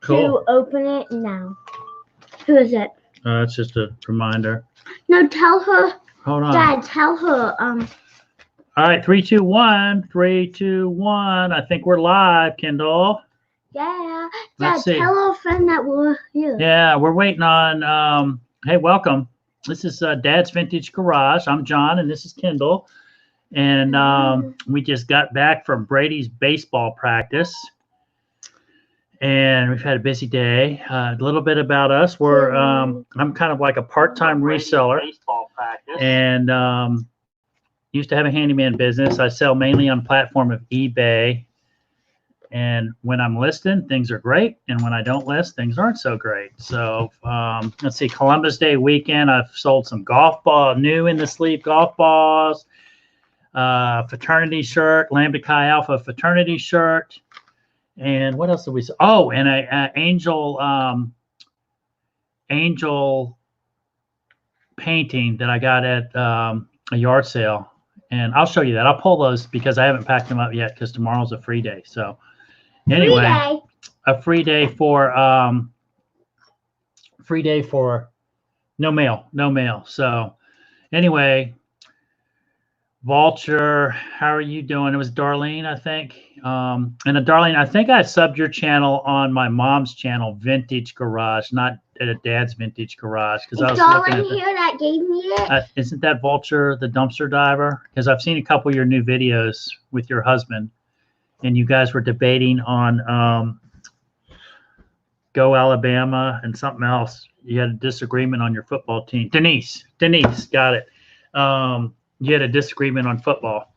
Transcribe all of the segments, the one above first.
Cool. to open it now. Who is it? It's just a reminder. No, tell her. Hold on. Dad, tell her. All right, 3, 2, 1. 3, 2, 1. I think we're live, Kendall. Yeah. Let's Dad, see. tell our friend that we're here. Yeah, we're waiting on. Hey, welcome. This is Dad's Vintage Garage. I'm John, and this is Kendall. And we just got back from Brady's baseball practice. And we've had a busy day. A little bit about us. I'm kind of like a part-time reseller, and used to have a handyman business. I sell mainly on platform of eBay. And when I'm listing, things are great, and when I don't list, things aren't so great. So let's see, Columbus Day weekend, I've sold some golf ball, new in the sleeve golf balls, fraternity shirt, Lambda Chi Alpha fraternity shirt. And what else did we sell? Oh, and an angel painting that I got at a yard sale. And I'll show you that. I'll pull those because I haven't packed them up yet because tomorrow's a free day. So anyway, a free day for no mail. So anyway, Vulture, how are you doing? It was Darlene, I think. And Darlene, I think I subbed your channel on my mom's channel, Vintage Garage, not at a Dad's Vintage Garage. Because I was looking at here that gave me it. Isn't that Vulture the dumpster diver? Because I've seen a couple of your new videos with your husband, and you guys were debating on Go Alabama and something else. You had a disagreement on your football team. Denise, got it. You had a disagreement on football.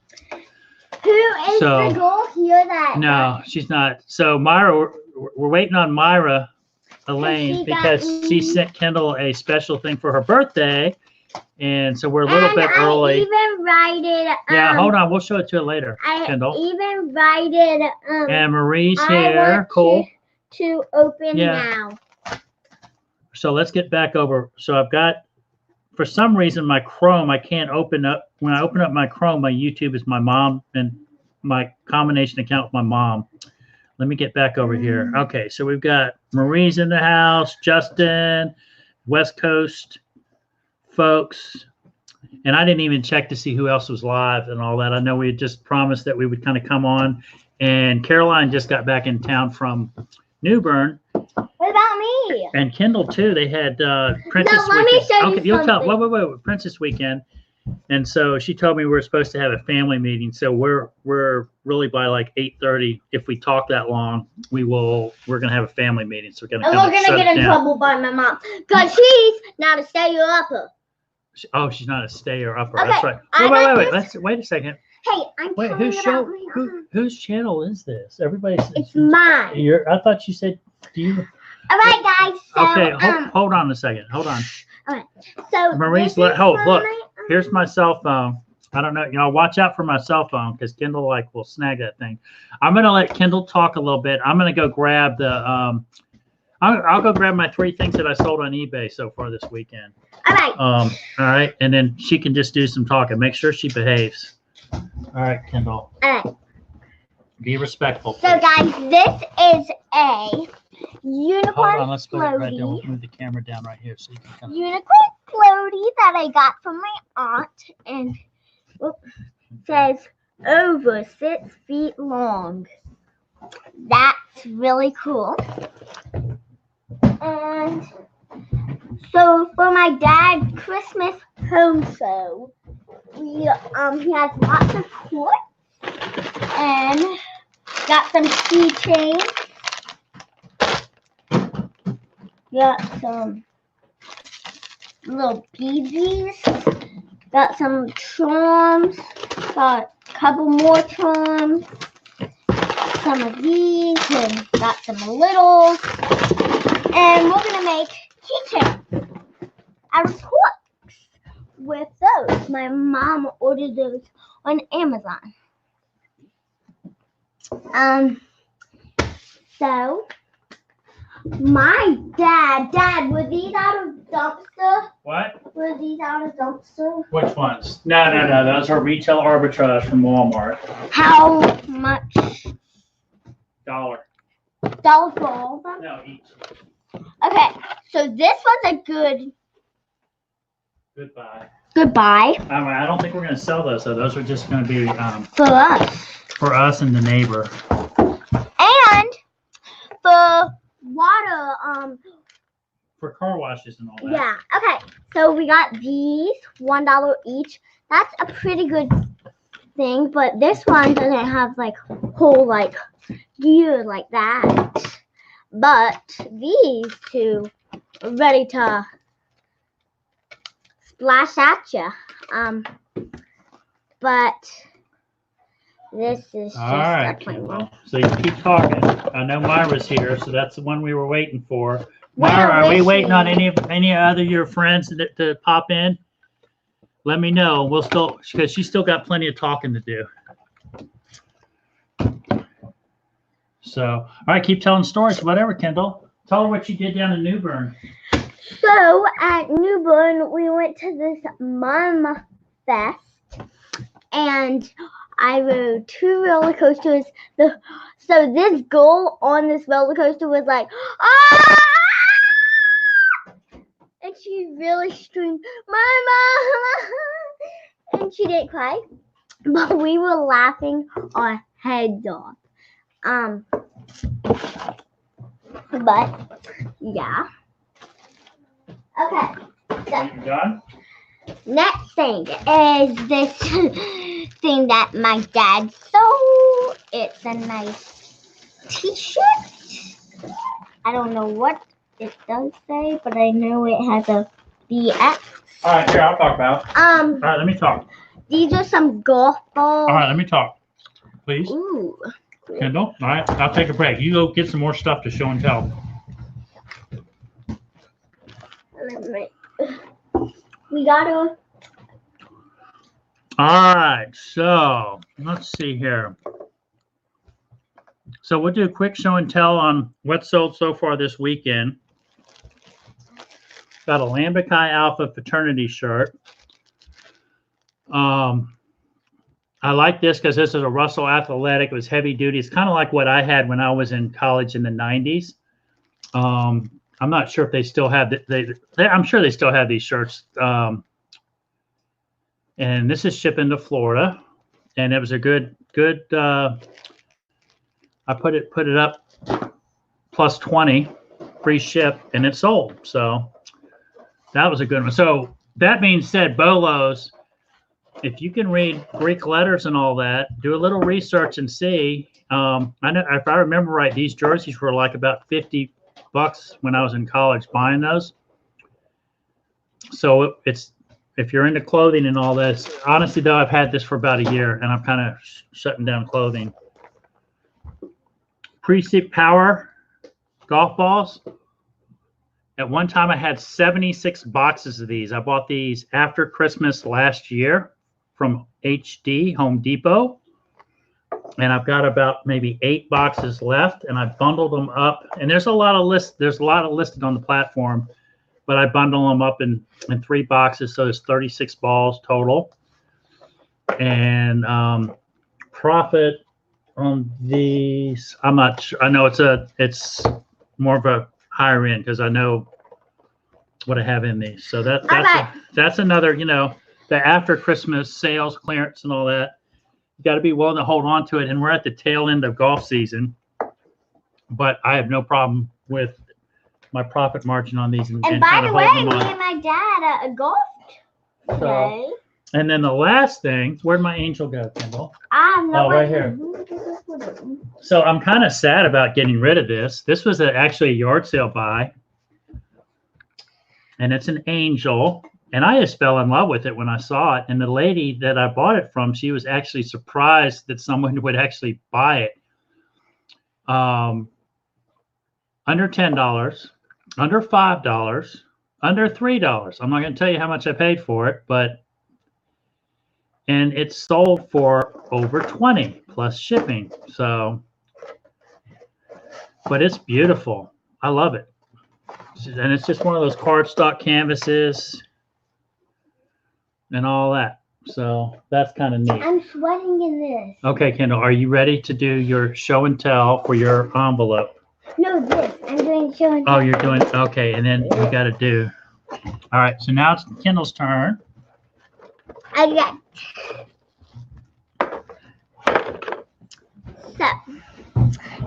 Who is the girl here that? No, she's not. So Myra, we're waiting on Myra Elaine because she sent Kendall a special thing for her birthday, and so we're a little bit early. I even invited. Yeah, hold on. We'll show it to you later, Kendall. I even invited. And Marie's here. Cool. To open now. So let's get back over. So I've got. For some reason, my Chrome, I can't open up. When I open up my Chrome, my YouTube is my mom and my combination account with my mom. Let me get back over here. Okay, so we've got Marie's in the house, Justin, West Coast folks. And I didn't even check to see who else was live and all that. I know we had just promised that we would kind of come on. And Caroline just got back in town from New Bern. What about me? And Kendall too. They had Princess Weekend. Let me show you you'll something. tell. Wait. Princess Weekend. And so she told me we're supposed to have a family meeting. So we're really by like 8:30. If we talk that long, we're gonna have a family meeting. So we're gonna. And we're gonna get in trouble by my mom because she's not a stayer-upper. Oh, she's not a stayer-upper. Okay, That's right. Wait a second. Hey, I'm whose channel is this? Everybody's. It's mine. I thought you said. Do you? All right, guys. So, okay, hold on a second. Hold on. All right. So Marie's look. Here's my cell phone. I don't know. Watch out for my cell phone because Kendall will snag that thing. I'm gonna let Kendall talk a little bit. I'm gonna go grab the. I'll go grab my 3 things that I sold on eBay so far this weekend. All right. All right, and then she can just do some talking. Make sure she behaves. All right, Kendall. All right. Be respectful. So, guys, this is a unicorn Hold on, let's put it right there. We'll floaty. move the camera down right here so you can kind of. Unicorn floaty that I got from my aunt, and it says over 6 feet long. That's really cool. And so for my dad's Christmas home show, he has lots of quartz and got some keychains. Got some little BBs. Got some charms. Got a couple more charms. Some of these and got some littles. And we're going to make keychains out of quartz with those. My mom ordered those on Amazon. So my dad, were these out of dumpster? What? Were these out of dumpster? Which ones? No. Those are retail arbitrage from Walmart. How much? $1. $1 for all of them? No, each. Okay, so this was a good Goodbye. goodbye I don't think we're going to sell those, so those are just going to be for us and the neighbor. and for water. For car washes and all that. Yeah. Okay. So we got these $1 each. That's a pretty good thing, but this one doesn't have like whole like gear like that. But these two are ready to splash at you. But this is just All right, a plain one. so you keep talking. I know Myra's here, so that's the one we were waiting for. Myra, are we waiting on any other your friends to pop in? Let me know. We'll still, because she's still got plenty of talking to do. So, all right, keep telling stories. Whatever, Kendall. Tell her what you did down in New Bern. So at New Bern, we went to this Mom Fest, and I rode 2 roller coasters. So this girl on this roller coaster was like, ah! And she really screamed, Mama! And she didn't cry, but we were laughing our heads off. But yeah. Okay. So, You done? next thing is this thing that my dad sold. It's a nice t-shirt. I don't know what it does say, but I know it has a BX. All right, here, I'll talk about it. All right, let me talk. These are some golf balls. All right, let me talk. Please. Ooh. Kendall, all right, I'll take a break. You go get some more stuff to show and tell. We gotta. All right, so let's see here. So we'll do a quick show and tell on what's sold so far this weekend. Got a Lambic High Alpha fraternity shirt. I like this because this is a Russell Athletic. It was heavy duty. It's kind of like what I had when I was in college in the 90s. I'm not sure if they still have I'm sure they still have these shirts. And this is shipping to Florida, and it was a good. I put it up plus 20 free ship, and it sold. So that was a good one. So that being said, Bolos, if you can read Greek letters and all that, do a little research and see. I know if I remember right, these jerseys were like about $50 when I was in college buying those. So it's if you're into clothing and all this. Honestly, though, I've had this for about a year, and I'm kind of shutting down clothing. Precept Power golf balls. At one time, I had 76 boxes of these. I bought these after Christmas last year from HD, Home Depot. And I've got about maybe 8 boxes left, and I bundled them up. And there's a lot of listed on the platform, but I bundle them up in 3 boxes, so there's 36 balls total. And profit on these, I'm not sure. I know it's more of a higher end because I know what I have in these. So that's another, the after Christmas sales clearance and all that. You got to be willing to hold on to it. And we're at the tail end of golf season, but I have no problem with my profit margin on these. And by the way, me and my dad golfed today. And then the last thing, where'd my angel go, Kendall? Right here. So I'm kind of sad about getting rid of this. This was actually a yard sale buy. And it's an angel. And I just fell in love with it when I saw it. And the lady that I bought it from, she was actually surprised that someone would actually buy it. Under $10, under $5, under $3. I'm not going to tell you how much I paid for it, and it's sold for over 20 plus shipping. So, but it's beautiful. I love it. And it's just one of those cardstock canvases and all that. So that's kind of neat. I'm sweating in this. Okay, Kendall, are you ready to do your show and tell for your envelope? No, this. I'm doing show and Oh, tell. you're doing okay, and then you got to do. All right, so now it's Kendall's turn. Okay. So,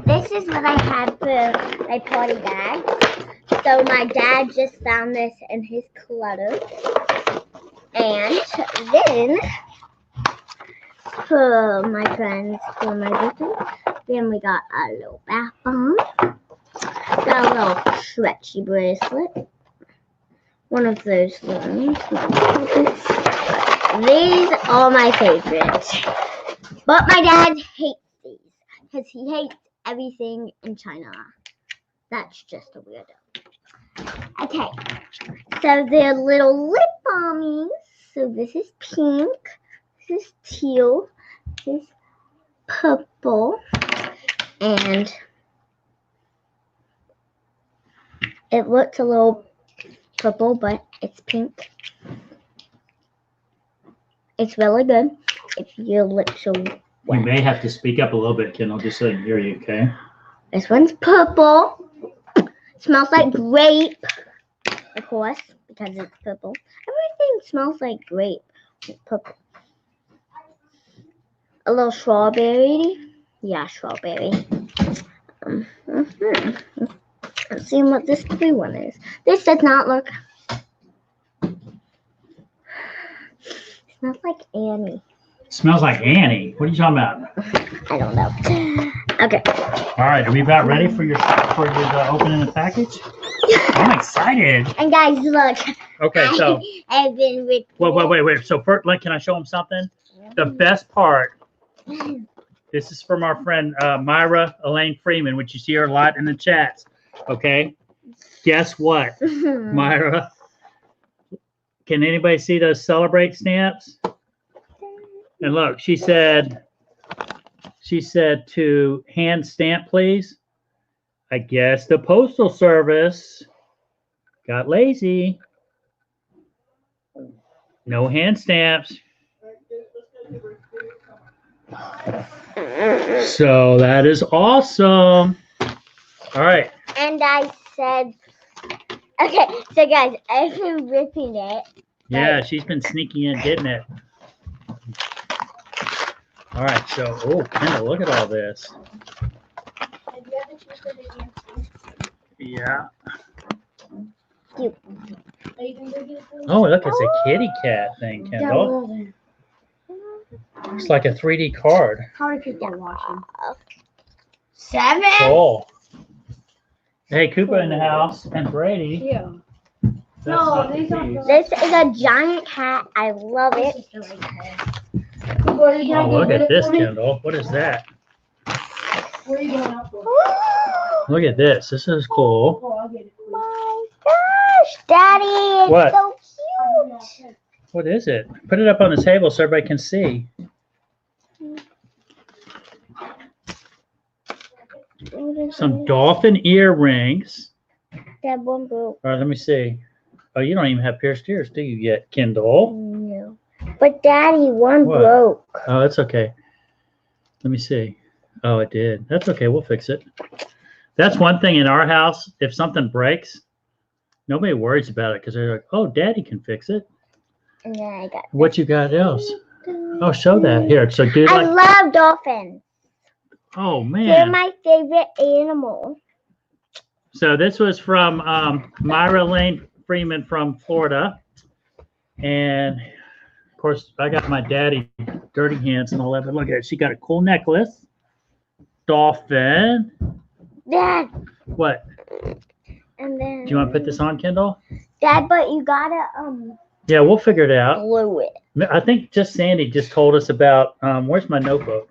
this is what I had for my party bag. So my dad just found this in his clutter. And then for my friends, for my birthday, then we got a little bath bomb. Got a little stretchy bracelet. One of those ones. These are my favorites. But my dad hates these because he hates everything in China. That's just a weirdo. Okay, so they're little lip balmies. So this is pink, this is teal, this is purple, and it looks a little purple, but it's pink. It's really good if your lips are You wet. may have to speak up a little bit, Kendall, just so I can hear you. Okay. This one's purple. Smells like grape, of course, because it's purple. Everything smells like grape. Purple. A little strawberry. Yeah, strawberry. Let's see what this blue one is. This does not look. Smells like Annie. Smells like Annie. What are you talking about? I don't know. Okay. All right, are we about ready for your opening the package? I'm excited. And guys, look. Okay, so I've been with. wait. So first, can I show them something? The best part. This is from our friend Myra Elaine Freeman, which you see her a lot in the chats. Okay. Guess what, Myra? Can anybody see those celebrate stamps? And look, she said to hand stamp, please. I guess the Postal Service got lazy. No hand stamps. So that is awesome. All right. And I said, okay, so guys, I've been ripping it. Yeah, she's been sneaking in, getting it. All right, so, oh, Kendall, look at all this. Yeah. Oh, look, it's a kitty cat thing, Kendall. It's like a 3D card. How many people are watching? 7. Cool. Hey, Koopa in the house and Brady. Yeah. No, these aren't. This is a giant cat. I love it. Oh, look at this, Kendall. What is that? Where are you going out for? Look at this. This is cool. Oh, I'll get it for you. My gosh, Daddy, it's What? so cute. What is it? Put it up on the table so everybody can see. Some dolphin earrings. That one broke. All right, let me see. Oh, you don't even have pierced ears, do you yet, Kendall? No. But Daddy, one What? broke. Oh, that's okay. Let me see. Oh, it did. That's okay. We'll fix it. That's one thing in our house. If something breaks, nobody worries about it because they're like, oh, Daddy can fix it. And then I got. What you got else? Oh, show that. Here. So do I like, love dolphins. oh, They're man. my favorite animal. So this was from Myra Lane Freeman from Florida. And, of course, I got my daddy dirty hands and all that. But look at it. She got a cool necklace. Dolphin. Dad. What? And then. Do you want to put this on, Kendall? Dad, but you gotta Yeah, we'll figure it out. glue it. I think just Sandy just told us about, where's my notebook?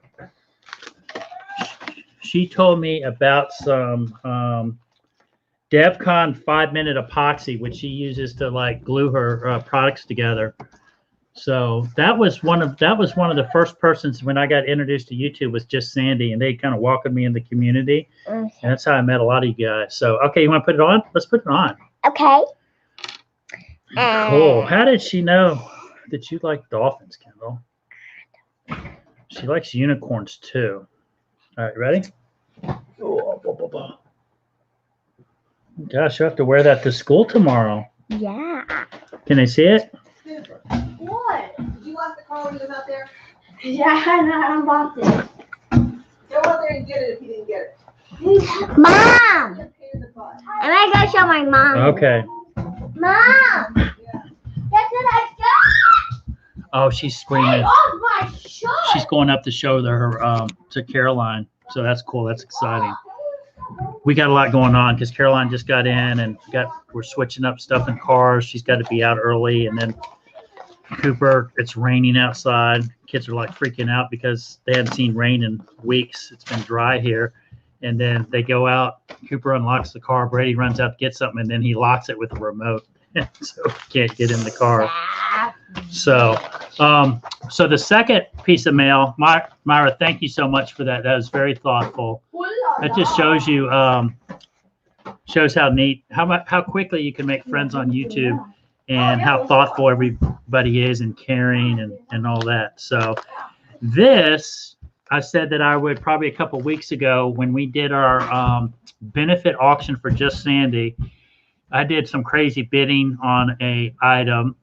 She told me about some DevCon 5-minute epoxy, which she uses to like glue her products together. So that was one of the first persons when I got introduced to YouTube was just Sandy, and they kind of welcomed me in the community. Okay. And that's how I met a lot of you guys. So, okay, you want to put it on? Let's put it on. Okay. Cool. How did she know that you like dolphins, Kendall? She likes unicorns too. All right, ready? Oh, blah, blah, blah. Gosh, you have to wear that to school tomorrow. Yeah. Can they see it? What? Did you lock the car when you was out there? Yeah, I unlocked it. Go out there and get it if you didn't get it. Mom! You're a pain in the butt. I'm gonna go show my mom. Okay. Mom! Guess what I got? Oh, she's Take screaming. off my shirt! She's going up to show her to Caroline. So that's cool. That's exciting. We got a lot going on because Caroline just got in and we're switching up stuff in cars. She's got to be out early, and then Cooper, it's raining outside. Kids are like freaking out because they haven't seen rain in weeks. It's been dry here. And then they go out. Cooper unlocks the car. Brady runs out to get something, and then he locks it with a remote. So he can't get in the car. So, so the second piece of mail, Myra, thank you so much for that. That was very thoughtful. That just shows you, shows how neat, how quickly you can make friends on YouTube, and how thoughtful everybody is and caring and all that. So this, I said that I would probably a couple weeks ago when we did our benefit auction for Just Sandy. I did some crazy bidding on a item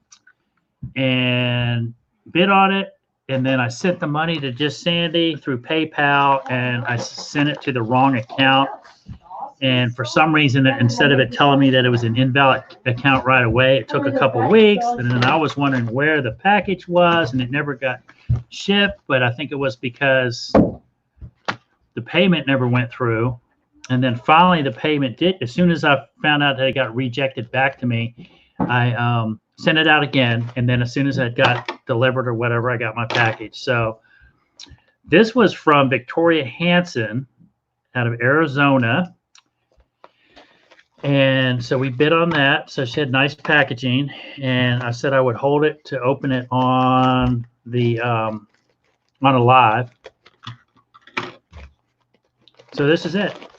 and bid on it. And then I sent the money to Just Sandy through PayPal, and I sent it to the wrong account. And for some reason, instead of it telling me that it was an invalid account right away, it took a couple weeks. And then I was wondering where the package was, and it never got shipped. But I think it was because the payment never went through. And then finally the payment did. As soon as I found out that it got rejected back to me, I sent it out again. And then as soon as it got delivered or whatever, I got my package. So this was from Victoria Hansen out of Arizona. And so we bid on that. So she had nice packaging, and I said I would hold it to open it on the on a live. So this is it. Okay,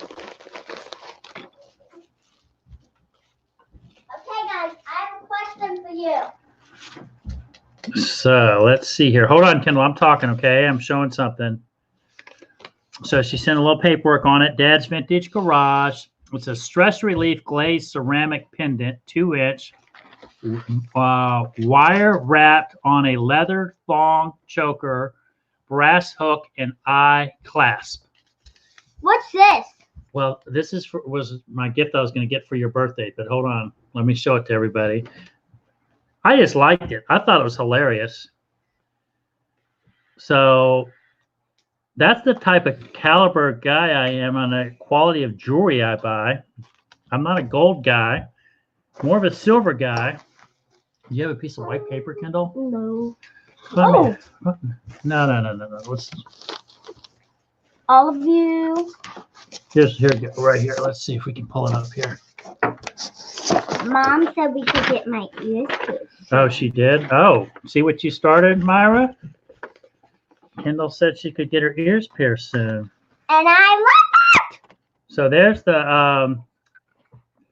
guys, I have a question for you. So let's see here. Hold on, Kendall. I'm talking, okay? I'm showing something. So she sent a little paperwork on it. Dad's Vintage Garage. It's a stress relief glazed ceramic pendant, 2-inch, wire wrapped on a leather thong choker, brass hook, and eye clasp. What's this? Well, this was my gift I was going to get for your birthday, but hold on. Let me show it to everybody. I just liked it. I thought it was hilarious. So that's the type of caliber guy I am on the quality of jewelry I buy. I'm not a gold guy, more of a silver guy. Do you have a piece of white paper, Kendall? No. No. Let's All of you. right here. Let's see if we can pull it up here. Mom said we could get my ears pierced. Oh, she did? Oh, see what you started, Myra? Kendall said she could get her ears pierced soon. And I love it! So there's the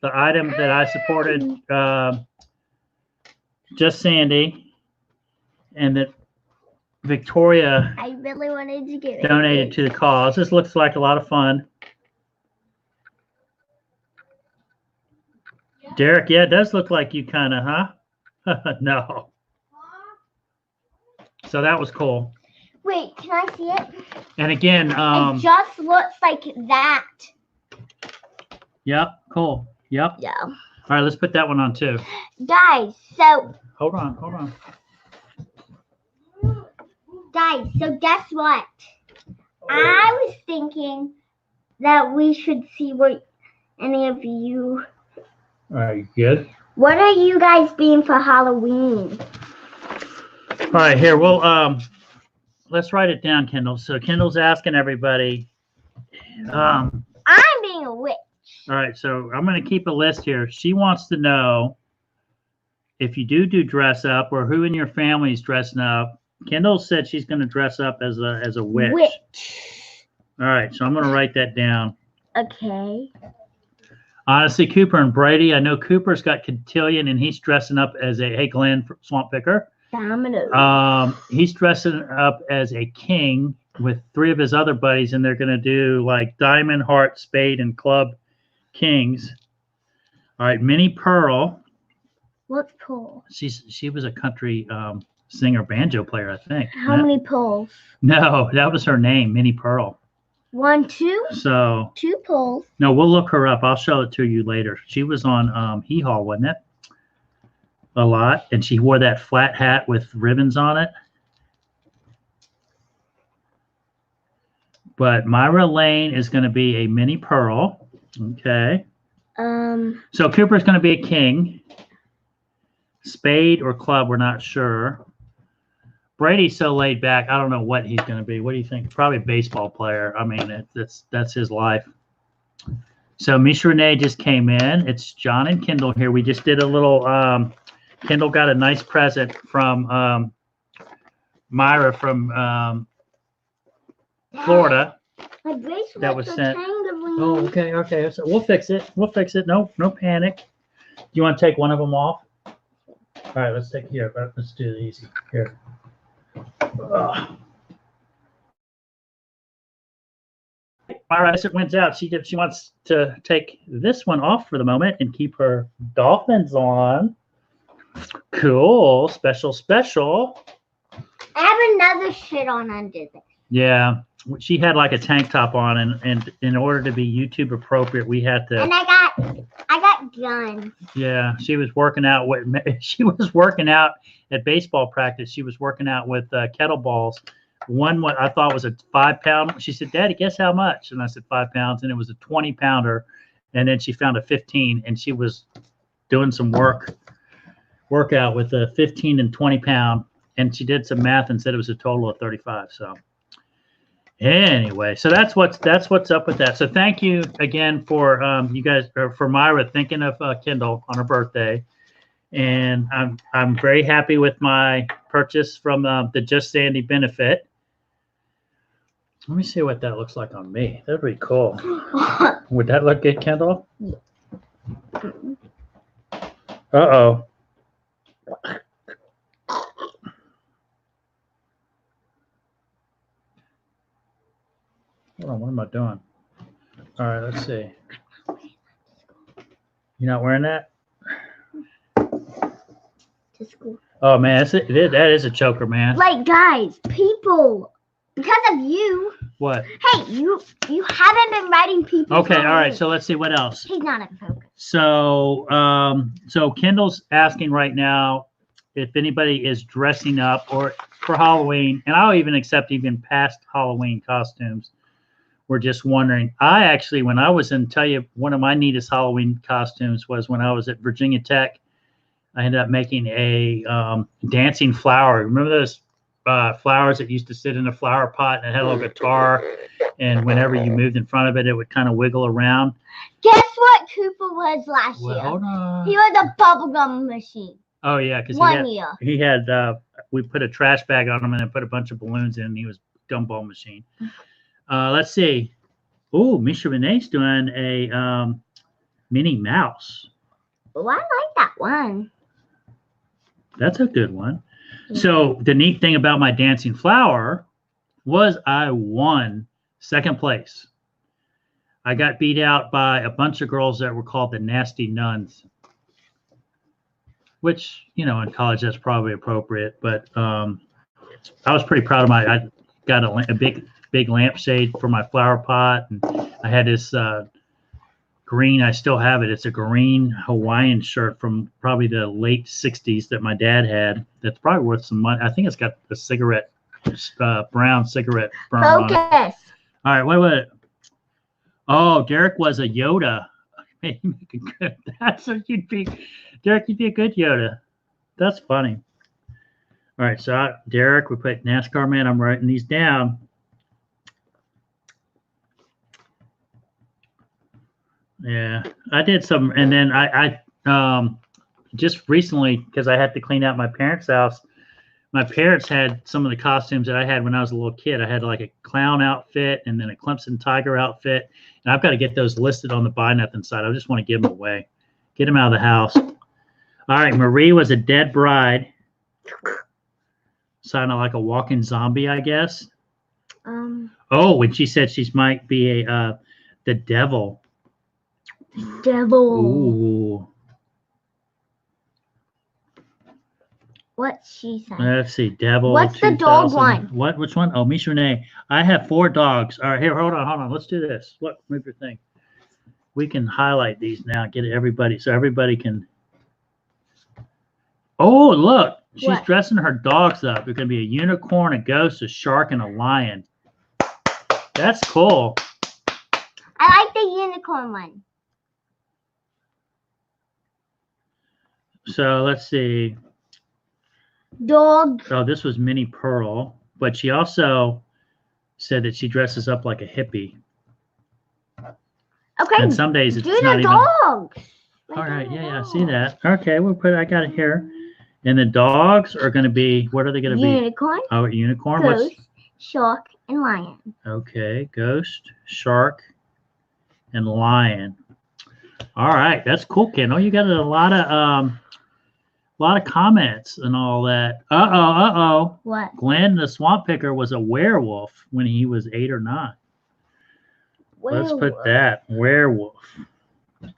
item that I supported, Just Sandy, and that Victoria I really wanted to get it. donated to the cause. This looks like a lot of fun. Derek, yeah, it does look like you kind of, huh? No. So that was cool. Wait, can I see it? And again, It just looks like that. yep, cool. Yep. Yeah. All right, let's put that one on too. Guys, so Hold on. guess what? I was thinking that we should see what any of you. All right, you good? What are you guys being for Halloween? All right, here, well, let's write it down, Kendall. So Kendall's asking everybody. I'm being a witch. All right, so I'm going to keep a list here. She wants to know if you do dress up or who in your family is dressing up. Kendall said she's going to dress up as a witch. All right, so I'm going to write that down. Okay. Honestly, Cooper and Brady, I know Cooper's got cotillion and he's dressing up as hey, Glenn Swamp Picker. Domino. He's dressing up as a king with 3 of his other buddies, and they're going to do like diamond, heart, spade, and club kings. All right, Minnie Pearl. What's pull? She was a country singer, banjo player, I think. How many pulls? No, that was her name, Minnie Pearl. 1, 2. So 2 pulls. no, we'll look her up. I'll show it to you later. She was on Hee Haw, wasn't it? A lot, and she wore that flat hat with ribbons on it. But Myra Lane is going to be a Minnie Pearl. Okay. So Cooper's going to be a king. Spade or club, we're not sure. Brady's so laid back. I don't know what he's going to be. What do you think? Probably a baseball player. I mean, that's his life. So Misha Renee just came in. It's John and Kendall here. We just did a little. Kendall got a nice present from Myra from Florida. My bracelets That was are sent. tangling. Oh, okay, okay. So we'll fix it. We'll fix it. No panic. Do you want to take one of them off? All right, let's take here. Let's do it easy here. Myra, as it wins out, she wants to take this one off for the moment and keep her dolphins on. Cool, special. I have another shit on under there. Yeah, she had like a tank top on, and in order to be YouTube appropriate, we had to. And I got guns. Yeah, she was working out. She was working out at baseball practice. She was working out with kettlebells. One what I thought was a 5-pound. She said, "Daddy, guess how much?" And I said 5 pounds, and it was a 20-pounder. And then she found a 15, and she was doing some workout with a 15 and 20-pound. And she did some math and said it was a total of 35. So anyway, so that's what's up with that. So thank you again for you guys, or for Myra thinking of Kendall on her birthday. And I'm very happy with my purchase from the Just Sandy benefit. Let me see what that looks like on me. That'd be cool. Would that look good, Kendall? Uh-oh. Hold on, what am I doing? All right, let's see. You're not wearing that? To school. Oh, man, that is a choker, man. Like, guys, people, because of you. What? Hey, you haven't been writing people. Okay, all right, so let's see what else. He's not in focus. So, so Kendall's asking right now if anybody is dressing up or for Halloween, and I'll even accept even past Halloween costumes. We're just wondering. I actually, when I was tell you, one of my neatest Halloween costumes was when I was at Virginia Tech. I ended up making a dancing flower. Remember those flowers that used to sit in a flower pot and it had a little guitar, and whenever you moved in front of it, it would kind of wiggle around? Guess what Cooper was last Well, year? hold on. He was a bubblegum machine. Oh, yeah, because year. he had we put a trash bag on him and then put a bunch of balloons in, and he was a gumball machine. Let's see. Oh, Misha Renee's doing a Minnie Mouse. Oh, I like that one. That's a good one. So the neat thing about my dancing flower was I won second place. I got beat out by a bunch of girls that were called the Nasty Nuns, which, you know, in college that's probably appropriate. But I was pretty proud of I got a big lampshade for my flower pot, and I had this green. I still have it. It's a green Hawaiian shirt from probably the late 60s that my dad had. That's probably worth some money. I think it's got a cigarette, brown cigarette burn on it. Focus. All right, what? Oh, Derek was a Yoda. Hey, you make a good. That's what you'd be, Derek. You'd be a good Yoda. That's funny. All right, so Derek, we put NASCAR man. I'm writing these down. Yeah, I did some, and then I just recently, because I had to clean out my parents' house. My parents had some of the costumes that I had when I was a little kid. I had like a clown outfit and then a Clemson Tiger outfit, and I've got to get those listed on the buy nothing side. I just want to give them away, get them out of the house. All right, Marie was a dead bride, sounded like a walking zombie, I guess. Oh, when she said she might be the devil. Devil. Ooh, What she said. Let's see, Devil. What's the dog 2000. one? What? Which one? Oh, Miss Renee. I have 4 dogs. All right, here, hold on. Let's do this. Look, move your thing. We can highlight these now. Get everybody so everybody can. Oh, look, she's What? dressing her dogs up. It could be a unicorn, a ghost, a shark, and a lion. That's cool. I like the unicorn one. So let's see. Dog. Oh, this was Minnie Pearl, but she also said that she dresses up like a hippie. Okay. And some days it's Do not the even. dogs. All right, yeah, I see that. Okay, we'll put. I got it here. And the dogs are going to be. What are they going to be? Unicorn, Oh, unicorn. ghost, shark, and lion. Okay, ghost, shark, and lion. All right, that's cool, Kendall. You got a lot of comments and all that. Uh-oh. What? Glenn the Swamp Picker was a werewolf when he was 8 or 9. Let's put that. Werewolf.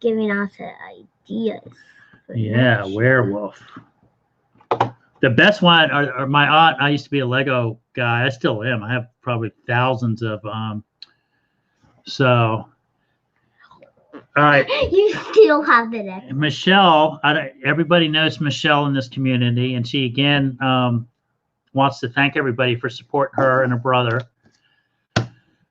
Giving us ideas. Yeah, werewolf. The best one are my aunt. I used to be a Lego guy. I still am. I have probably thousands of so all right. You still have the next. Michelle, everybody knows Michelle in this community, and she again wants to thank everybody for supporting her and her brother.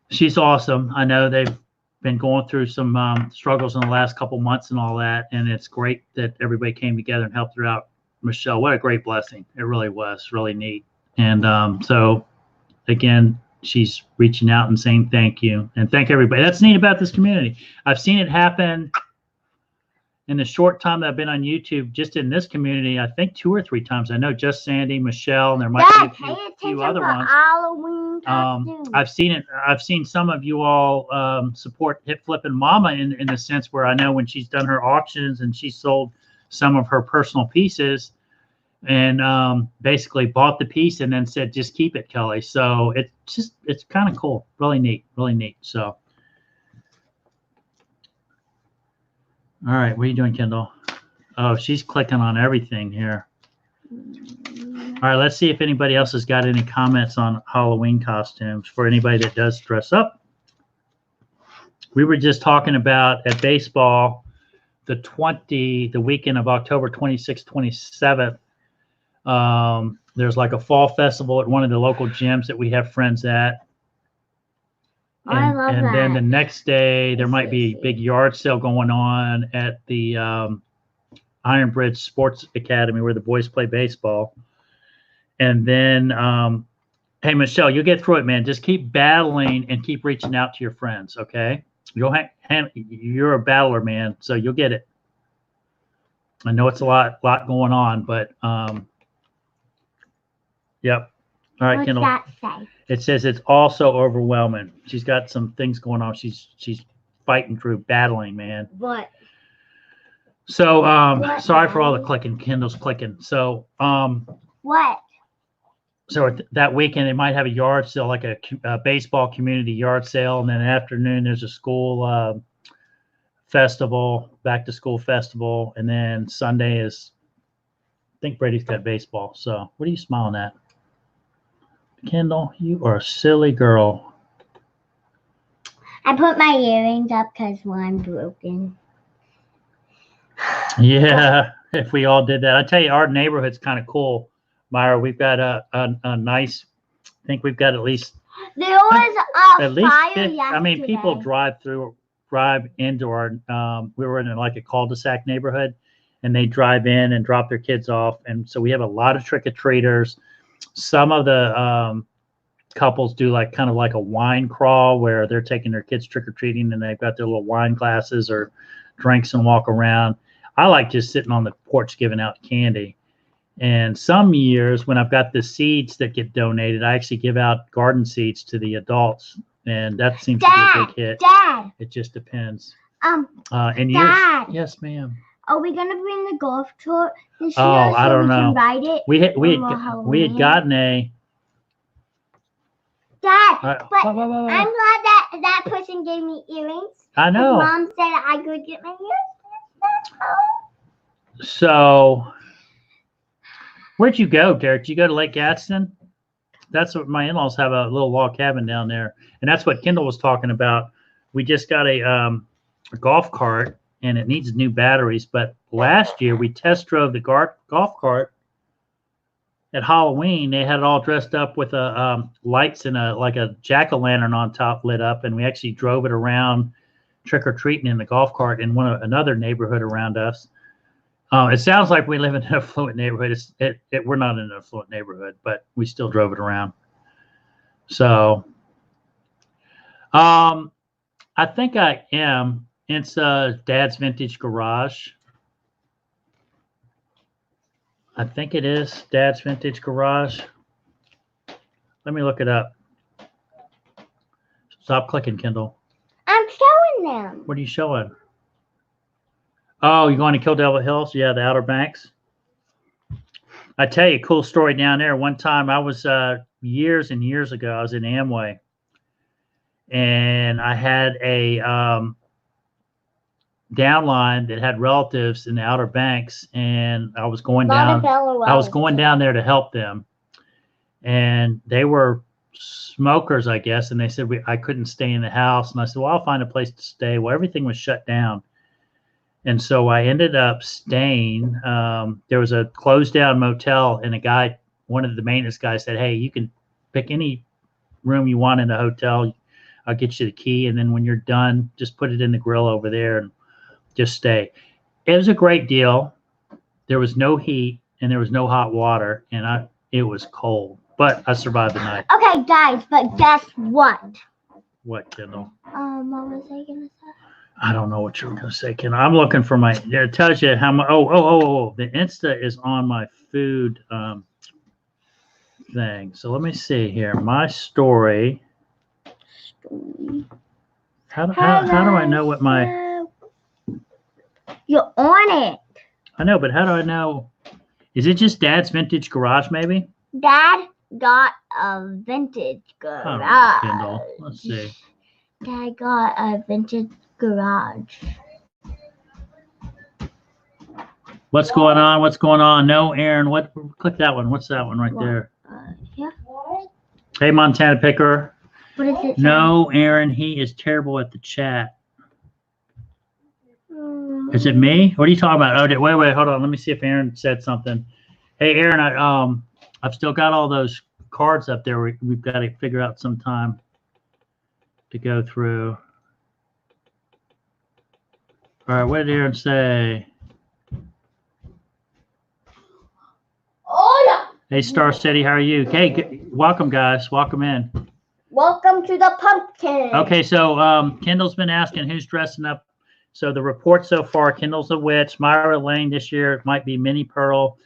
She's awesome. I know they've been going through some struggles in the last couple months and all that, and it's great that everybody came together and helped her out. Michelle, what a great blessing. It really was really neat. And so again, she's reaching out and saying thank you and thank everybody. That's neat about this community. I've seen it happen in the short time that I've been on YouTube, just in this community, I think 2 or 3 times. I know just Sandy, Michelle, and there might be a few other ones. Halloween costumes. I've seen it. I've seen some of you all support Hip Flippin' Mama in the sense where I know when she's done her auctions and she sold some of her personal pieces and basically bought the piece and then said, just keep it, Kelly. So it's kind of cool. Really neat. Really neat. So. All right, what are you doing, Kendall? Oh, she's clicking on everything here. All right, let's see if anybody else has got any comments on Halloween costumes for anybody that does dress up. We were just talking about at baseball, the weekend of October 26th, 27th. There's like a fall festival at one of the local gyms that we have friends at. I love and that. then the next day, there might be a big yard sale going on at the Iron Bridge Sports Academy where the boys play baseball. And then, hey, Michelle, you'll get through it, man. Just keep battling and keep reaching out to your friends, okay? You're a battler, man, so you'll get it. I know it's a lot going on, but yep. All right, What's Kendall. that say? It says it's also overwhelming. She's got some things going on. She's fighting through, battling, man. What? So sorry for all the clicking. Kendall's clicking. So What? So that weekend they might have a yard sale, like a baseball community yard sale, and then afternoon there's a school festival, back to school festival, and then Sunday is. I think Brady's got baseball. So what are you smiling at? Kendall, you are a silly girl. I put my earrings up because mine's broken. Yeah, if we all did that. I tell you, our neighborhood's kind of cool, Myra. We've got a nice, I think we've got at least. There was a fire yesterday. I mean, people drive into our, we were in like a cul-de-sac neighborhood, and they drive in and drop their kids off. And so we have a lot of trick-or-treaters. Some of the couples do kind of like a wine crawl where they're taking their kids trick-or-treating and they've got their little wine glasses or drinks and walk around. I like just sitting on the porch giving out candy. And some years when I've got the seeds that get donated, I actually give out garden seeds to the adults. And that seems to be a big hit. Dad. It just depends. And Dad. Yes, ma'am. Are we gonna bring the golf cart this year? So I don't know. Can ride it? We had gotten a. Dad, but I'm glad that person gave me earrings. I know. Mom said I could get my earrings. So, Where'd you go, Derek? Did you go to Lake Gadsden? That's what my in-laws have, a little log cabin down there, and that's what Kendall was talking about. We just got a golf cart, and it needs new batteries. But last year we test drove the golf cart at Halloween. They had it all dressed up with lights and like a jack-o'-lantern on top lit up, and we actually drove it around trick-or-treating in the golf cart in another neighborhood around us. It sounds like we live in an affluent neighborhood. We're not in an affluent neighborhood, but we still drove it around. So, I think I am. It's Dad's Vintage Garage. I think it is Dad's Vintage Garage. Let me look it up. Stop clicking, Kendall. I'm showing them. What are you showing? Oh, you're going to Kill Devil Hills? Yeah, the Outer Banks. I tell you, cool story down there. One time I was years and years ago, I was in Amway, and I had a downline that had relatives in the Outer Banks, and I was going down. I was going down there to help them, and they were smokers, I guess, and they said I couldn't stay in the house, and I said, well, I'll find a place to stay. Well, everything was shut down. And so I ended up staying. There was a closed down motel, and one of the maintenance guys said, hey, you can pick any room you want in the hotel. I'll get you the key. And then when you're done, just put it in the grill over there and just stay. It was a great deal. There was no heat and there was no hot water, and it was cold, but I survived the night. Okay, guys, but guess what? What, Kendall? What was I going to say? I don't know what you were going to say, Ken. I'm looking for it tells you how much. Oh. The Insta is on my food thing. So let me see here. My story. How do I know what my. You're on it. I know, but how do I know? Is it just Dad's Vintage Garage, maybe? Dad got a vintage garage. All right, Kendall. Let's see. Dad got a vintage garage. What's going on? What's going on? No, Aaron. What? Click that one. What's that one right there? Yeah. Hey, Montana Picker. What is it? No, Aaron. He is terrible at the chat. Is it me? What are you talking about? Oh, wait. Hold on. Let me see if Aaron said something. Hey, Aaron. I've still got all those cards up there. We've got to figure out some time to go through. All right, what did Aaron say? Oh, yeah. Hey, Star City, how are you? Hey, welcome, guys. Welcome in. Welcome to the pumpkin. Okay, so Kendall's been asking who's dressing up. So the report so far, Kendall's a witch. Myra Lane this year might be Minnie Pearl.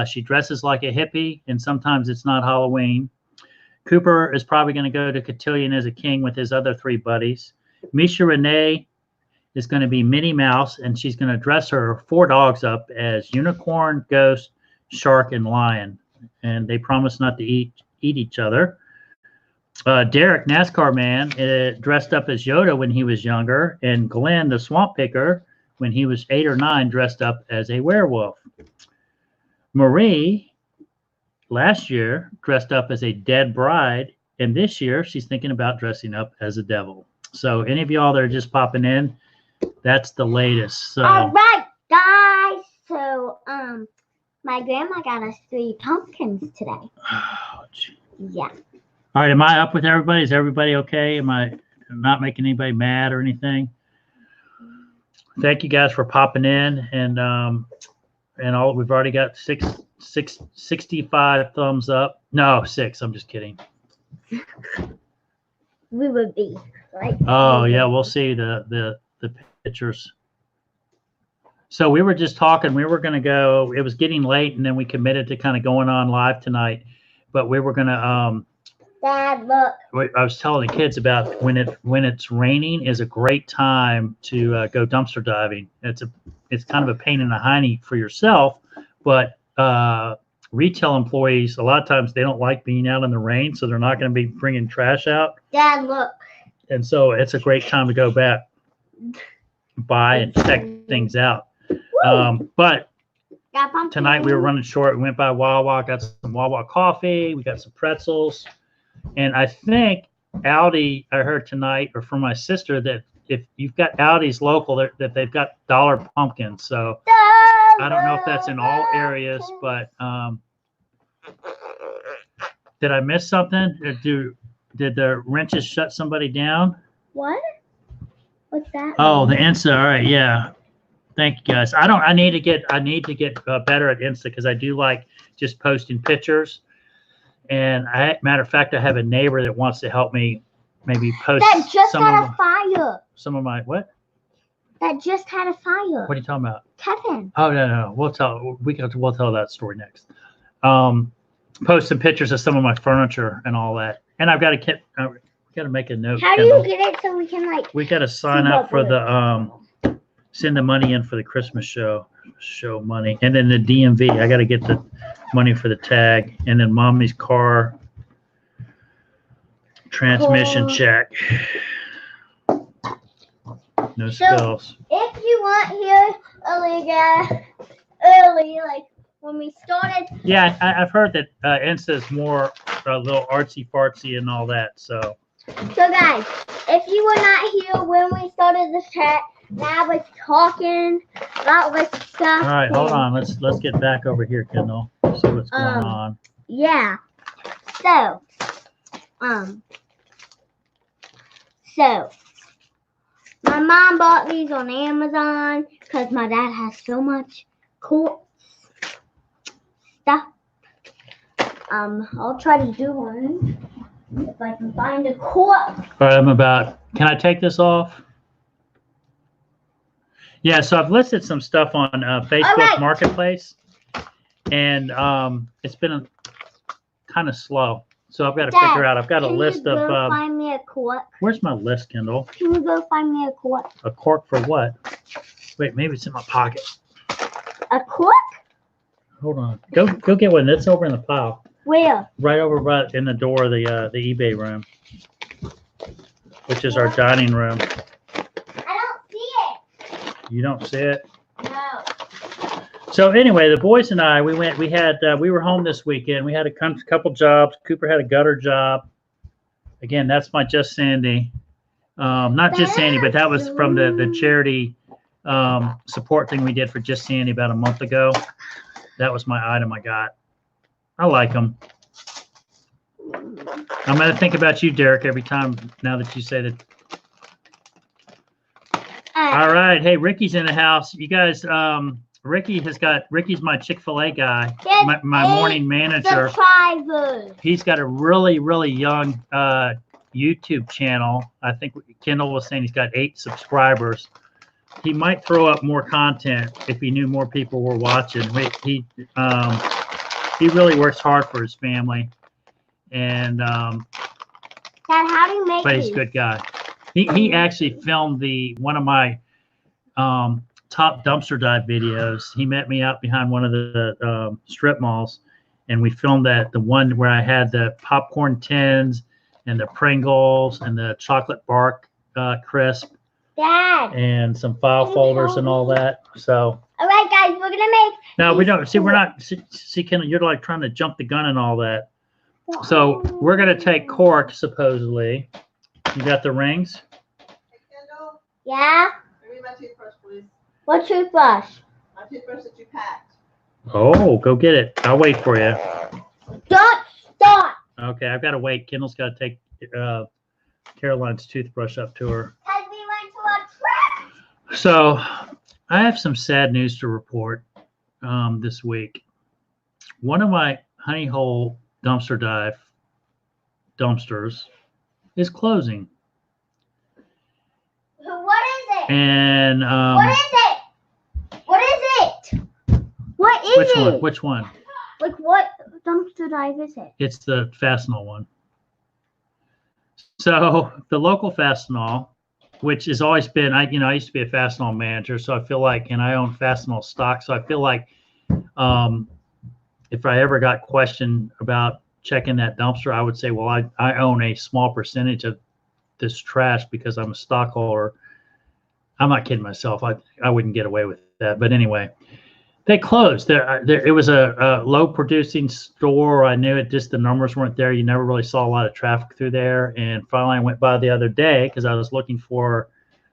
She dresses like a hippie, and sometimes it's not Halloween. Cooper is probably going to go to Cotillion as a king with his other three buddies. Misha Renee is going to be Minnie Mouse, and she's going to dress her 4 dogs up as Unicorn, Ghost, Shark, and Lion. And they promise not to eat each other. Derek, NASCAR man, dressed up as Yoda when he was younger, and Glenn, the Swamp Picker, when he was 8 or 9, dressed up as a werewolf. Marie, last year, dressed up as a dead bride, and this year she's thinking about dressing up as a devil. So any of y'all that are just popping in, that's the latest. So all right, guys. So my grandma got us 3 pumpkins today. Oh, Yeah. all right, am I up with everybody? Is everybody okay? Am I not making anybody mad or anything? Thank you guys for popping in, and we've already got 65 thumbs up. No, 6. I'm just kidding. We would be like. Oh yeah, we'll see the pictures. So we were just talking. We were going to go. It was getting late, and then we committed to kind of going on live tonight. But we were going to. Dad, look. I was telling the kids about when it's raining is a great time to go dumpster diving. It's kind of a pain in the hiney for yourself, but retail employees, a lot of times they don't like being out in the rain, so they're not going to be bringing trash out. Dad, look. And so it's a great time to go back, buy and check things out. But Got pumpkin. Tonight we were running short. We went by Wawa, got some Wawa coffee. We got some pretzels. And I think Aldi, I heard tonight, or from my sister, that if you've got Aldi's local, that they've got dollar pumpkins. So I don't know if that's in all areas, but did I miss something? Or did the wrenches shut somebody down? What? What's that? Oh, the Insta. All right, yeah. Thank you guys. I need to get better at Insta because I do like just posting pictures. And matter of fact, I have a neighbor that wants to help me maybe post That just some had of a fire. some of my what? That just had a fire. What are you talking about? Kevin. Oh no, we'll tell that story next. Post some pictures of some of my furniture and all that. And I've got to make a note. How do Kendall. you get it so we can like? We got to sign up for the send the money in for the Christmas show money, and then the DMV. I got to get the money for the tag, and then mommy's car transmission check. No spills. If you want here early, like when we started. Yeah, I've heard that Insta is more a little artsy fartsy and all that. So guys, if you were not here when we started this chat, now we're talking about this stuff. all right, hold on. Let's get back over here, Kendall. See what's going on. Yeah. So my mom bought these on Amazon because my dad has so much cool stuff. I'll try to do one if I can find a quart. All right, can I take this off? Yeah, so I've listed some stuff on Facebook Marketplace, and it's been kind of slow. So I've got to figure out. I've got a list of. Find me a quart. Where's my list, Kendall? Can you go find me a quart? A cork for what? Wait, maybe it's in my pocket. A quart? Hold on. Go get one. That's over in the pile. Where? Right in the door of the eBay room, which is our dining room. I don't see it. You don't see it? No. So anyway, the boys and I, we were home this weekend. We had a couple jobs. Cooper had a gutter job. Again, that's my Just Sandy. Not Just Sandy, but that was from the charity support thing we did for Just Sandy about a month ago. That was my item I got. I like them. I'm going to think about you, Derek, every time now that you say that. All right. Hey, Ricky's in the house. You guys, Ricky's my Chick-fil-A guy, my morning manager. He's got a really, really young YouTube channel. I think Kendall was saying he's got 8 subscribers. He might throw up more content if he knew more people were watching. He really works hard for his family, and Dad, how do you make but he's a good guy. He actually filmed one of my top dumpster dive videos. He met me out behind one of the strip malls, and we filmed the one where I had the popcorn tins and the Pringles and the chocolate bark crisp. Dad. And some file folders and all that. So. All right, guys, we're gonna make. No, we don't. See, we're not. See, Kendall, you're like trying to jump the gun and all that. So we're gonna take cork, supposedly. You got the rings? Hey, Kendall, Yeah. bring me my toothbrush, please. What toothbrush? My toothbrush that you packed. Oh, go get it. I'll wait for you. Don't stop. Okay, I've got to wait. Kendall's got to take Caroline's toothbrush up to her. Because we went to a trip. So I have some sad news to report this week. One of my honey hole dumpster dive dumpsters is closing. What is it? And what is it? What is it? What is which it? one? Which one? Like what dumpster dive is it? It's the Fastenal one. So the local Fastenal, which has always been, I used to be a Fastenal manager, so I feel like, and I own Fastenal stock, so I feel like if I ever got questioned about checking that dumpster, I would say, well, I own a small percentage of this trash because I'm a stockholder. I'm not kidding myself. I wouldn't get away with that. But anyway, They closed. It was a low producing store. I knew it, just the numbers weren't there. You never really saw a lot of traffic through there. And finally, I went by the other day because I was looking for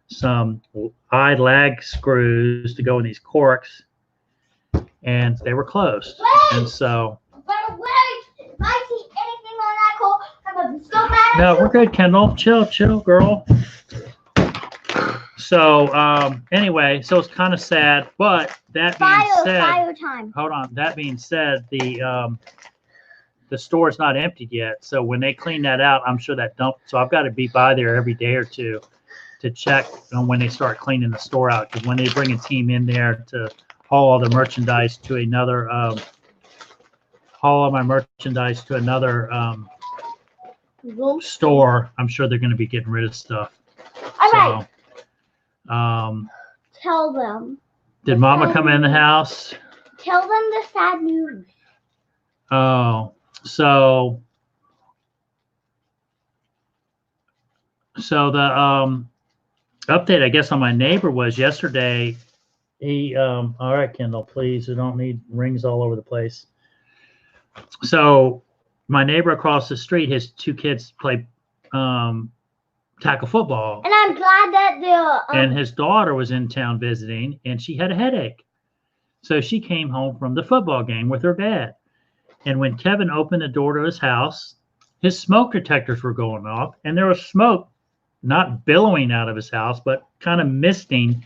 some eye lag screws to go in these corks, and they were closed. And so. But wait, if I see anything on that call, I'm gonna be so mad. No, we're good, Kendall. Chill, girl. So anyway, so it's kind of sad, but that being said, fire time. hold on. That being said, the store's not emptied yet. So when they clean that out, I'm sure that dump. So I've got to be by there every day or two to check on when they start cleaning the store out. Because when they bring a team in there to haul all the merchandise to another, store, I'm sure they're going to be getting rid of stuff. All right. So, tell them. did Mama come in the house? Tell them the sad news. Oh, so the update, I guess, on my neighbor was yesterday. He all right, Kendall, please. We don't need rings all over the place. So my neighbor across the street, his two kids play tackle football. And I'm glad that and his daughter was in town visiting, and she had a headache. So she came home from the football game with her dad. And when Kevin opened the door to his house, his smoke detectors were going off, and there was smoke not billowing out of his house, but kind of misting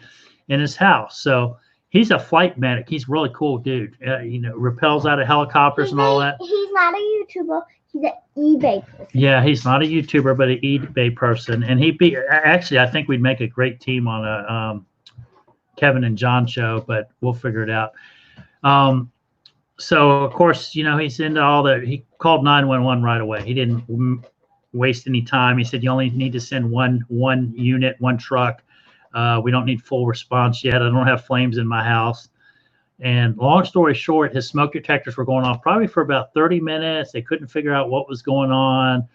in his house. So he's a flight medic. He's a really cool dude. Rappels out of helicopters and all that. He's not a YouTuber. He's an eBay person. Yeah, he's not a YouTuber, but an eBay person. And actually, I think we'd make a great team on a Kevin and John show, but we'll figure it out. So of course, he's into he called 911 right away. He didn't waste any time. He said, you only need to send one unit, one truck. We don't need full response yet. I don't have flames in my house. And long story short, his smoke detectors were going off probably for about 30 minutes. They couldn't figure out what was going on.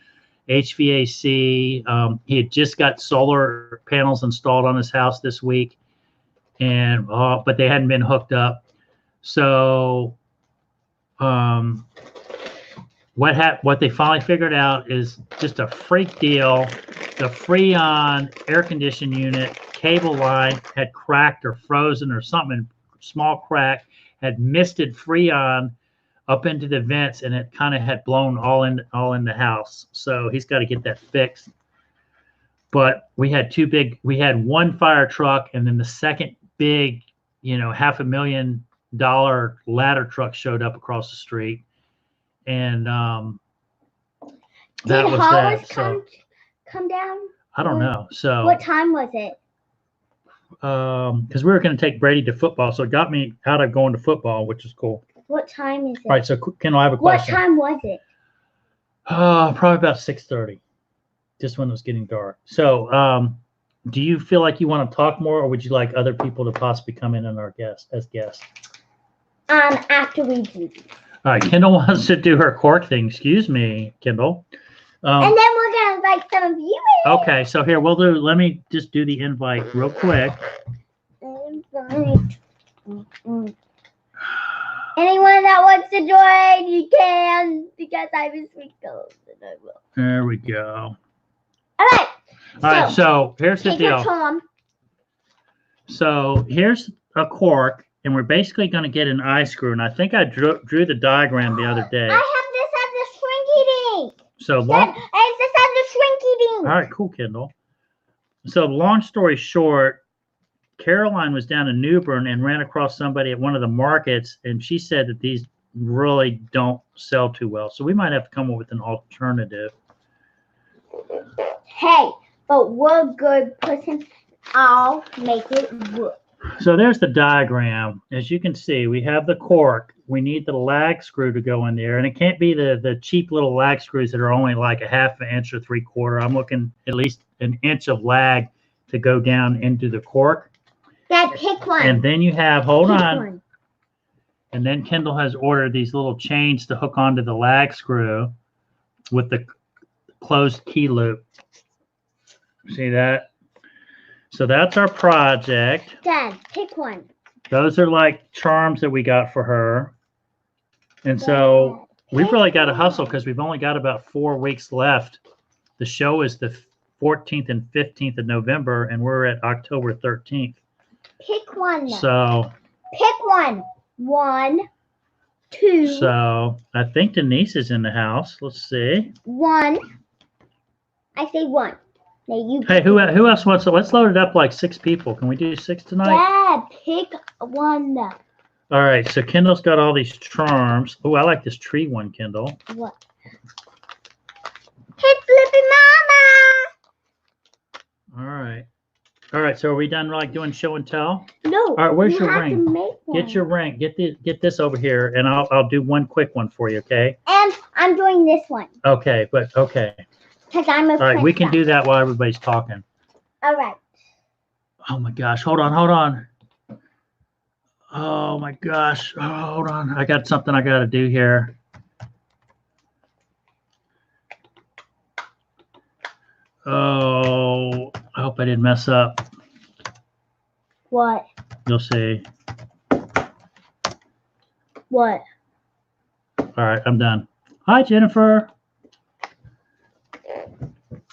HVAC. He had just got solar panels installed on his house this week, but they hadn't been hooked up. So what they finally figured out is just a freak deal. The Freon air conditioning unit cable line had cracked or frozen or something. Small crack, had misted Freon up into the vents, and it kind of had blown all in the house. So he's got to get that fixed. But we had one fire truck, and then the second big, $500,000 ladder truck showed up across the street, and that was that. So come down? I don't know. So what time was it? Because we were going to take Brady to football, so it got me out of going to football, which is cool. What time is it? All right, so Kendall, I have a question. What time was it? Probably about 6:30, just when it was getting dark. So, do you feel like you want to talk more, or would you like other people to possibly come in as guests? After we do. All right, Kendall wants to do her cork thing. Excuse me, Kendall. And then we're gonna invite some of you in. Okay, so here let me just do the invite real quick. Invite. Anyone that wants to join, you can, because I'm a sweet ghost and I will. There we go. All right. So here's the deal. Tom. So here's a cork, and we're basically going to get an eye screw. And I think I drew the diagram the other day. I have this as the shrinky ding. So long. This as the shrinky ding. All right, cool, Kendall. So long story short, Caroline was down in New Bern and ran across somebody at one of the markets, and she said that these really don't sell too well. So we might have to come up with an alternative. Hey, but we're good person. I'll make it work. So there's the diagram. As you can see, we have the cork. We need the lag screw to go in there, and it can't be the cheap little lag screws that are only like a half an inch or 3/4. I'm looking at least an inch of lag to go down into the cork. Dad, pick one. And then you have, hold pick on. One. And then Kendall has ordered these little chains to hook onto the lag screw with the closed key loop. See that? So that's our project. Dad, pick one. Those are like charms that we got for her. And so we've really got to hustle because we've only got about 4 weeks left. The show is the 14th and 15th of November, and we're at October 13th. Pick one. So pick one. 1, 2. So I think Denise is in the house. Let's see. 1. I say 1. Now you. Hey, who else wants to? Let's load it up like 6 people. Can we do 6 tonight? Dad, pick one. All right. So Kendall's got all these charms. Oh, I like this tree one, Kendall. What? Hit Flippy Mama. All right. All right. So are we done like doing show and tell? No. All right. Where's your have ring? to make one. Get your ring. Get this over here, and I'll do one quick one for you. Okay. And I'm doing this one. Okay. But okay. Because I'm a All right. We can princess. do that while everybody's talking. All right. Oh my gosh. Hold on. Oh my gosh. Oh, hold on. I got something I got to do here. Oh, I hope I didn't mess up. What? You'll see. What? All right, I'm done. Hi, Jennifer.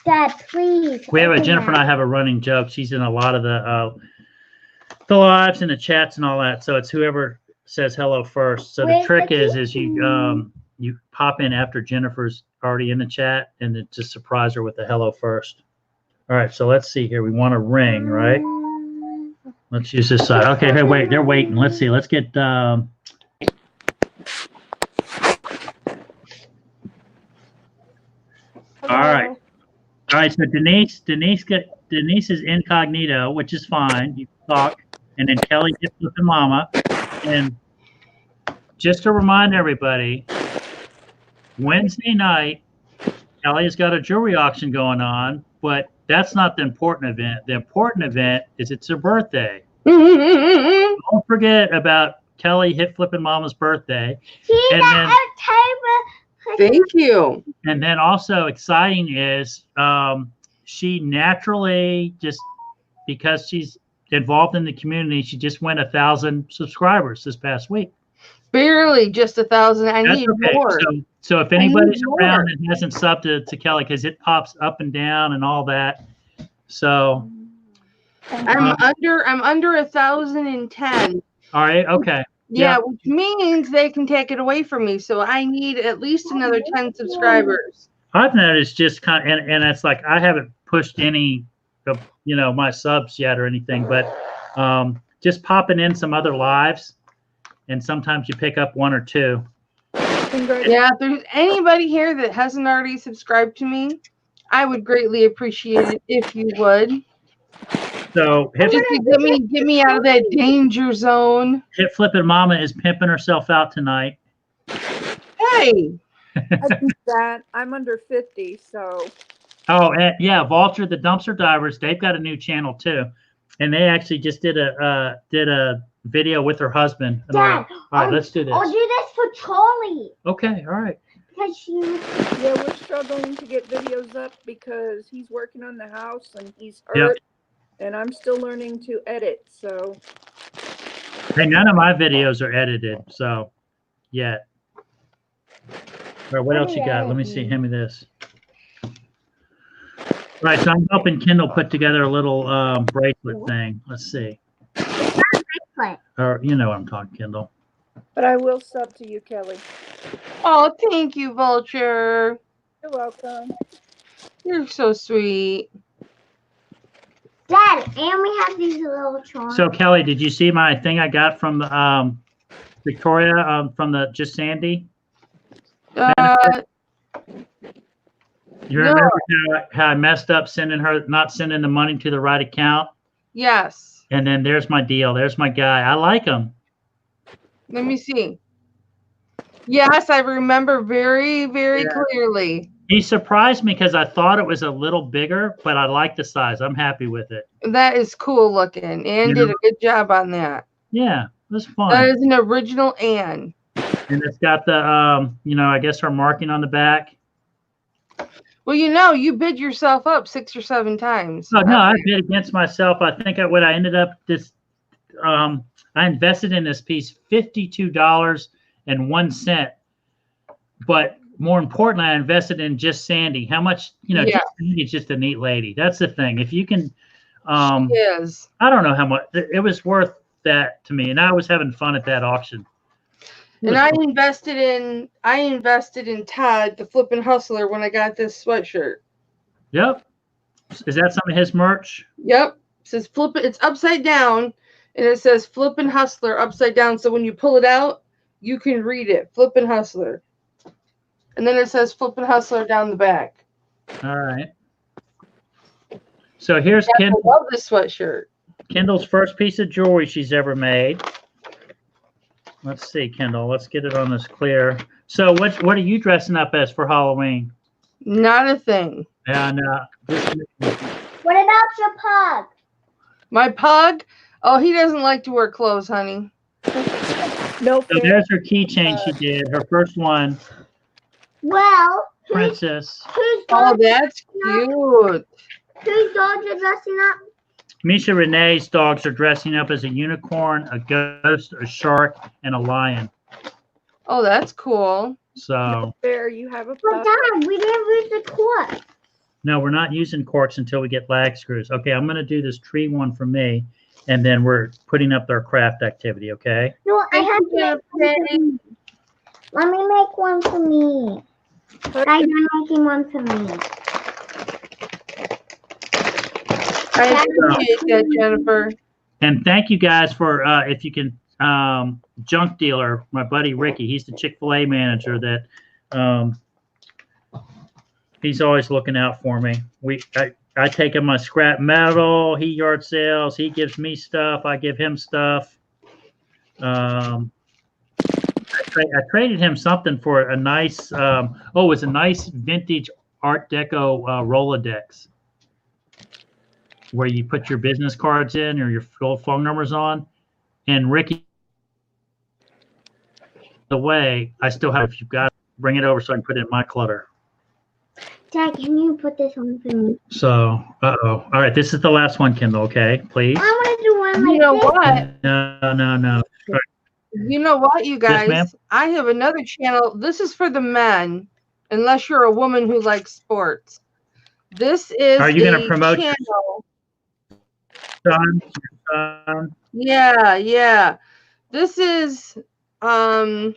Dad, please. We have open Jennifer and I that. have a running joke. She's in a lot of the lives and the chats and all that. So it's whoever says hello first. So the Where's trick the is you pop in after Jennifer's already in the chat and then just surprise her with the hello first. All right, so let's see here. We want a ring, right? Let's use this side. Okay, hey, wait, they're waiting. Let's see. Let's get all right. All right, so Denise is incognito, which is fine. You can talk, and then Kelly gets with the mama. And just to remind everybody, Wednesday night, Kelly has got a jewelry auction going on, but that's not the important event. The important event is it's her birthday. Don't forget about Kelly hit flipping mama's birthday. See And that then- Thank you. And then also exciting is she naturally, just because she's involved in the community, she just went 1,000 subscribers this past week. Barely just 1,000. I That's need okay. more. So if anybody's more. around and hasn't subbed to Kelly, because it pops up and down and all that. So I'm under 1,010. all right, okay. Yeah, Yeah. which means they can take it away from me. So I need at least another 10 subscribers. I've noticed just kind of, and it's like I haven't pushed any of my subs yet or anything, but just popping in some other lives, and sometimes you pick up 1 or 2. Yeah, if there's anybody here that hasn't already subscribed to me, I would greatly appreciate it if you would. So Just to get me out of that danger zone. Hit Flippin' Mama is pimping herself out tonight. Hey, I do that. I'm under 50, so Oh, and yeah, Vulture, the Dumpster Divers, they've got a new channel too, and they actually just did a video with her husband. Dad, all right, let's do this. I'll do this for Charlie. Okay, all right. Because she. yeah, we're struggling to get videos up because he's working on the house and he's Yep. hurt, and I'm still learning to edit. So Hey, none of my videos are edited, so yet. All right, what else you got? Let me see. Hand me this. All right, so I'm helping Kendall put together a little bracelet thing. Let's see. Bracelet. Or you know what I'm talking, Kendall. but I will sub to you, Kelly. oh, thank you, Vulture. You're welcome. You're so sweet. Dad, and we have these little charms. So Kelly, did you see my thing I got from Victoria from the Just Sandy? You remember how I messed up not sending the money to the right account? Yes. And then there's my deal. There's my guy. I like him. Let me see. Yes, I remember very, very clearly. He surprised me because I thought it was a little bigger, but I like the size. I'm happy with it. That is cool looking. Anne did a good job on that. Yeah, it was fun. That is an original Anne. And it's got the, I guess her marking on the back. Well, you bid yourself up 6 or 7 times. Oh, no, I bid against myself. I think what I ended up I invested in this piece $52.01. But more importantly, I invested in just Sandy. How much, Yeah. just Sandy's just a neat lady. That's the thing. If you can, She is. I don't know how much it was worth that to me, and I was having fun at that auction. And I invested in Todd, the flippin' hustler, when I got this sweatshirt. Yep. Is that some of his merch? Yep. It says flippin'. It's upside down, and it says flippin' hustler upside down. So when you pull it out, you can read it. Flippin' hustler. And then it says flippin' hustler down the back. All right. So here's I love this sweatshirt. Kendall's first piece of jewelry she's ever made. Let's see, Kendall. Let's get it on this clear. So what are you dressing up as for Halloween? Not a thing. And What about your pug? My pug? Oh, he doesn't like to wear clothes, honey. No so fair. there's her keychain she did, her first one, Well, Princess. whose Oh, dog? that's cute. Whose dogs are dressing up? Misha Renee's dogs are dressing up as a unicorn, a ghost, a shark, and a lion. Oh, that's cool. So Fair, you have a But pup. Dad, we didn't use the cork. no, we're not using corks until we get lag screws. Okay, I'm going to do this tree one for me, and then we're putting up their craft activity, okay? No, I have to make one for me. Let me make one for me. Dad, you're making one for me. I appreciate that, Jennifer. And thank you guys for, if you can, Junk Dealer, my buddy Ricky, he's the Chick-fil-A manager that, he's always looking out for me. I take him my scrap metal, he yard sales, he gives me stuff, I give him stuff. I traded him something for a nice, it's a nice vintage Art Deco Rolodex where you put your business cards in or your old phone numbers on. And Ricky, the way I still have, if you've got, bring it over so I can put it in my clutter. Dad, can you put this on for me? So, all right, this is the last one, Kendall. Okay, please. I want to do one like You know this. what? No. You know what, you guys? ma'am? I have another channel. This is for the men, unless you're a woman who likes sports. This is Are you going to promote channel. your son? Yeah. This is my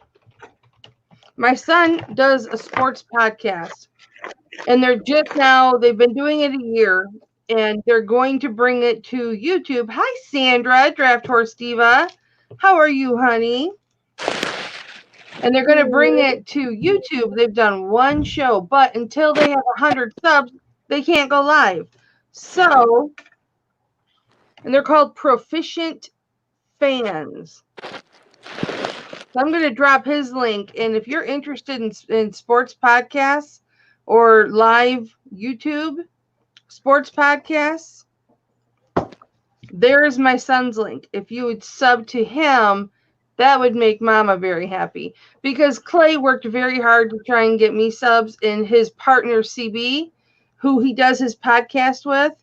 son does a sports podcast, and they've been doing it a year, and they're going to bring it to YouTube. Hi, Sandra, Draft Horse Diva. How are you, honey? And they're going to bring it to YouTube. They've done one show, but until they have 100 subs, they can't go live. So, and they're called Proficient Fans. So I'm going to drop his link. And if you're interested in sports podcasts or live YouTube sports podcasts, there's my son's link. If you would sub to him, that would make Mama very happy. Because Clay worked very hard to try and get me subs, and his partner, CB, who he does his podcast with,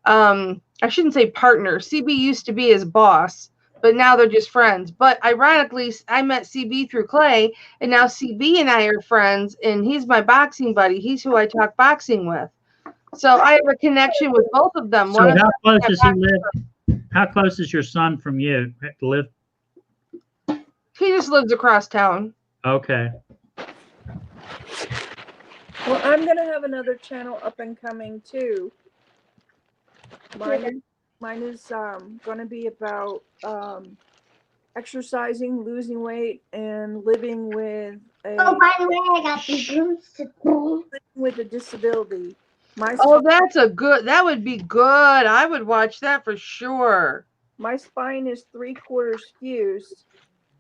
I shouldn't say partner. CB used to be his boss, but now they're just friends. But ironically, I met CB through Clay, and now CB and I are friends, and he's my boxing buddy. He's who I talk boxing with. So I have a connection with both of them. So how close does he live? How close is your son from you to live? He just lives across town. Okay. Well, I'm gonna have another channel up and coming too. Mine is gonna be about exercising, losing weight, and living with Oh, by the way, I got these rooms to do. with a disability. Oh, that would be good. I would watch that for sure. My spine is 3/4 fused,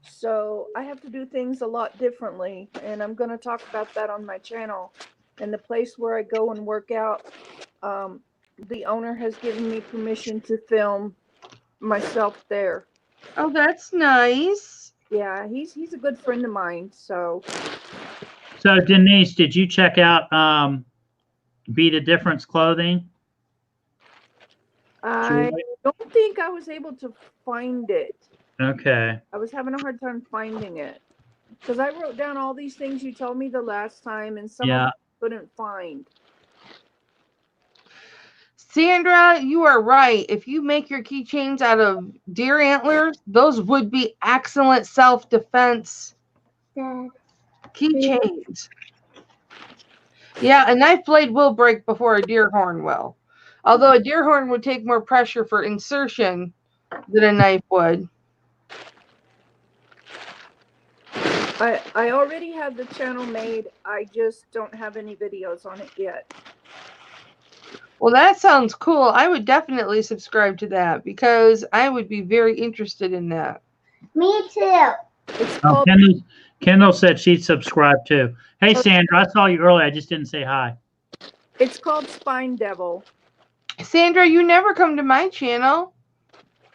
so I have to do things a lot differently, and I'm going to talk about that on my channel. And the place where I go and work out, the owner has given me permission to film myself there. Oh, that's nice. Yeah, he's a good friend of mine. So Denise, did you check out Be the Difference clothing? I don't think I was able to find it. Okay. I was having a hard time finding it. Because I wrote down all these things you told me the last time, and some of Yeah. them I couldn't find. Sandra, you are right. If you make your keychains out of deer antlers, those would be excellent self-defense keychains. Yeah, a knife blade will break before a deer horn will. Although a deer horn would take more pressure for insertion than a knife would. I already have the channel made. I just don't have any videos on it yet. Well, that sounds cool. I would definitely subscribe to that because I would be very interested in that. Me too. It's Oh, called Kendall said she'd subscribe too. Hey, Sandra, I saw you earlier. I just didn't say hi. it's called Spine Devil. Sandra, you never come to my channel.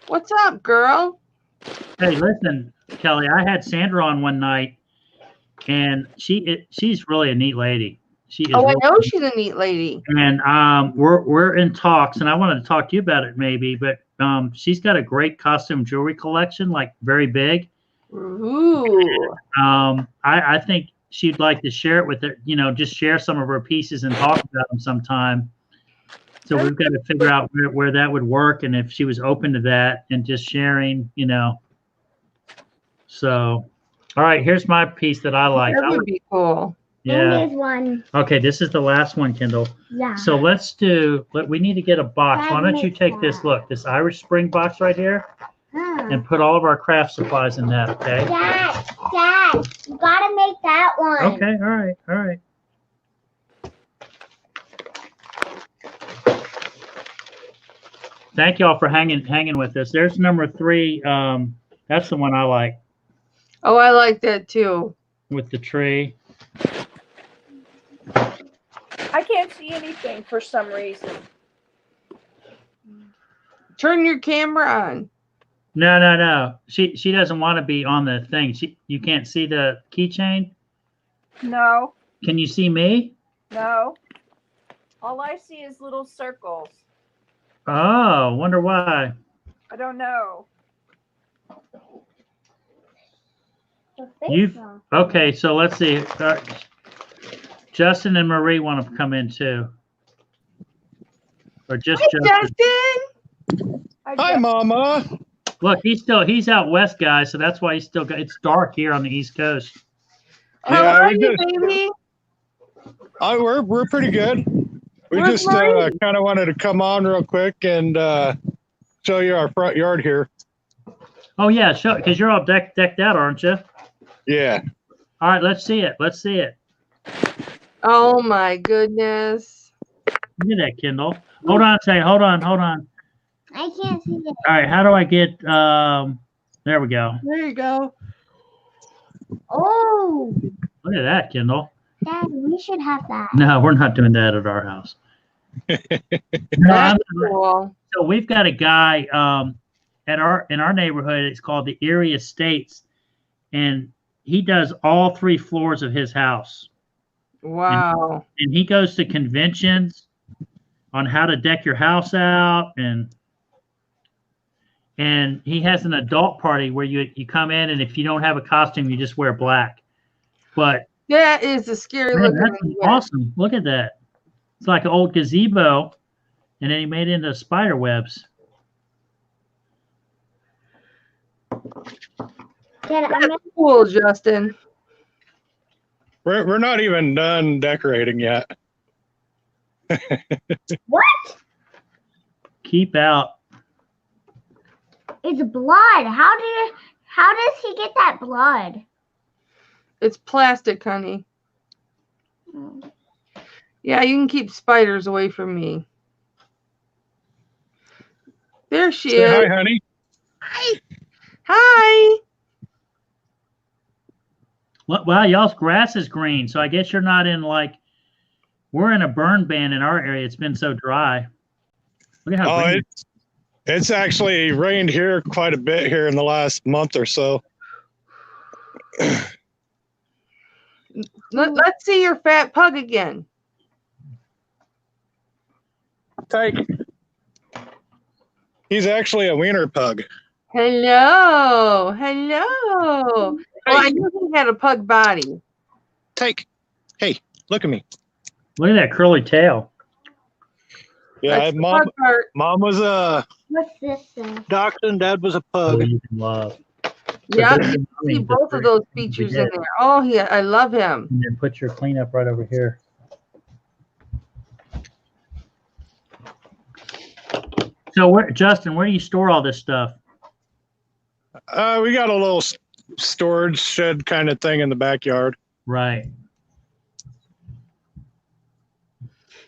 What's up, girl? Hey, listen, Kelly, I had Sandra on one night, and she's really a neat lady. She is. Oh, I really know she's a neat lady. And we're in talks, and I wanted to talk to you about it maybe, but she's got a great costume jewelry collection, like very big. Ooh. I think she'd like to share it with her, just share some of her pieces and talk about them sometime. So we've got to figure out where that would work and if she was open to that and just sharing, So, all right, here's my piece that I like. That would be cool. And Yeah. there's one. Okay, this is the last one, Kendall. Yeah. So we need to get a box. Why don't you take this, look, this Irish Spring box right here and put all of our craft supplies in that, okay? Dad, you gotta make that one. Okay, all right. Thank y'all for hanging with us. There's number 3. That's the one I like Oh, I like that too. with the tree. I can't see anything for some reason. Turn your camera on. No. She doesn't want to be on the thing. You can't see the keychain. No, Can you see me? no. All I see is little circles. Oh, wonder why. I don't know. Okay, so let's see. Justin and Marie want to come in too, or just Hi, Justin. Justin. Hi, Mama. Look, he's out west, guys. So that's why he's still got. It's dark here on the East Coast. How Yeah, are we you, just- baby? We're pretty good. We Where's just Marie? kind of wanted to come on real quick and show you our front yard here. Oh yeah, show because you're all decked out, aren't you? Yeah. All right, let's see it. Let's see it. Oh my goodness. Look at that, Kindle. Hold on a second. Hold on. I can't see it. All right, how do I get? There we go. There you go. Oh, Look at that, Kindle. Dad, we should have that. No, we're not doing that at our house. No, That's cool. so we've got a guy in our neighborhood. It's called the Erie Estates, and he does all 3 floors of his house. Wow. And he goes to conventions on how to deck your house out, and he has an adult party where you come in, and if you don't have a costume, you just wear black. But That is a scary man, looking that's one. awesome. Look at that. It's like an old gazebo, and then he made it into spider webs. Dad, I'm That's cool, Justin. We're not even done decorating yet. what? Keep out. It's blood. How does he get that blood? It's plastic, honey. Yeah, you can keep spiders away from me. There she Say is. hi, honey. Hi. Wow, y'all's grass is green, so I guess you're not in we're in a burn ban in our area. It's been so dry. Look at how Oh, green. it's actually rained here quite a bit here in the last month or so. Let's see your fat pug again. Take. He's actually a wiener pug. Hello. Well, I knew he had a pug body. Hey, look at me. Look at that curly tail. Yeah, That's the mom. pug part. Mom was a What's this thing? dachshund. Dad was a Oh, pug. you can love. Yeah, this is you mommy, see the both of first those thing we features in did. there. Oh, yeah, I love him. And then put your cleanup right over here. So, Justin, where do you store all this stuff? We got a little storage shed kind of thing in the backyard. Right.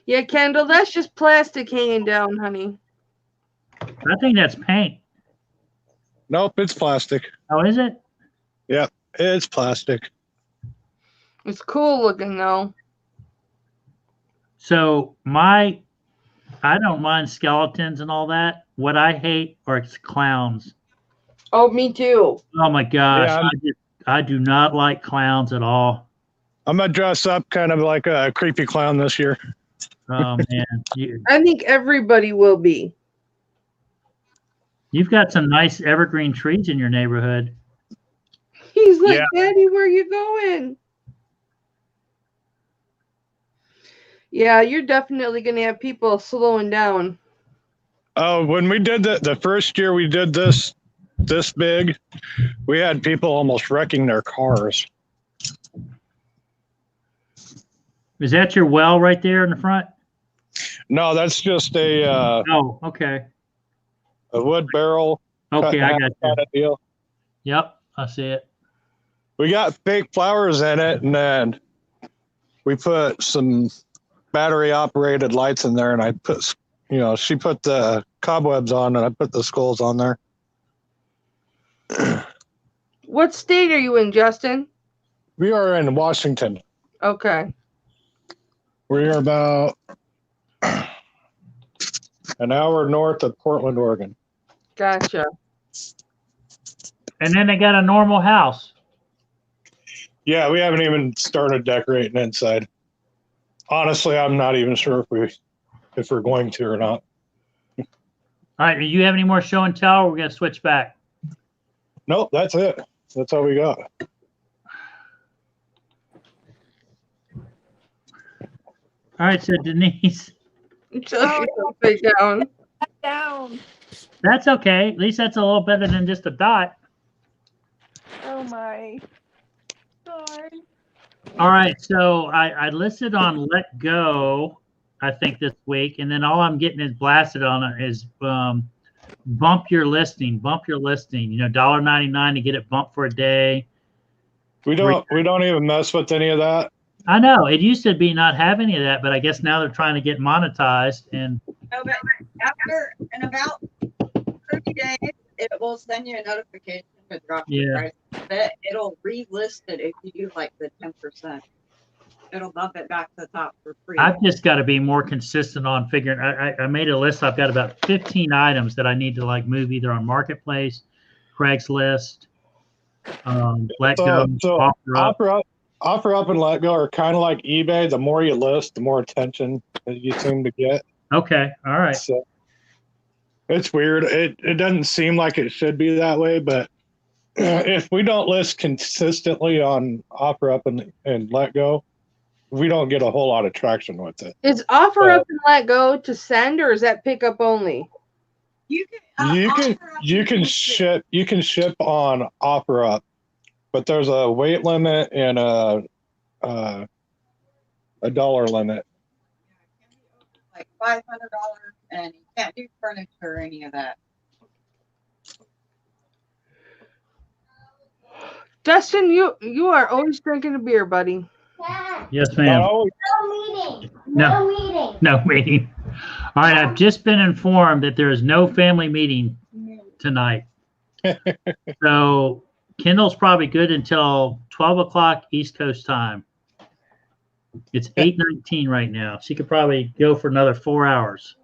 Yeah, Kendall, that's just plastic hanging down, honey. I think that's paint. Nope, it's plastic. Oh, is it? Yep, it's plastic. It's cool looking though. So I don't mind skeletons and all that. What I hate are clowns. Oh, me too. Oh my gosh, Yeah, I do not like clowns at all. I'm gonna dress up kind of like a creepy clown this year. Oh man, I think everybody will be. you've got some nice evergreen trees in your neighborhood. He's like, Yeah. Daddy, where you going? Yeah, you're definitely gonna have people slowing down. Oh, when we did the first year we did this big, we had people almost wrecking their cars. Is that your well right there in the front? No, that's just a Oh, okay. wood barrel Okay, I got you. kind of deal. Yep, I see it. We got fake flowers in it, and then we put some battery operated lights in there, and I put, she put the cobwebs on, and I put the skulls on there. What state are you in, Justin? We are in Washington. Okay. We are about an hour north of Portland, Oregon. Gotcha. And then they got a normal house. Yeah, we haven't even started decorating inside. Honestly, I'm not even sure if we're going to or not. All right, do you have any more show and tell? Or we're gonna switch back. Nope, that's it. That's all we got. All right, so Denise, Just upside down. Down. that's okay. At least that's a little better than just a dot. Oh my. Sorry. All right, so I listed on Let Go, I think this week, and then all I'm getting is blasted on it is bump your listing. $1.99 to get it bumped for a day. We don't even mess with any of that. I know it used to be not have any of that, but I guess now they're trying to get monetized. And No, but after in about 30 days, it will send you a notification to drop the Yeah. price. But it'll relist it if you do like the 10%. It'll bump it back to the top for free. I've just got to be more consistent on figuring. I made a list. I've got about 15 items that I need to like move either on Marketplace, Craigslist, Let Go, So Offer Up. offer up and let go are kind of like eBay. The more you list, the more attention that you seem to get. Okay, all right. So it's weird. It doesn't seem like it should be that way, but if we don't list consistently on offer up and let go, we don't get a whole lot of traction with it. Is offer up and let go to send, or is that pickup only? You can You can ship on offer up, but there's a weight limit and a dollar limit. like $500, and you can't do furniture or any of that. Dustin, you are always drinking a beer, buddy. Dad, Yes, ma'am. Oh, no meeting. No. No meeting. No meeting. All right, I've just been informed that there is no family meeting tonight. So Kendall's probably good until 12 o'clock East Coast time. It's 8:19 right now. She could probably go for another 4 hours.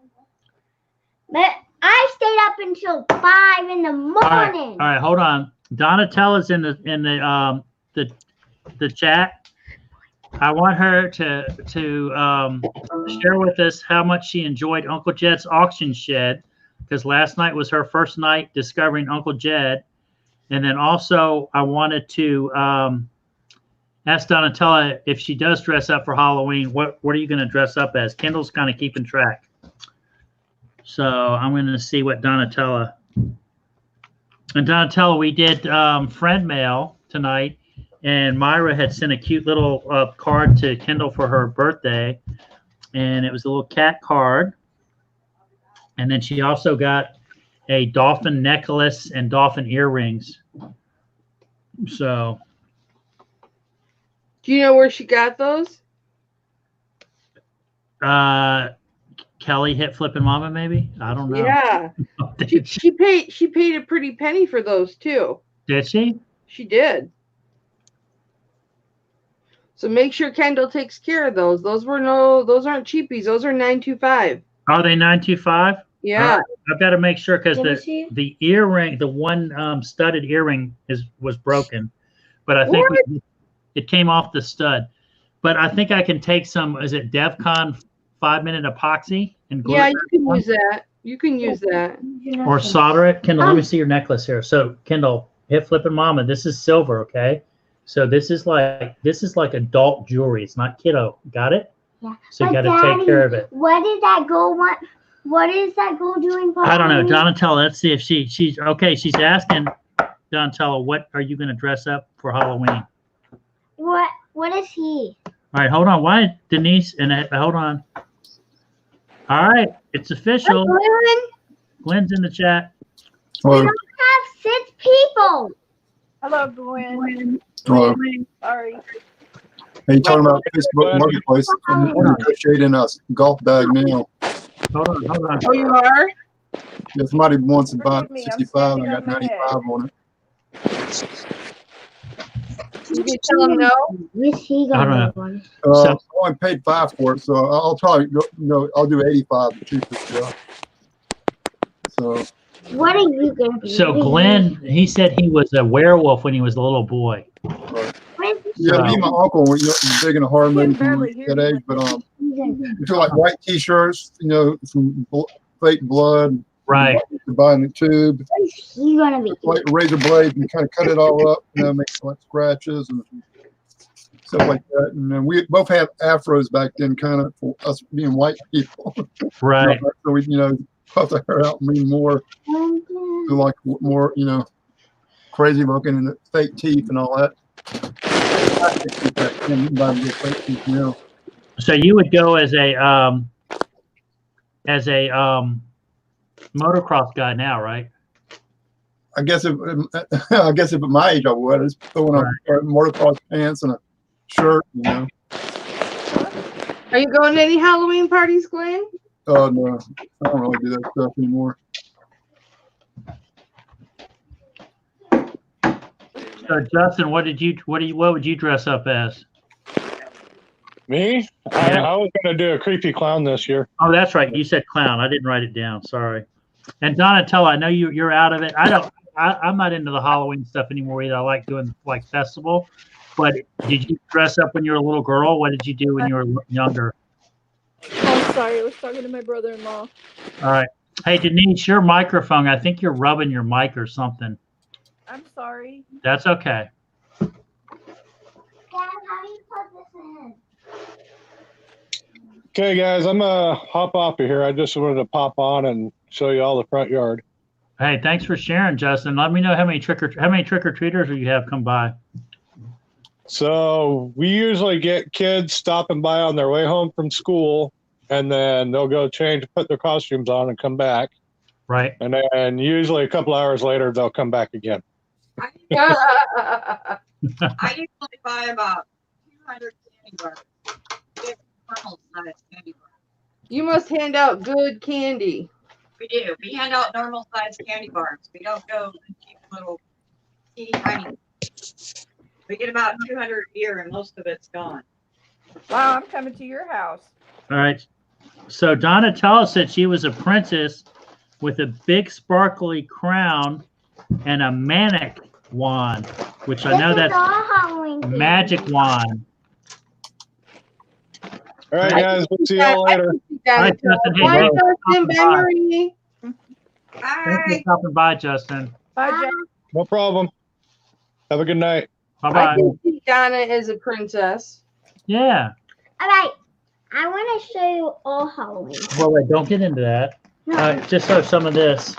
But I stayed up until 5 in the morning. All right, hold on. Donatella's in the chat. I want her to share with us how much she enjoyed Uncle Jed's auction shed. because last night was her first night discovering Uncle Jed. And then also I wanted to ask Donatella if she does dress up for Halloween, what are you going to dress up as? Kendall's kind of keeping track. So I'm going to see what Donatella. And Donatella, we did friend mail tonight, and Myra had sent a cute little card to Kendall for her birthday, and it was a little cat card. And then she also got a dolphin necklace and dolphin earrings. So, Do you know where she got those? Kelly hit Flippin' Mama, maybe? I don't know. Yeah. She paid a pretty penny for those too. Did she? She did. So make sure Kendall takes care of those. Those aren't cheapies. Those are $9.25. Are they $9.25? Yeah. I've got to make sure because Let me see. the earring, the one studded earring was broken, but I think it came off the stud. But I think I can take some. Is it DevCon 5-minute epoxy and glue? Yeah, you can use that. You can use that. Or solder it. Kendall, let me see your necklace here. So Kendall, hit Flippin' Mama. This is silver, okay? So this is like adult jewelry. It's not kiddo. Got it? Yeah. So you But got to take Daddy, care of it. What is that girl want? What is that girl doing for I don't know. Halloween? Donatella, let's see if she's okay. She's asking Donatella, what are you going to dress up for Halloween? What is he? All right, hold on. Why, Denise? And hold on. All right, it's official. Glenn's in the chat. We Hello. don't have 6 people. Hello, Gwen. Hello. Sorry. Are you talking about Facebook Marketplace? I'm negotiating a golf bag now. Hold on. Oh, you are? If somebody wants to buy Forgive me, I'm 65, I standing got on my head. 95 on it. Did you tell them no? Where's he I don't going? know. Everyone? I only paid 5 for it, so I'll probably go. I'll do 85, the cheapest. Yeah. So What are you gonna be? So Glenn, he said he was a werewolf when he was a little boy. yeah, me and my uncle were big into horror I can movies barely at hear that you. age, but we do like white T-shirts, some fake blood. Right. You buy in the tube, Where's he gonna be? like razor blades, and kind of cut it all up, make like scratches and stuff like that. And then we both had afros back then, kind of for us being white people. Right. So we, puff the hair out and be more, like more, crazy looking and fake teeth and all that. So you would go as a motocross guy now, right? I guess if at my age I would. I just throw on a motocross pants and a shirt, Are you going to any Halloween parties, Glenn? Oh no, I don't really do that stuff anymore. So Justin, what would you dress up as? Me? I was going to do a creepy clown this year. Oh, that's right. You said clown. I didn't write it down. Sorry. And Donatella, I know you're out of it. I'm not into the Halloween stuff anymore either. I like doing like festival. But did you dress up when you were a little girl? What did you do when you were younger? I'm sorry. I was talking to my brother-in-law. All right. Hey, Denise, your microphone, I think you're rubbing your mic or something. I'm sorry. That's okay. Dad, how do you plug this in? Okay, guys, I'm going to hop off of here. I just wanted to pop on and show you all the front yard. Hey, thanks for sharing, Justin. Let me know how many trick or treaters you have come by. So we usually get kids stopping by on their way home from school, and then they'll go change, put their costumes on, and come back. Right. And then usually a couple hours later, they'll come back again. I usually buy about 200 candy bars. Normal size candy bars. You must hand out good candy. We do. We hand out normal size candy bars. We don't go cheap little teeny tiny. We get about 200 a year, and most of it's gone. Wow, I'm coming to your house. All right. So Donatella said she was a princess with a big sparkly crown and a manic wand, which I know that's magic wand. All right, guys. We'll see y'all later. All right, Justin. Hey, Bye, thanks for Justin. stopping Bye, by. Marie. Thanks for Bye. stopping by, Justin. Bye, Jack. No problem. Have a good night. Bye I bye. can see Donna as a princess. Yeah. All right. I want to show you all Halloween. Well, wait, don't get into that. No. Just show some of this.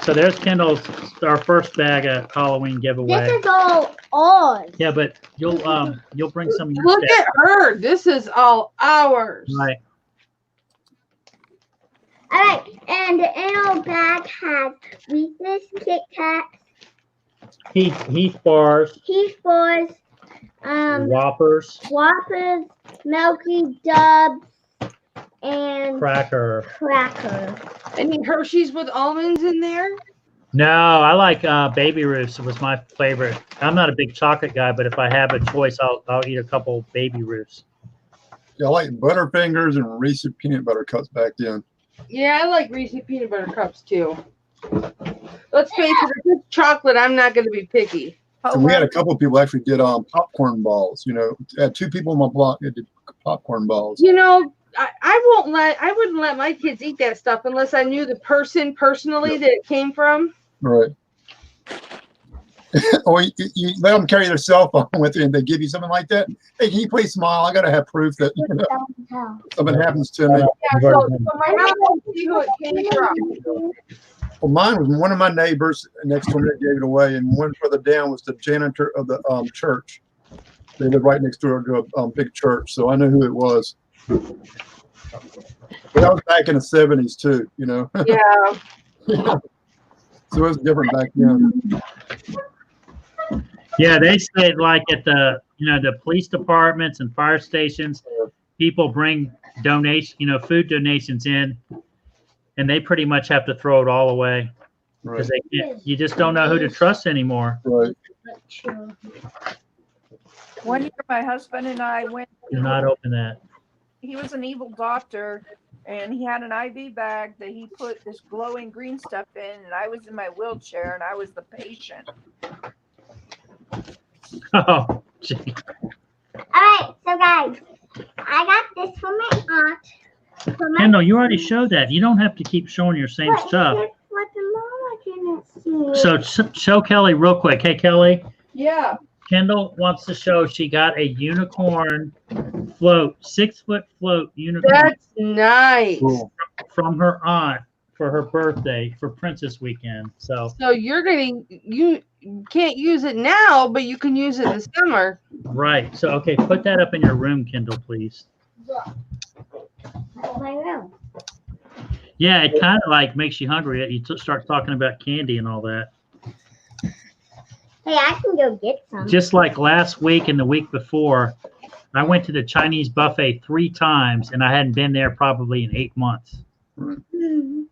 So there's Kendall's, our first bag of Halloween giveaway. This is all ours. Yeah, but you'll bring some of your Look stuff. at her. This is all ours. Right. All right. And in our bag has Reese's, Kit Kats, Heath bars, Heath Bars, Whoppers, Whoppers, Milky Dubs, and cracker. Cracker. Any Hershey's with almonds in there? No, I like Baby Ruths. It was my favorite. I'm not a big chocolate guy, but if I have a choice, I'll eat a couple Baby Ruths. Yeah, I like Butterfingers and Reese's peanut butter cups back then. Yeah, I like Reese's peanut butter cups too. Let's face it, if it's chocolate, I'm not going to be picky. Oh, And we had well, a couple of people actually did popcorn balls. You know, I had 2 people on my block that did popcorn balls. You know, I wouldn't let my kids eat that stuff unless I knew the person personally that it came from. Right. Or you let them carry their cell phone with you and they give you something like that. Hey, can you please smile? I got to have proof that something happens to me. Yeah, so my mom won't see who it came from. Well, mine was one of my neighbors next door that gave it away, and one further down was the janitor of the church. They lived right next door to a big church, so I knew who it was. But that was back in the 70s too, you know. Yeah. So it was different back then. Yeah, they say like at the the police departments and fire stations, people bring food donations in, and they pretty much have to throw it all away because Right. you just don't know who to trust anymore. Right. one year, my husband and I went. Do not open that. He was an evil doctor, and he had an IV bag that he put this glowing green stuff in, and I was in my wheelchair, and I was the patient. Oh, gee. All right, so guys, I got this from my aunt. For my Kendall, you already showed that. You don't have to keep showing your same But stuff. that's what the mama didn't see. So show Kelly real quick. Hey, Kelly, Yeah. Kendall wants to show she got a unicorn float, 6-foot float unicorn That's nice. Cool. from her aunt for her birthday for Princess Weekend. So So you can't use it now, but you can use it in the summer. right. So okay, put that up in your room, Kendall, please. That's my room. Yeah, it kind of like makes you hungry. You start talking about candy and all that. Hey, I can go get some. Just like last week and the week before, I went to the Chinese buffet 3 times, and I hadn't been there probably in 8 months. Hmm.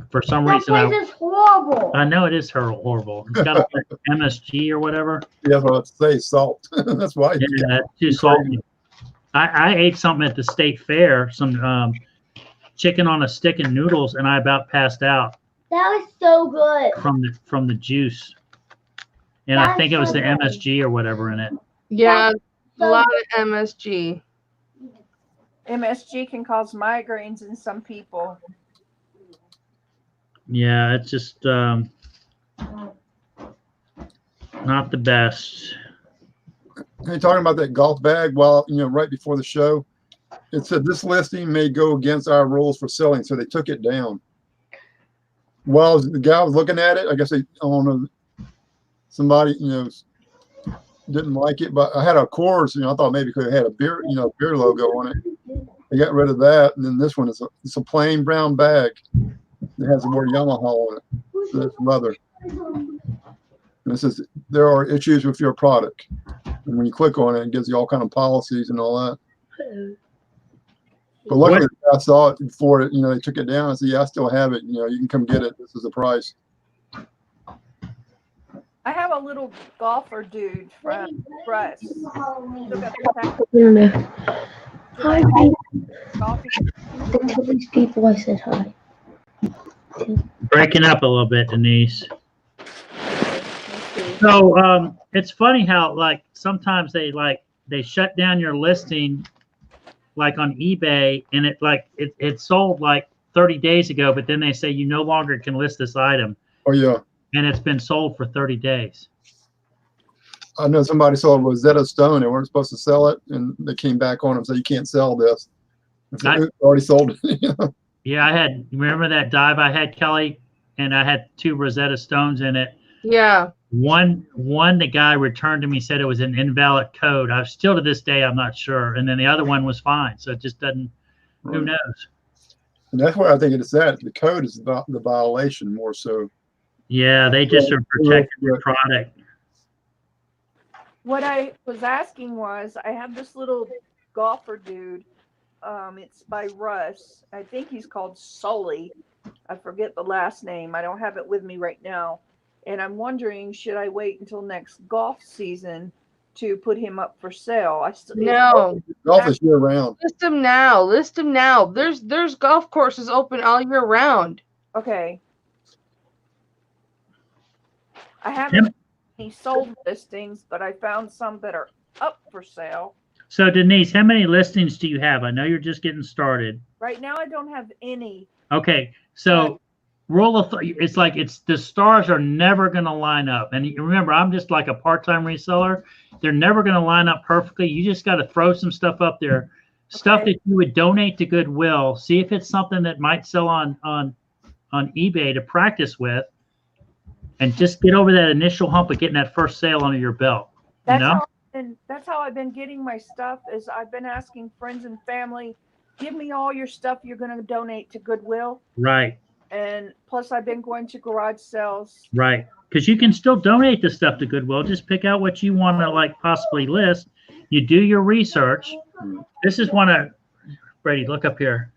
For some That reason, place is horrible. I know it is horrible. It's got like MSG or whatever. Yeah, that's what I'd say, salt. That's why. Yeah, it's too salty. I ate something at the state fair, some chicken on a stick and noodles, and I about passed out That was so good. from the juice. And I That's think it was so the good. MSG or whatever in it. Yeah, a So lot of MSG. MSG can cause migraines in some people. Yeah, it's just not the best. Hey, talking about that golf bag, while right before the show, it said this listing may go against our rules for selling, so they took it down. While the guy was looking at it, I guess I don't know, somebody didn't like it, but I had a Coors, I thought maybe because it had a beer, beer logo on it. They got rid of that, and then this one is it's a plain brown bag. It has the word Yamaha on it. So it's leather. And it says there are issues with your product. And when you click on it, it gives you all kind of policies and all that. But luckily, I saw it before they took it down. I said, yeah, I still have it. You can come get it. This is the price. I have a little golfer dude from Press. Still got Hi, golfing. tell these people I said hi. Breaking up a little bit, Denise. So it's funny how like sometimes they shut down your listing like on eBay, and it sold like 30 days ago, but then they say you no longer can list this item, Oh yeah. and it's been sold for 30 days. I know somebody sold Rosetta Stone. They weren't supposed to sell it, and they came back on and said, you can't sell this. It's already sold it. Yeah, I had, remember that dive I had, Kelly, and I had 2 Rosetta Stones in it. Yeah. One the guy returned to me, said it was an invalid code. I still to this day I'm not sure. And then the other one was fine. So it just doesn't. Right. Who knows? And that's where I think it's at. The code is about the violation more so. Yeah, they just are protecting their product. What I was asking was, I have this little golfer dude. It's by Russ. I think he's called Sully. I forget the last name. I don't have it with me right now. And I'm wondering, should I wait until next golf season to put him up for sale? No. Golf is year round. List them now. List them now. There's golf courses open all year round. Okay. I haven't any sold listings, but I found some that are up for sale. So Denise, how many listings do you have? I know you're just getting started. Right now, I don't have any. Okay, so rule of it's like the stars are never going to line up. And remember, I'm just like a part-time reseller. They're never going to line up perfectly. You just got to throw some stuff up there, stuff that you would donate to Goodwill. See if it's something that might sell on eBay to practice with, and just get over that initial hump of getting that first sale under your belt. That's how I've been getting my stuff. Is I've been asking friends and family, give me all your stuff you're going to donate to Goodwill. Right. And plus, I've been going to garage sales. Right. Because you can still donate the stuff to Goodwill. Just pick out what you want to like possibly list. You do your research. This is one of Brady, look up here.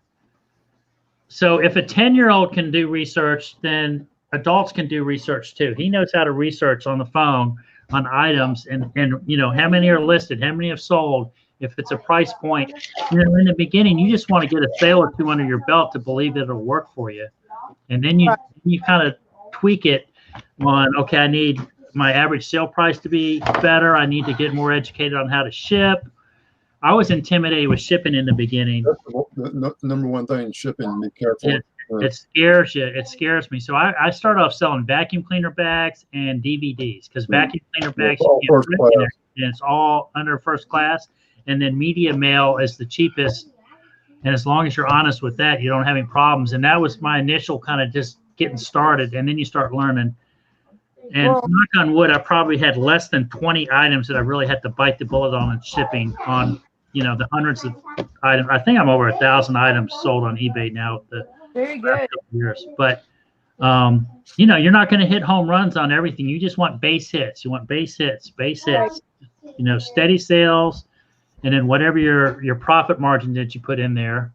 So if a 10-year-old can do research, then adults can do research too. He knows how to research on the phone on items and you know how many are listed, how many have sold, if it's a price point. You know, in the beginning, you just want to get a sale or 2 under your belt to believe that it'll work for you. And then you kind of tweak it on, okay, I need my average sale price to be better. I need to get more educated on how to ship. I was intimidated with shipping in the beginning. That's the number one thing, shipping. Be careful. It scares you. It scares me. So I started off selling vacuum cleaner bags and DVDs because vacuum cleaner bags you get first class. and it's all under first class. And then media mail is the cheapest. And as long as you're honest with that, you don't have any problems. And that was my initial kind of just getting started. And then you start learning. And knock on wood, I probably had less than 20 items that I really had to bite the bullet on and shipping on, you know, the hundreds of items. I think I'm over 1,000 items sold on eBay now. Very good. Years. But, you know, you're not going to hit home runs on everything. You just want base hits. You want base hits, you know, steady sales. And then whatever your profit margin that you put in there,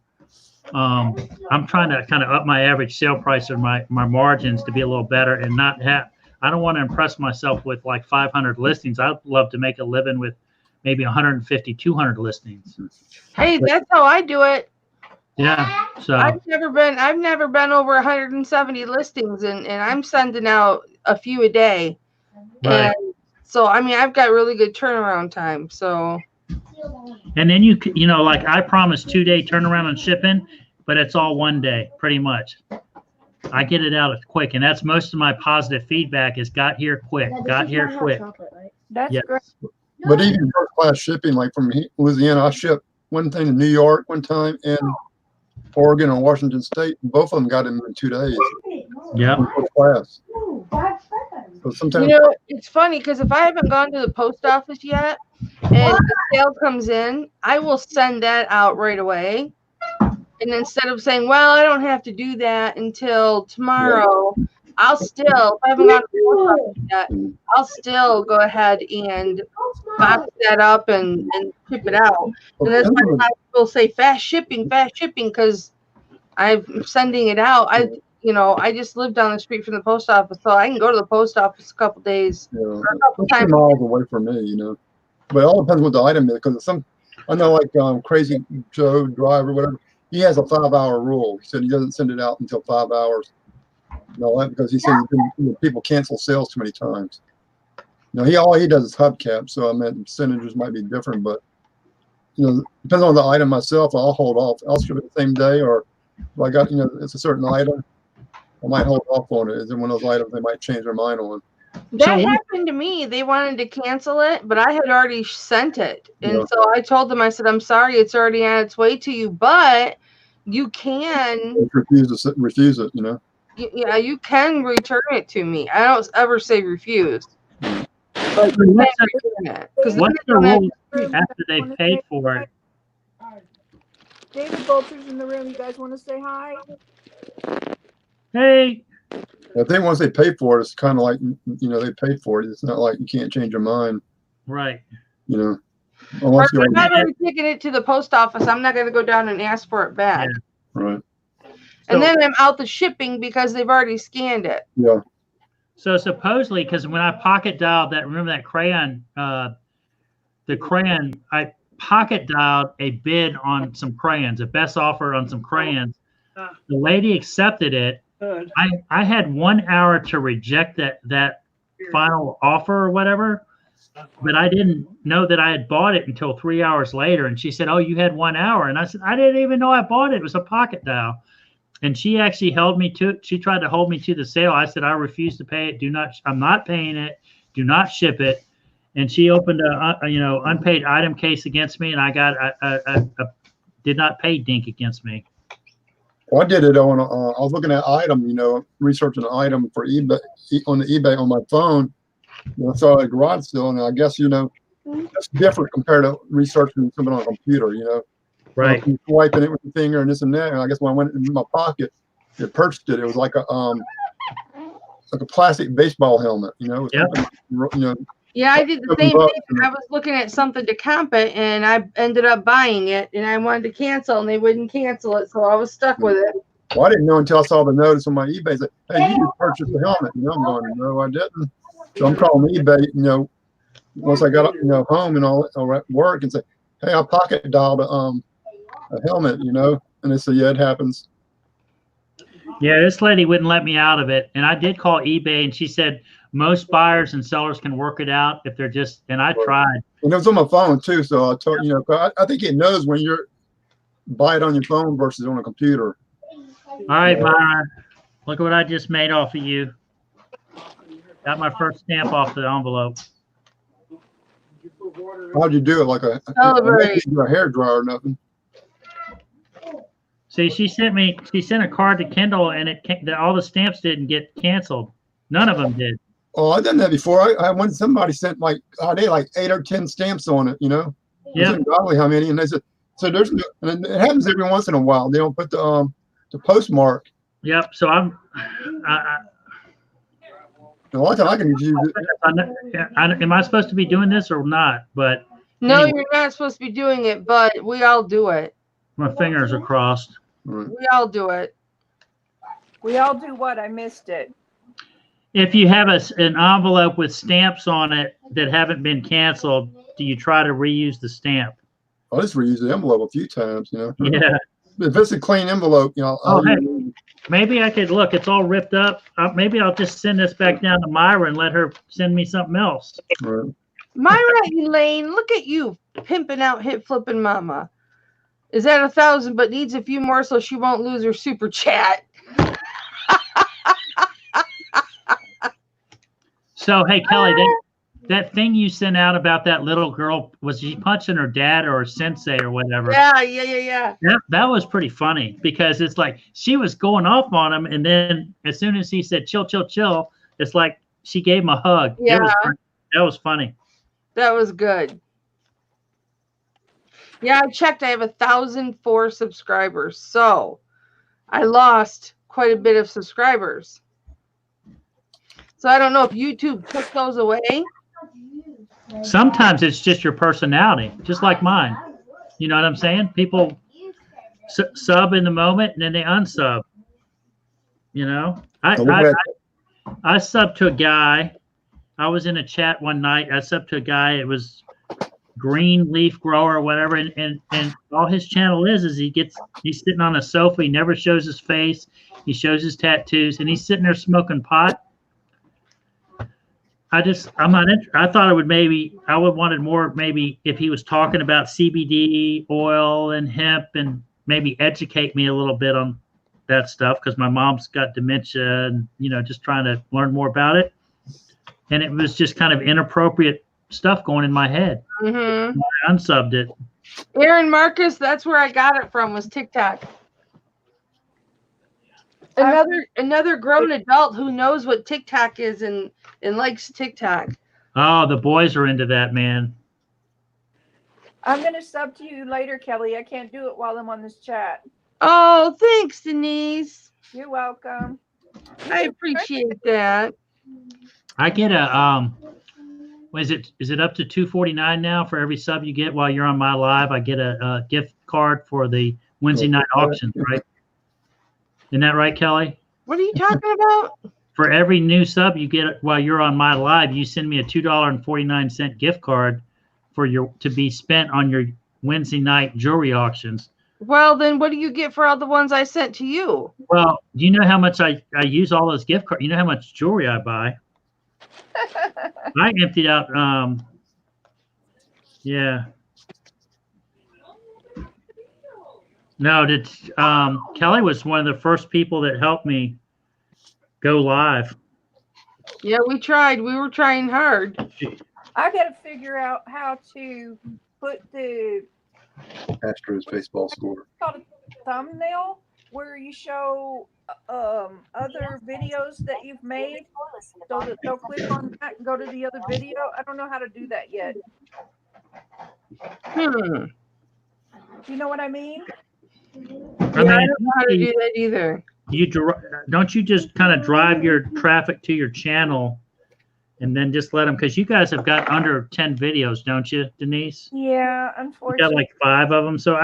I'm trying to kind of up my average sale price or my margins to be a little better and not have, I don't want to impress myself with like 500 listings. I'd love to make a living with maybe 150, 200 listings. Hey, that's how I do it. Yeah. So I've never been over 170 listings and I'm sending out a few a day. right. And so, I mean, I've got really good turnaround time. So, And then you know, like I promised 2-day turnaround on shipping, but it's all 1 day pretty much. I get it out quick, and that's most of my positive feedback is got here quick, got here quick. That's Yes. great. But even first class shipping, like from Louisiana, I shipped one thing to New York one time and Oregon and Washington State. Both of them got in 2 days. Yeah. First class. So sometimes, you know, it's funny because if I haven't gone to the post office yet and the sale comes in, I will send that out right away. And instead of saying, well, I don't have to do that until tomorrow, I'll still, if I haven't gone to the post office yet, I'll still go ahead and box that up and ship it out. And that's why people say fast shipping, because I'm sending it out. I just live down the street from the post office, so I can go to the post office a couple days or a couple it's 2 times. miles away from me, you know. But it all depends what the item is, because I know like Crazy Joe Driver, whatever. He has a 5-hour rule. He said he doesn't send it out until 5 hours. Because he said people cancel sales too many times. All he does is hubcap, so I mean percentages might be different, but depending on the item myself, I'll hold off. I'll ship it the same day, or Well, I got, it's a certain item. I might hold off on it. Is it one of those items they might change their mind on? That happened to me. They wanted to cancel it, but I had already sent it. And so I told them, I said, I'm sorry, it's already on its way to you, but you can refuse it, Yeah, you can return it to me. I don't ever say refuse. But What's what's the rule after they paid for it? David Bolter's in the room. You guys want to say hi? Hey. I think once they pay for it, it's kind of like, they paid for it. It's not like you can't change your mind. Right. Unless I'm not ever taking it to the post office. I'm not going to go down and ask for it back. Yeah. Right. And then I'm out the shipping because they've already scanned it. Yeah. So supposedly, because when I pocket dialed that, remember that crayon, I pocket dialed a bid on some crayons, a best offer on some crayons. The lady accepted it. I had 1 hour to reject that final offer or whatever, but I didn't know that I had bought it until 3 hours later. And she said, "Oh, you had 1 hour." And I said, "I didn't even know I bought it. It was a pocket dial." And she actually held me to it. She tried to hold me to the sale. I said, "I refuse to pay it. I'm not paying it. Do not ship it." And she opened a unpaid item case against me, and I got a did not pay dink against me. Well, I did it on. I was looking at item, researching an item for eBay on the eBay on my phone. I saw a garage sale, and I guess that's different compared to researching something on a computer. Right. Swiping it with your finger and this and that. And I guess when I went in my pocket, it purchased it. It was like a plastic baseball helmet. It was Yeah, I did the same thing. I was looking at something to comp it, and I ended up buying it, and I wanted to cancel, and they wouldn't cancel it, so I was stuck with it. Well, I didn't know until I saw the notice on my eBay. Said, "Hey, you just purchased the helmet." I'm going, "No, I didn't." So I'm calling eBay. Once I got home and all at work, and say, "Hey, I pocket dialed a helmet," and they said, "Yeah, it happens." Yeah, this lady wouldn't let me out of it, and I did call eBay, and she said most buyers and sellers can work it out if they're just. And I tried. And it was on my phone too, so I told I think it knows when you're buy it on your phone versus on a computer. All right, Myra, look at what I just made off of you. Got my first stamp off the envelope. How'd you do it? Like a hair dryer or nothing? See, she sent a card to Kindle, and all the stamps didn't get canceled. None of them did. Oh, I've done that before. I when somebody sent they like 8 or 10 stamps on it, Yeah. It's ungodly how many, and they said so. There's no, and it happens every once in a while. They don't put the postmark. Yep. So a lot of time I can use it. Am I supposed to be doing this or not? But no, anyway, you're not supposed to be doing it, but we all do it. My fingers are crossed. We all do it. We all do what? I missed it. If you have an envelope with stamps on it that haven't been canceled, do you try to reuse the stamp? I just reused the envelope a few times, Yeah. If it's a clean envelope, hey, maybe I could look. It's all ripped up. Maybe I'll just send this back down to Myra and let her send me something else. Right. Myra Elaine, look at you pimping out, hip flipping mama. Is at 1,000, but needs a few more so she won't lose her super chat. So, hey, Kelly, that thing you sent out about that little girl, was she punching her dad or her sensei or whatever? Yeah. That was pretty funny because it's like she was going off on him, and then as soon as he said chill, it's like she gave him a hug. Yeah. That was funny. That was good. Yeah, I checked. I have 1,004 subscribers. So I lost quite a bit of subscribers. So I don't know if YouTube took those away. Sometimes it's just your personality, just like mine. You know what I'm saying? People sub in the moment and then they unsub. I subbed to a guy. I was in a chat one night. I subbed to a guy. It was green leaf grower or whatever, and all his channel is he's sitting on a sofa. He never shows his face. He shows his tattoos, and he's sitting there smoking pot. I'm not interested. I thought I would wanted more maybe if he was talking about CBD oil and hemp and maybe educate me a little bit on that stuff because my mom's got dementia and, just trying to learn more about it. And it was just kind of inappropriate stuff going in my head. Mm-hmm. I unsubbed it. Aaron Marcus, that's where I got it from, was TikTok. Another grown adult who knows what TikTok is and likes TikTok. Oh, the boys are into that, man. I'm going to sub to you later, Kelly. I can't do it while I'm on this chat. Oh, thanks, Denise. You're welcome. I appreciate that. I get a is it up to $2.49 now for every sub you get while you're on my live? I get a gift card for the Wednesday night auctions, right? Isn't that right, Kelly? What are you talking about? For every new sub you get while you're on my live, you send me a $2.49 gift card to be spent on your Wednesday night jewelry auctions. Well, then what do you get for all the ones I sent to you? Well, do you know how much I use all those gift cards? You know how much jewelry I buy? I emptied out, yeah. No, Kelly was one of the first people that helped me go live. Yeah, we tried. We were trying hard. I got to figure out how to put the Astros baseball score. called a thumbnail where you show other videos that you've made, so that they'll click on that and go to the other video. I don't know how to do that yet. Do you know what I mean? I don't know how to do that either. Don't you just kind of drive your traffic to your channel and then just let them, because you guys have got under 10 videos, don't you, Denise? Yeah, You unfortunately. got like 5 of them. So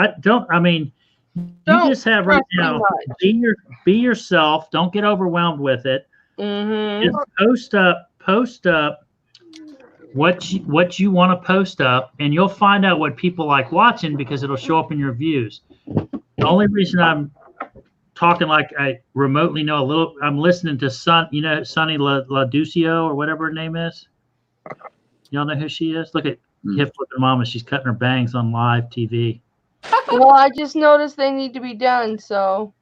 you just have right now, be yourself. Don't get overwhelmed with it. Mm-hmm. Just post up what you want to post up, and you'll find out what people like watching because it'll show up in your views. The only reason I'm talking like I remotely know a little, I'm listening to Sonny LaDucio or whatever her name is. Y'all know who she is? Look at hip flipping mama. She's cutting her bangs on live TV. Well, I just noticed they need to be done, so.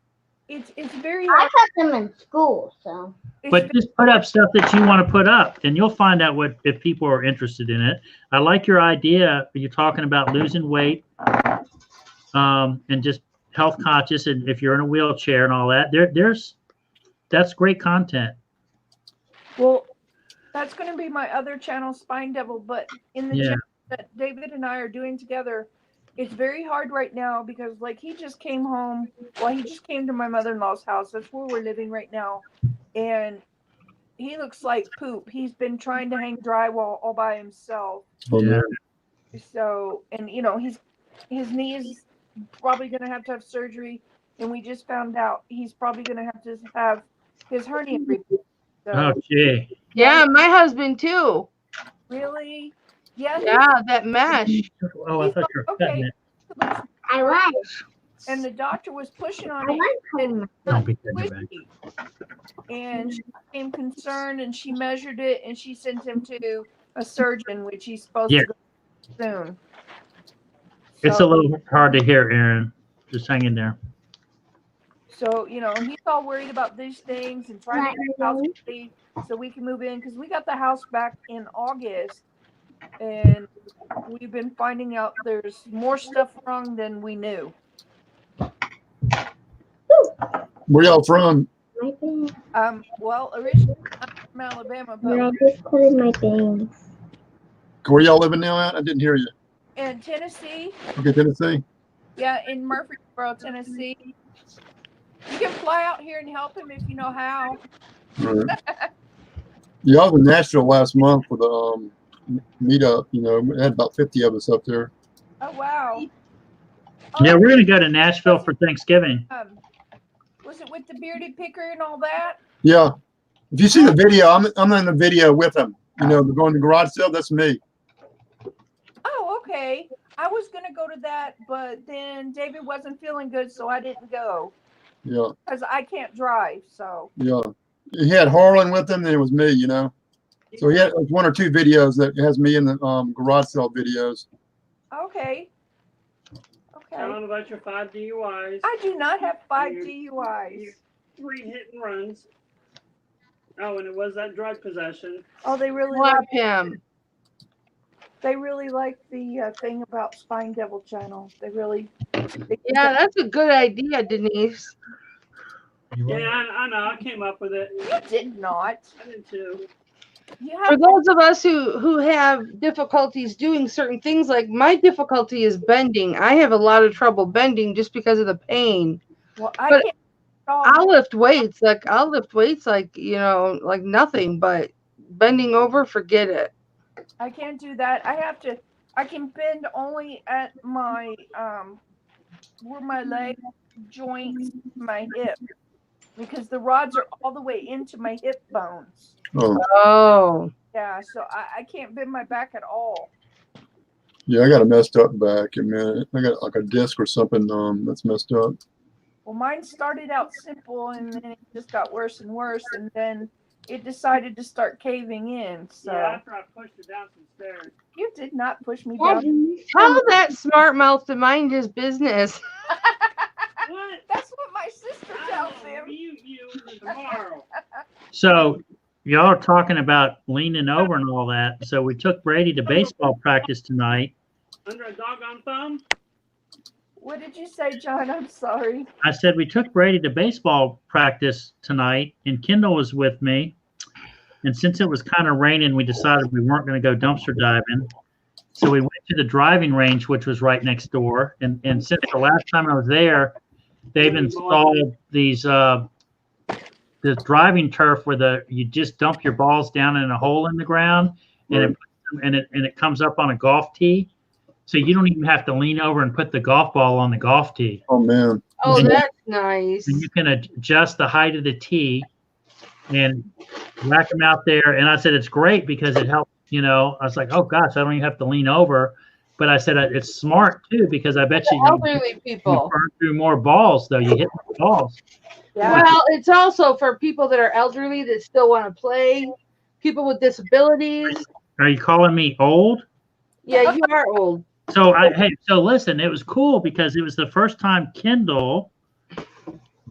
It's very I hard. cut them in school, so. But just put up stuff that you want to put up, and you'll find out if people are interested in it. I like your idea. You're talking about losing weight, and just health conscious, and if you're in a wheelchair and all that. That's great content. Well, that's going to be my other channel, Spine Devil. But in the channel that David and I are doing together, it's very hard right now because, like, he just came home. Well, he just came to my mother-in-law's house. That's where we're living right now. And he looks like poop. He's been trying to hang drywall all by himself. Oh, no. So, and, his knee is probably going to have surgery. And we just found out he's probably going to have his hernia removed. So, Oh, gee. Yeah, my husband too. really? Yeah. Yeah, that mesh. Oh, I thought you were cutting it. I was. And the doctor was pushing on I it. was cutting. Don't be cutting your back. And she became concerned, and she measured it, and she sent him to a surgeon, which he's supposed to go soon. It's a little hard to hear, Aaron. Just hang in there. So, he's all worried about these things and trying to get the house ready so we can move in, because we got the house back in August, and we've been finding out there's more stuff wrong than we knew. Where y'all from? Well, originally I'm from Alabama, but I just put in my bangs. Where y'all living now at? I didn't hear you. in Tennessee, Okay, Tennessee. yeah, in Murfreesboro, Tennessee. You can fly out here and help him if you know how. All right. Yeah, I was in Nashville last month for the meetup. We had about 50 of us up there. Oh, wow. Yeah, we're gonna go to Nashville for Thanksgiving. Was it with the bearded picker and all that? Yeah. If you see the video, I'm in the video with him. We're going to garage sale. That's me. Oh, okay. I was going to go to that, but then David wasn't feeling good, so I didn't go. Yeah. Because I can't drive, so. Yeah. He had Harlan with him, and it was me, So he had like 1 or 2 videos that has me in the garage sale videos. Okay. Tell them about your 5 DUIs. I do not have 5 You- DUIs. 3 hit and runs. Oh, and it was that drug possession. Oh, they really Slap like him. the thing about Spine Devil Channel. They really. Yeah, that's a good idea, Denise. Yeah, I know. I came up with it. You did not. I did too. You For have those of us who have difficulties doing certain things, like my difficulty is bending. I have a lot of trouble bending just because of the pain. well, I but can't. Oh, I'll lift weights like like nothing, but bending over, forget it. I can't do that. I can bend only at my where my leg joints, my hip, because the rods are all the way into my hip bones. Oh, Oh, Yeah, so I can't bend my back at all. yeah, I got a messed up back. I mean, I got like a disc or something that's messed up. Well, mine started out simple and then it just got worse and worse, and then it decided to start caving in. So Yeah, after I pushed it down some stairs. you did not push me Dad, down. you missed tell one. that smart mouth to mind his business. What? That's what my sister I tells will him. mute you tomorrow. So y'all are talking about leaning over and all that. So we took Brady to baseball practice tonight. Under a doggone thumb? What did you say, John? I'm sorry. I said we took Brady to baseball practice tonight, and Kendall was with me. And since it was kind of raining, we decided we weren't going to go dumpster diving. So we went to the driving range, which was right next door. And since the last time I was there, they've installed these this driving turf where you just dump your balls down in a hole in the ground, and it comes up on a golf tee. So you don't even have to lean over and put the golf ball on the golf tee. Oh man. Oh, And- that's nice. And you can adjust the height of the tee and whack them out there. And I said, it's great because it helps, I was like, oh gosh, I don't even have to lean over. But I said, it's smart too, because I bet you Elderly people. burn through more balls though. You hit more balls. Yeah. Well, it's also for people that are elderly that still want to play, people with disabilities. Are you calling me old? Yeah, you are old. So so listen, it was cool because it was the first time Kendall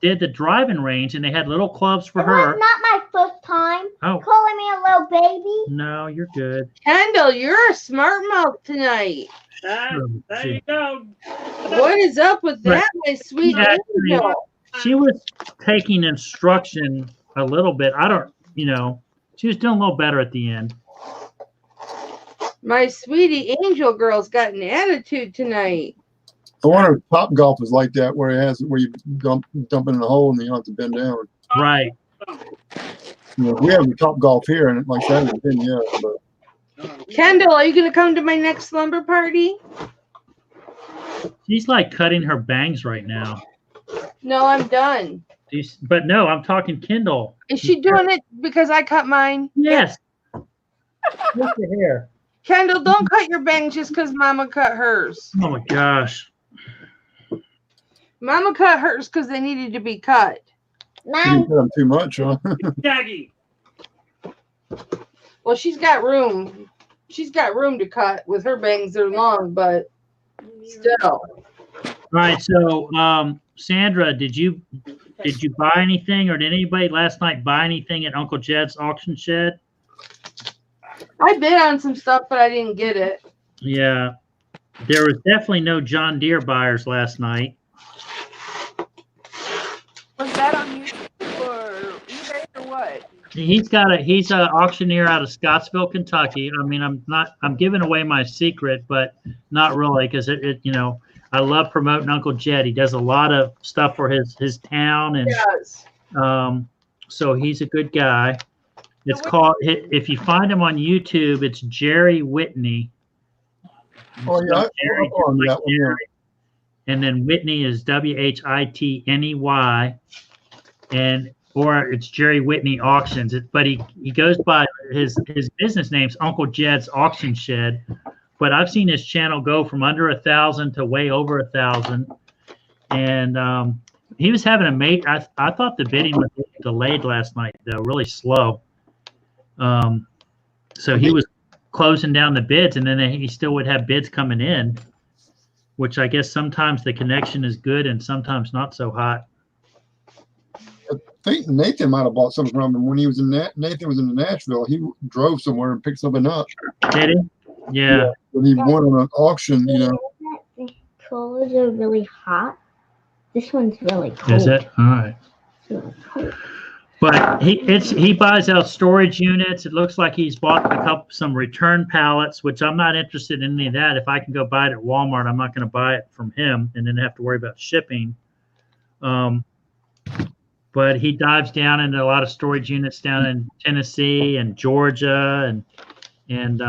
did the driving range, and they had little clubs for It her. was not my first time. Oh, Calling me a little baby. no, you're good. Kendall, you're a smart mouth tonight. There you go. What is up with that, my sweet Yeah, angel? She was taking instruction a little bit. She was doing a little better at the end. My sweetie angel girl's got an attitude tonight. I wonder if Top Golf is like that, where you dump it in the hole and you don't have to bend down. Right. We have the Top Golf here, and like that hasn't been yet. But Kendall, are you going to come to my next slumber party? She's like cutting her bangs right now. No, I'm done. But no, I'm talking Kendall. Is she doing it because I cut mine? Yes. Look at her hair. Kendall, don't cut your bangs just because Mama cut hers. Oh my gosh. Mama cut hers because they needed to be cut. you didn't cut them too much, huh? Daggy. Well, she's got room. She's got room to cut with her bangs. They're long, but still. All right. So, Sandra, did you buy anything, or did anybody last night buy anything at Uncle Jed's auction shed? I bid on some stuff, but I didn't get it. Yeah. There was definitely no John Deere buyers last night. Was that on YouTube or eBay or what? He's an auctioneer out of Scottsville, Kentucky. I mean, I'm giving away my secret, but not really, because I love promoting Uncle Jed. He does a lot of stuff for his town, and Yes. so he's a good guy. It's called, if you find him on YouTube, it's Jerry Whitney. Oh yeah, Jerry, I on like that one. Jerry. And then Whitney is Whitney, or it's Jerry Whitney Auctions. But he goes by his business name's Uncle Jed's Auction Shed. But I've seen his channel go from under 1,000 to way over 1,000. And he was having I thought the bidding was delayed last night, though, really slow. So he was closing down the bids, and then he still would have bids coming in. which I guess sometimes the connection is good and sometimes not so hot. I think Nathan might have bought something from him when he was in Nathan was in Nashville. He drove somewhere and picked something up. Did he? Yeah. When he won on an auction, you know. The colors are really hot. This one's really cold. Is it? All right. But he buys out storage units. It looks like he's bought some return pallets, which I'm not interested in any of that. If I can go buy it at Walmart, I'm not going to buy it from him and then have to worry about shipping. But he dives down into a lot of storage units down in Tennessee and Georgia and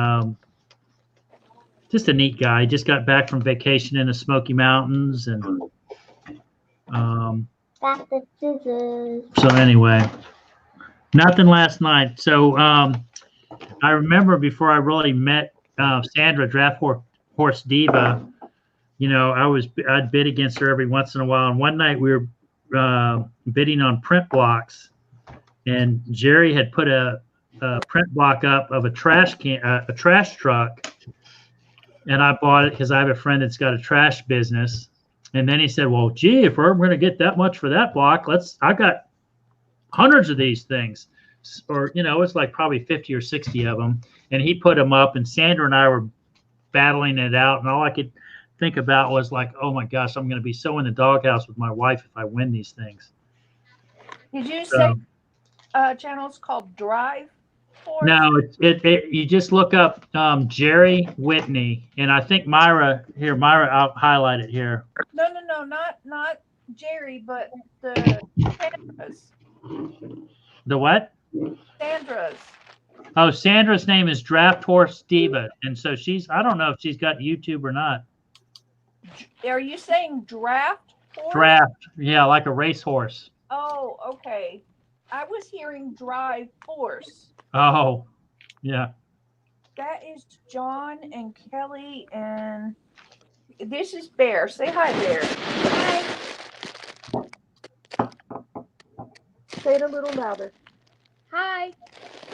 just a neat guy. He just got back from vacation in the Smoky Mountains and Got the scissors. so anyway, nothing last night. So I remember before I really met Sandra, Draft Horse Diva, you know, I'd bid against her every once in a while. And one night we were bidding on print blocks, and Jerry had put a print block up of a trash truck, and I bought it because I have a friend that's got a trash business. And then he said, well, gee, if we're going to get that much for that block, I got hundreds of these things. Or, you know, it's like probably 50 or 60 of them. And he put them up, and Sandra and I were battling it out. And all I could think about was like, oh my gosh, I'm going to be so in the doghouse with my wife if I win these things. Did you say channel's called Drive Force? No, you just look up Jerry Whitney, and I think Myra, I'll highlight it here. No, not Jerry, but the Sandra's. The what? Sandra's. Oh, Sandra's name is Draft Horse Diva, and so I don't know if she's got YouTube or not. Are you saying Draft Horse? Draft, yeah, like a racehorse. Oh, okay. I was hearing Drive Force. Oh, yeah. That is John and Kelly, and this is Bear. Say hi, Bear. Hi. Say it a little louder. Hi.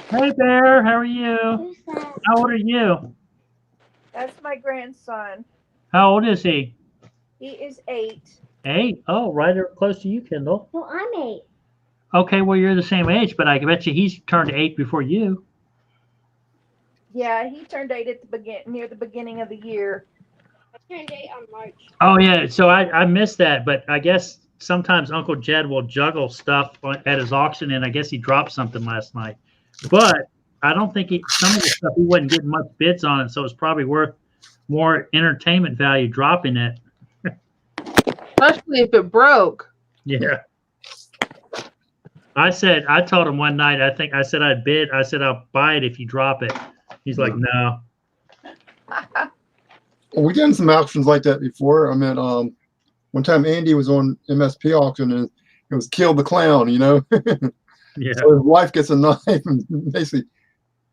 Hey, Bear, how are you? Who's that? How old are you? That's my grandson. How old is he? He is 8. 8? Oh, right close to you, Kendall. No, I'm 8. Okay, well, you're the same age, but I bet you he's turned 8 before you. Yeah, he turned 8 at near the beginning of the year. I turned 8 on March. Oh, yeah, so I missed that, but I guess sometimes Uncle Jed will juggle stuff at his auction, and I guess he dropped something last night. But I don't think some of the stuff he wasn't getting much bids on it, so it's probably worth more entertainment value dropping it. Especially if it broke. Yeah. I told him one night, I said I'd bid. I said, I'll buy it if you drop it. He's like, no. Well, we've done some auctions like that before. I mean, one time Andy was on MSP auction and it was Kill the Clown, you know? Yeah. So his wife gets a knife and basically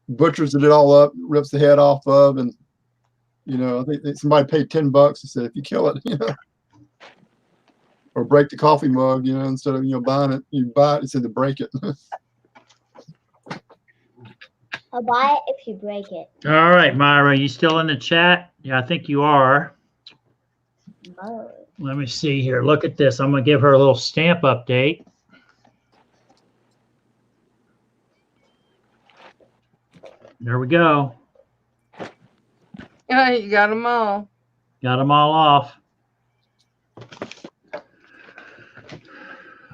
butchers it all up, rips the head off of, and, you know, I think somebody paid $10. He said, if you kill it, you know, or break the coffee mug, you know, instead of, you know, buying it, you buy it, he said to break it. I'll buy it if you break it. All right, Myra, you still in the chat? Yeah, I think you are. Oh. Let me see here. Look at this. I'm going to give her a little stamp update. There we go. Yeah, you got them all. Got them all off.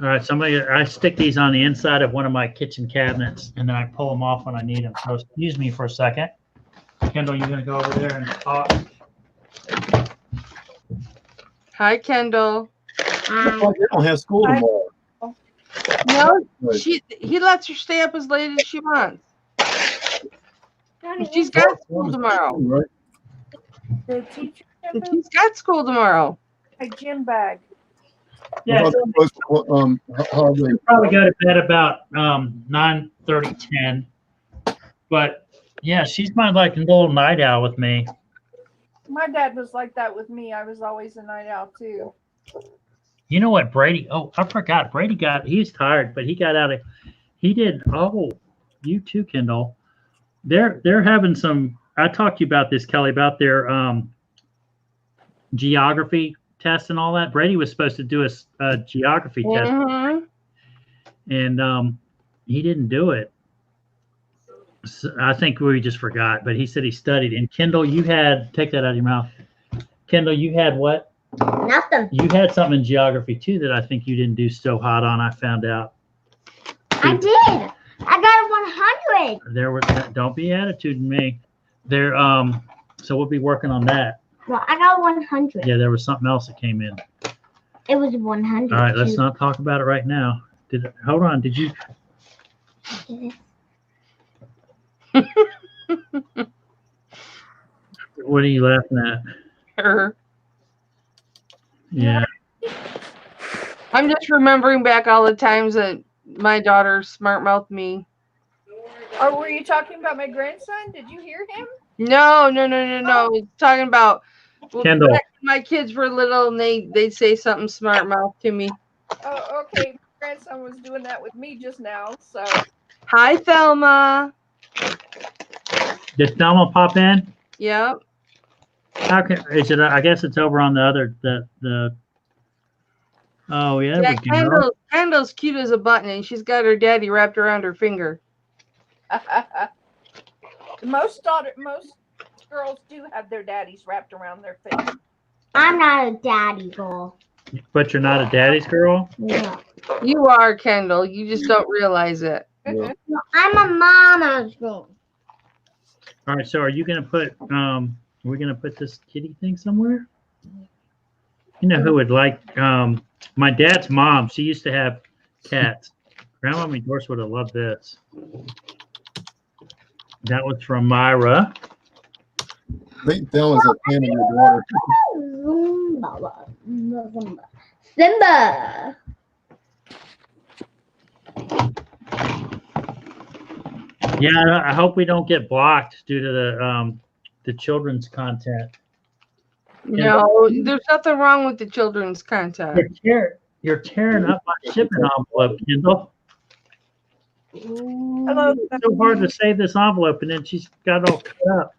All right, I stick these on the inside of one of my kitchen cabinets, and then I pull them off when I need them. So excuse me for a second. Kendall, you're going to go over there and talk. Hi, Kendall. They don't have school tomorrow. No, he lets her stay up as late as she wants. She's got school tomorrow. Right? The teacher She's got school tomorrow. my gym bag. Yeah, Holiday. probably go to bed about 9:30, 10. But yeah, she's my like little night owl with me. My dad was like that with me. I was always a night owl too. You know what, Brady? Oh, I forgot. He's tired, but he got out of. He did. Oh, you too, Kendall. They're having some. I talked to you about this, Kelly, about their geography test and all that. Brady was supposed to do a geography test, Mhm. and he didn't do it. So I think we just forgot, but he said he studied. And Kendall, you had, take that out of your mouth. Kendall, you had what? Nothing. You had something in geography too that I think you didn't do so hot on. I found out. I did. I got 100. There was, don't be attituding me. There, so we'll be working on that. Well, I got 100. Yeah, there was something else that came in. It was 100. All right, let's too. not talk about it right now. Hold on, did you? What are you laughing at? Her. Yeah. I'm just remembering back all the times that my daughter smart mouthed me. Or were you talking about my grandson? Did you hear him? No. It's talking about Kendall. back when my kids were little and they'd say something smart mouth to me. Oh, okay. My grandson was doing that with me just now. So Hi, Thelma. Did Thelma pop in? Yep. How can is it? I guess it's over on the other the. Oh yeah, Yeah, we go. Kendall's cute as a button, and she's got her daddy wrapped around her finger. most girls do have their daddies wrapped around their finger. I'm not a daddy girl. But you're not a daddy's girl. No. You are, Kendall. You just don't realize it. Yeah. No, I'm a mama's girl. All right, so are you gonna put we're gonna put this kitty thing somewhere? You know who would like my dad's mom, she used to have cats. Grandma Dorse would have loved this. That was from Myra. I think Thelma's a fan of your daughter. Simba. Yeah, I hope we don't get blocked due to the children's content. No, there's nothing wrong with the children's content. You're tearing up my shipping envelope, Kendall. Hello. It's so hard to save this envelope, and then she's got it all cut up.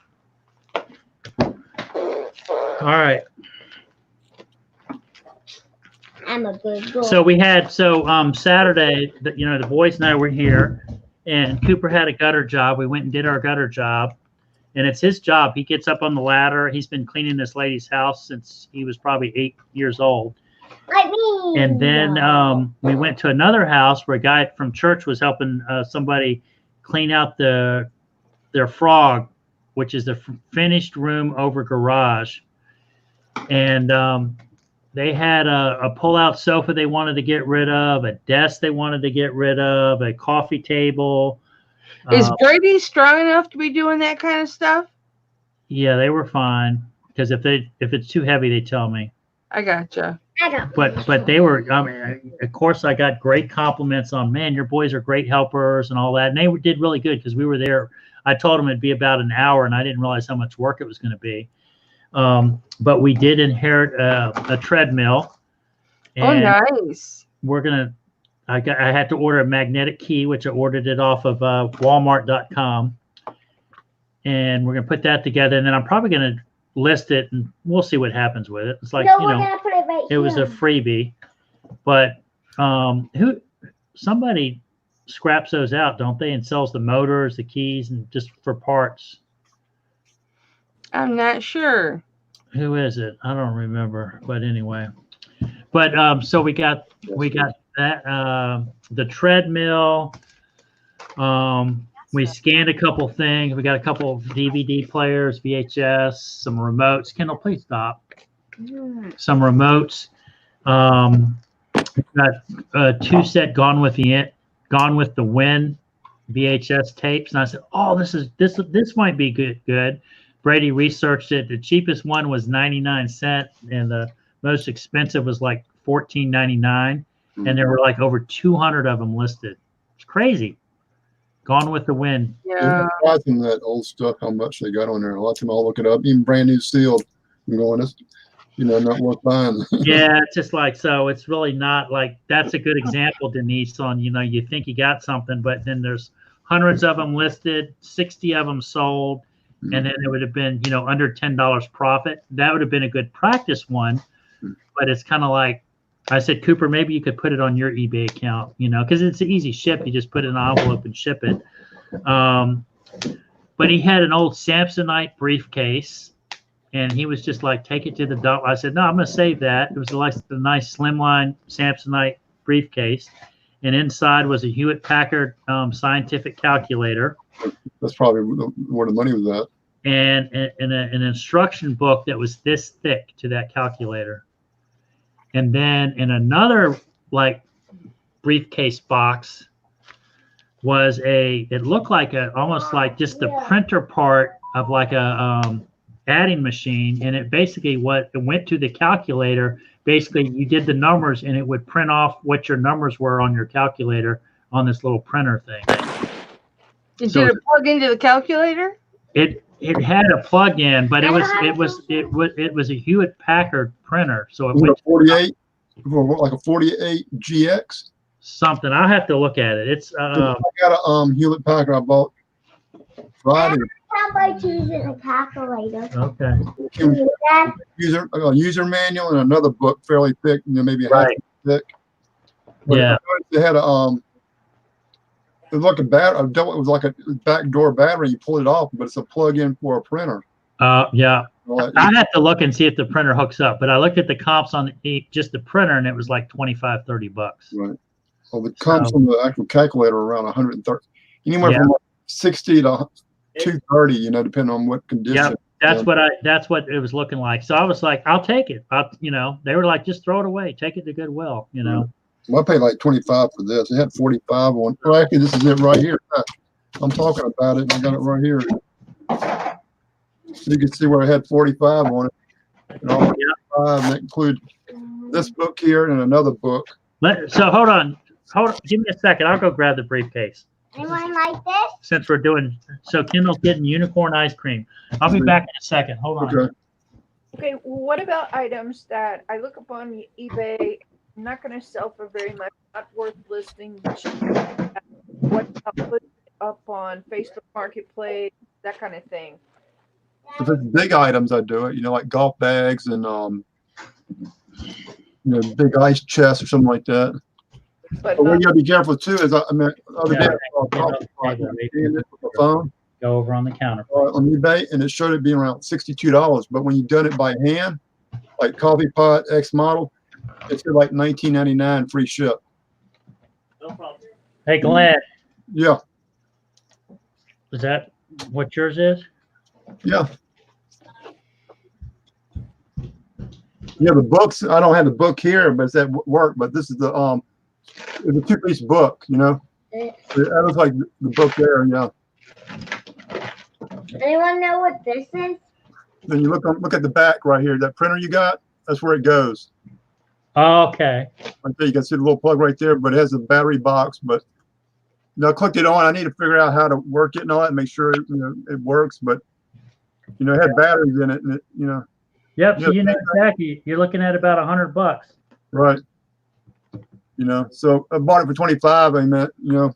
All right. I'm a good girl. So we had Saturday, the boys and I were here, and Cooper had a gutter job. We went and did our gutter job, and it's his job. He gets up on the ladder. He's been cleaning this lady's house since he was probably 8 years old. Like me. And then we went to another house where a guy from church was helping somebody clean out their frog, which is the finished room over garage. And they had a pull-out sofa they wanted to get rid of, a desk they wanted to get rid of, a coffee table. Is Brady strong enough to be doing that kind of stuff? Yeah, they were fine. Because if it's too heavy, they tell me. I gotcha. But they were, of course, I got great compliments on, man, your boys are great helpers and all that. And they did really good because we were there. I told them it'd be about an hour, and I didn't realize how much work it was going to be. But we did inherit a treadmill. And nice. I had to order a magnetic key, which I ordered it off of Walmart.com. And we're going to put that together. And then I'm probably going to list it, and we'll see what happens with it. It's like, no, we're gonna put it right it was a freebie, but somebody scraps those out, don't they, and sells the motors, the keys, and just for parts. I'm not sure. Who is it? I don't remember, but anyway. But so we got that the treadmill. We scanned a couple things. We got a couple of DVD players, VHS, some remotes. Kendall, please stop. Some remotes. Got 2 set Gone with the Wind VHS tapes, and I said, "Oh, this might be good." Brady researched it. The cheapest one was 99 cents, and the most expensive was like $14.99, and there were like over 200 of them listed. It's crazy. Gone with the Wind. Yeah. Watching that old stuff, how much they got on there. Watch them all look it up, even brand new sealed. I'm going, it's, not worth buying. Yeah, it's just like, so it's really not like, that's a good example, Denise, on, you think you got something, but then there's hundreds of them listed, 60 of them sold, and then it would have been, under $10 profit. That would have been a good practice one. But it's kind of like I said, Cooper, maybe you could put it on your eBay account, because it's an easy ship. You just put it in an envelope and ship it. But he had an old Samsonite briefcase, and he was just like, take it to the dump. I said, no, I'm going to save that. It was a nice slimline Samsonite briefcase, and inside was a Hewitt-Packard scientific calculator. That's probably where the money was at. And an instruction book that was this thick to that calculator. And then in another briefcase box was it looked like almost like just the printer part of like a adding machine. And it basically it went to the calculator. Basically you did the numbers and it would print off what your numbers were on your calculator on this little printer thing. Did it plug into the calculator? It had a plug-in, but it was a Hewitt-Packard printer, so it went 48, like a 48 GX. Something. I'll have to look at it. It's I got a Hewlett-Packard I bought Friday. How about using a calculator? Okay. User manual and another book, fairly thick, maybe half thick. But yeah. They had a it was like a battery. It was like a backdoor battery. You pull it off, but it's a plug-in for a printer. Yeah. I have to look and see if the printer hooks up. But I looked at the comps on just the printer, and it was like $25-$30. Right. Well, the comps on the actual calculator are around 130, anywhere from 60 to 230. Depending on what condition. Yeah, that's what it was looking like. So I was like, I'll take it. They were like, just throw it away, take it to Goodwill. Well, I paid like 25 for this. It had 45 on. Well, actually, this is it right here. I'm talking about it. I got it right here. So you can see where I had 45 on it. And that include this book here and another book. So hold on. Give me a second. I'll go grab the briefcase. Anyone like this? Since we're doing Kendall's getting unicorn ice cream. I'll be back in a second. Hold on. Okay. What about items that I look up on eBay? I'm not going to sell for very much, not worth listing. What I'll put up on Facebook Marketplace, that kind of thing. If it's big items, I do it. Like golf bags and big ice chests or something like that. But what you gotta be careful too is other day I the phone. Go over on the counter on eBay, and it showed it being around $62. But when you done it by hand, like coffee pot X model, it's like $19.99 free ship. No problem. Hey, Glenn. Yeah. Is that what yours is? Yeah. Yeah, the books. I don't have the book here, but it's at work. But this is the it's a 2-piece book. That looks like the book there. Yeah. Anyone know what this is? Then you look at the back right here. That printer you got. That's where it goes. Oh, okay. Right there, you can see the little plug right there, but it has a battery box. But I clicked it on. I need to figure out how to work it and all that, and make sure it works. But it had batteries in it, and Yep. So exactly. You're looking at about $100. Right. So I bought it for 25. I meant, Yeah,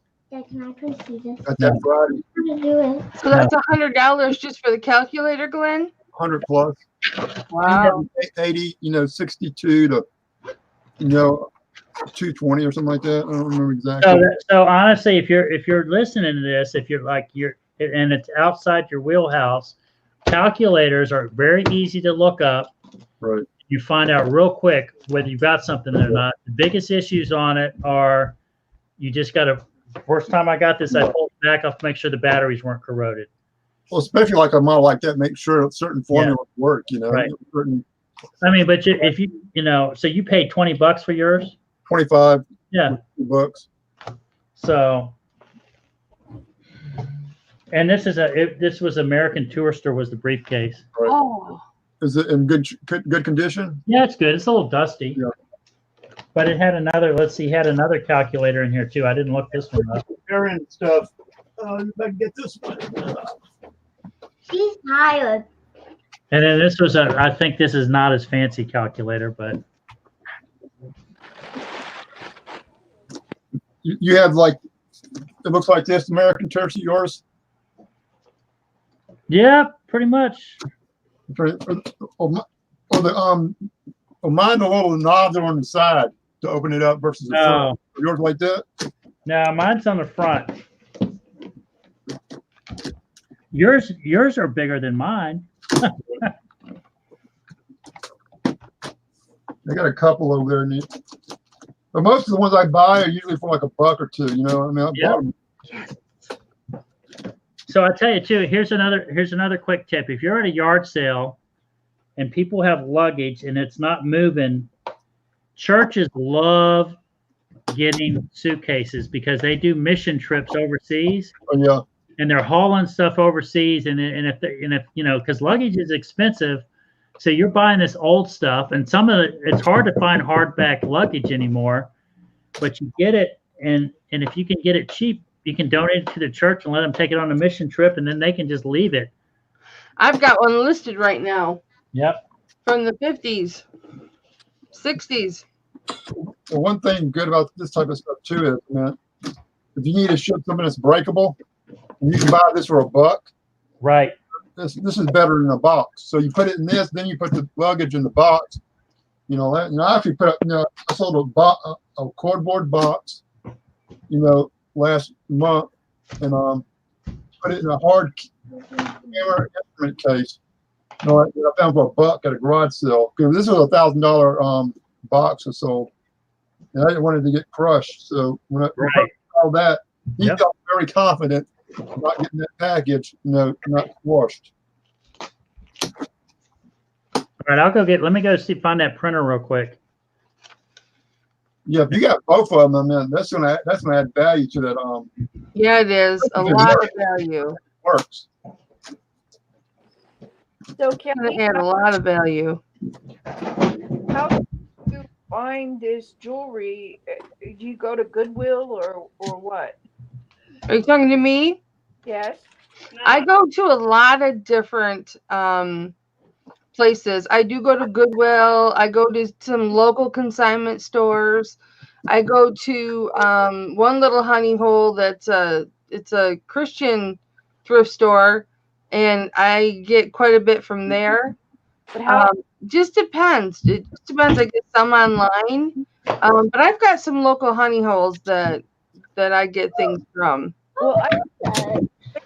can I please see this? Got that Friday. How to do it? So that's $100 just for the calculator, Glenn? 100 plus. Wow. 80, 62 to 220 or something like that. I don't remember exactly. So honestly, if you're listening to this, if you're and it's outside your wheelhouse, calculators are very easy to look up. Right. You find out real quick whether you've got something or not. The biggest issues on it are you just got to. First time I got this, I pulled it back off to make sure the batteries weren't corroded. Well, especially like a model like that, make sure certain formulas work. Right. Certain, but if so you paid $20 for yours. 25. Yeah. $2. So. And this was American Tourister was the briefcase. Right. Oh. Is it in good condition? Yeah, it's good. It's a little dusty. Yeah. But it had another calculator in here too. I didn't look this one up. Comparing stuff. If I can get this one. She's tired. And then this was I think this is not as fancy calculator, but you have it looks like this American Tourister yours. yeah, pretty much. Mine the little knobs are on the side to open it up versus the front. Yours like that? No, mine's on the front. Yours are bigger than mine. I got a couple over there. But most of the ones I buy are usually for like $1 or $2. You know, I mean, I bought them. So I tell you too. Here's another quick tip. If you're at a yard sale and people have luggage and it's not moving, churches love getting suitcases because they do mission trips overseas. Oh, yeah. And they're hauling stuff overseas, and if you know, because luggage is expensive, so you're buying this old stuff, and some of it's hard to find hardback luggage anymore, but you get it, and if you can get it cheap, you can donate it to the church and let them take it on a mission trip, and then they can just leave it. I've got one listed right now. Yep. From the 50s, 60s. Well, one thing good about this type of stuff too is, man, if you need to ship something that's breakable, you can buy this for $1. Right. This is better than a box. So you put it in this, then you put the luggage in the box. You know, I actually put up, I sold a cardboard box, last month, and put it in a hard camera instrument case. I found for $1 at a garage sale. This was $1,000 box I sold, and I didn't want it to get crushed. So when I all that, he felt very confident about getting that package, not squashed. All right, let me go find that printer real quick. Yeah, if you got both of them, man, that's gonna add value to that. Yeah, it is a lot of value. Works. So can we add a lot of value. How do you find this jewelry? Do you go to Goodwill or what? Are you talking to me? Yes. I go to a lot of different places. I do go to Goodwill. I go to some local consignment stores. I go to one little honey hole it's a Christian thrift store, and I get quite a bit from there. But how? Just depends. It just depends. I get some online, but I've got some local honey holes that I get things from. Well, I've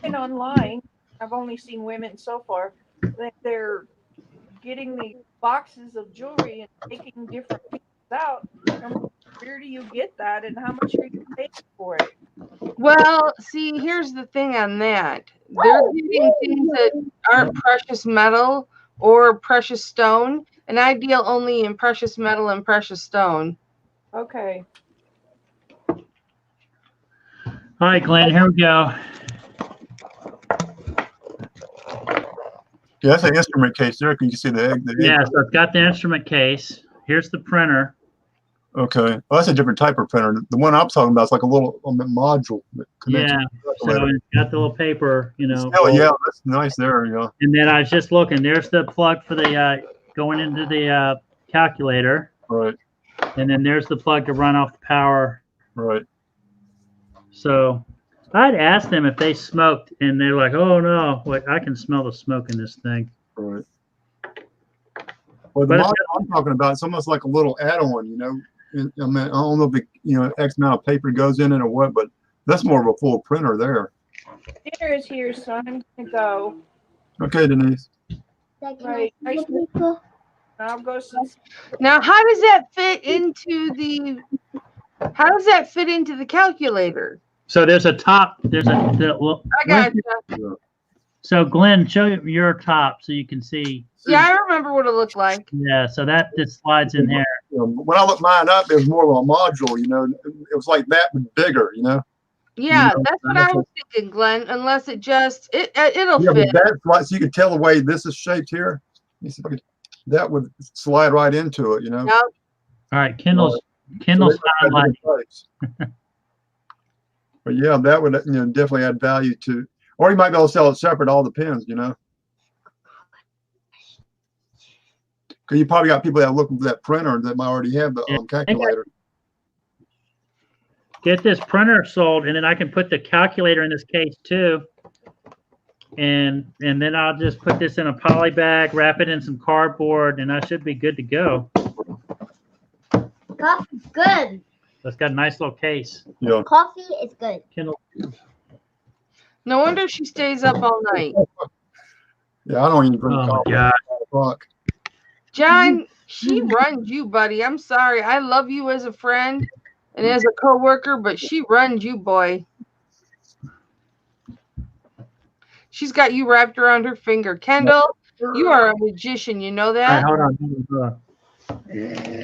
been online. I've only seen women so far. They're getting the boxes of jewelry and taking different pieces out. Where do you get that, and how much are you paying for it? Well, see, here's the thing on that. They're getting things that aren't precious metal or precious stone, and I deal only in precious metal and precious stone. Okay. All right, Glenn, here we go. Yeah, that's an instrument case there. Can you see the egg? Yeah, so I've got the instrument case. Here's the printer. Okay. Well, that's a different type of printer. The one I'm talking about is like a little module that connects. Yeah, so it's got the little paper, Oh, yeah, that's nice there, yeah. And then I was just looking. There's the plug for the going into the calculator. Right. And then there's the plug to run off the power. Right. So I'd asked them if they smoked, and they're like, "Oh no, like I can smell the smoke in this thing." Right. Well, the module I'm talking about, it's almost like a little add-on, I mean, I don't know if X amount of paper goes in it or what, but that's more of a full printer there. Dinner is here, so I'm gonna go. Okay, Denise. Right. I'll go some. Now, how does that fit into the calculator? So there's a top. There's a. I got you. So Glenn, show your top so you can see. Yeah, I remember what it looked like. Yeah, so that just slides in there. When I looked mine up, it was more of a module, It was like that, but bigger, Yeah, that's what I was thinking, Glenn. Unless it'll fit. But that's right. So you can tell the way this is shaped here. That would slide right into it, Yep. All right, Kindle's sound like. But yeah, that would definitely add value to. Or you might be able to sell it separate. All depends, Because you probably got people that are looking for that printer that might already have the calculator. Get this printer sold, and then I can put the calculator in this case too. and then I'll just put this in a poly bag, wrap it in some cardboard, and I should be good to go. Coffee's good. So it's got a nice little case. Yeah. Coffee is good. Kindle. No wonder she stays up all night. Yeah, I don't even drink Oh my coffee. God. At 5 o'clock. John, she runs you, buddy. I'm sorry. I love you as a friend and as a coworker, but she runs you, boy. She's got you wrapped around her finger. Kendall, you are a magician. You know All right, that? hold on.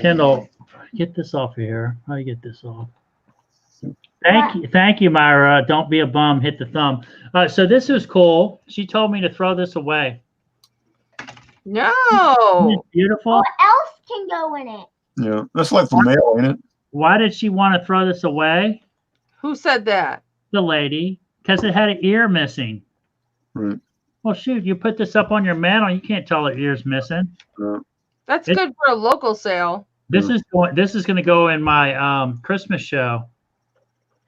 Kendall, get this off of here. How do you get this off? Thank you, Myra. Don't be a bum. Hit the thumb. So this is cool. She told me to throw this away. Isn't No. it beautiful? What else can go in it? Yeah, that's like for mail, ain't it? Why did she want to throw this away? Who said that? The lady, because it had an ear missing. Right. Well, shoot, you put this up on your mantle, you can't tell her ear's missing. That's good for a local sale. This is going to go in my Christmas show.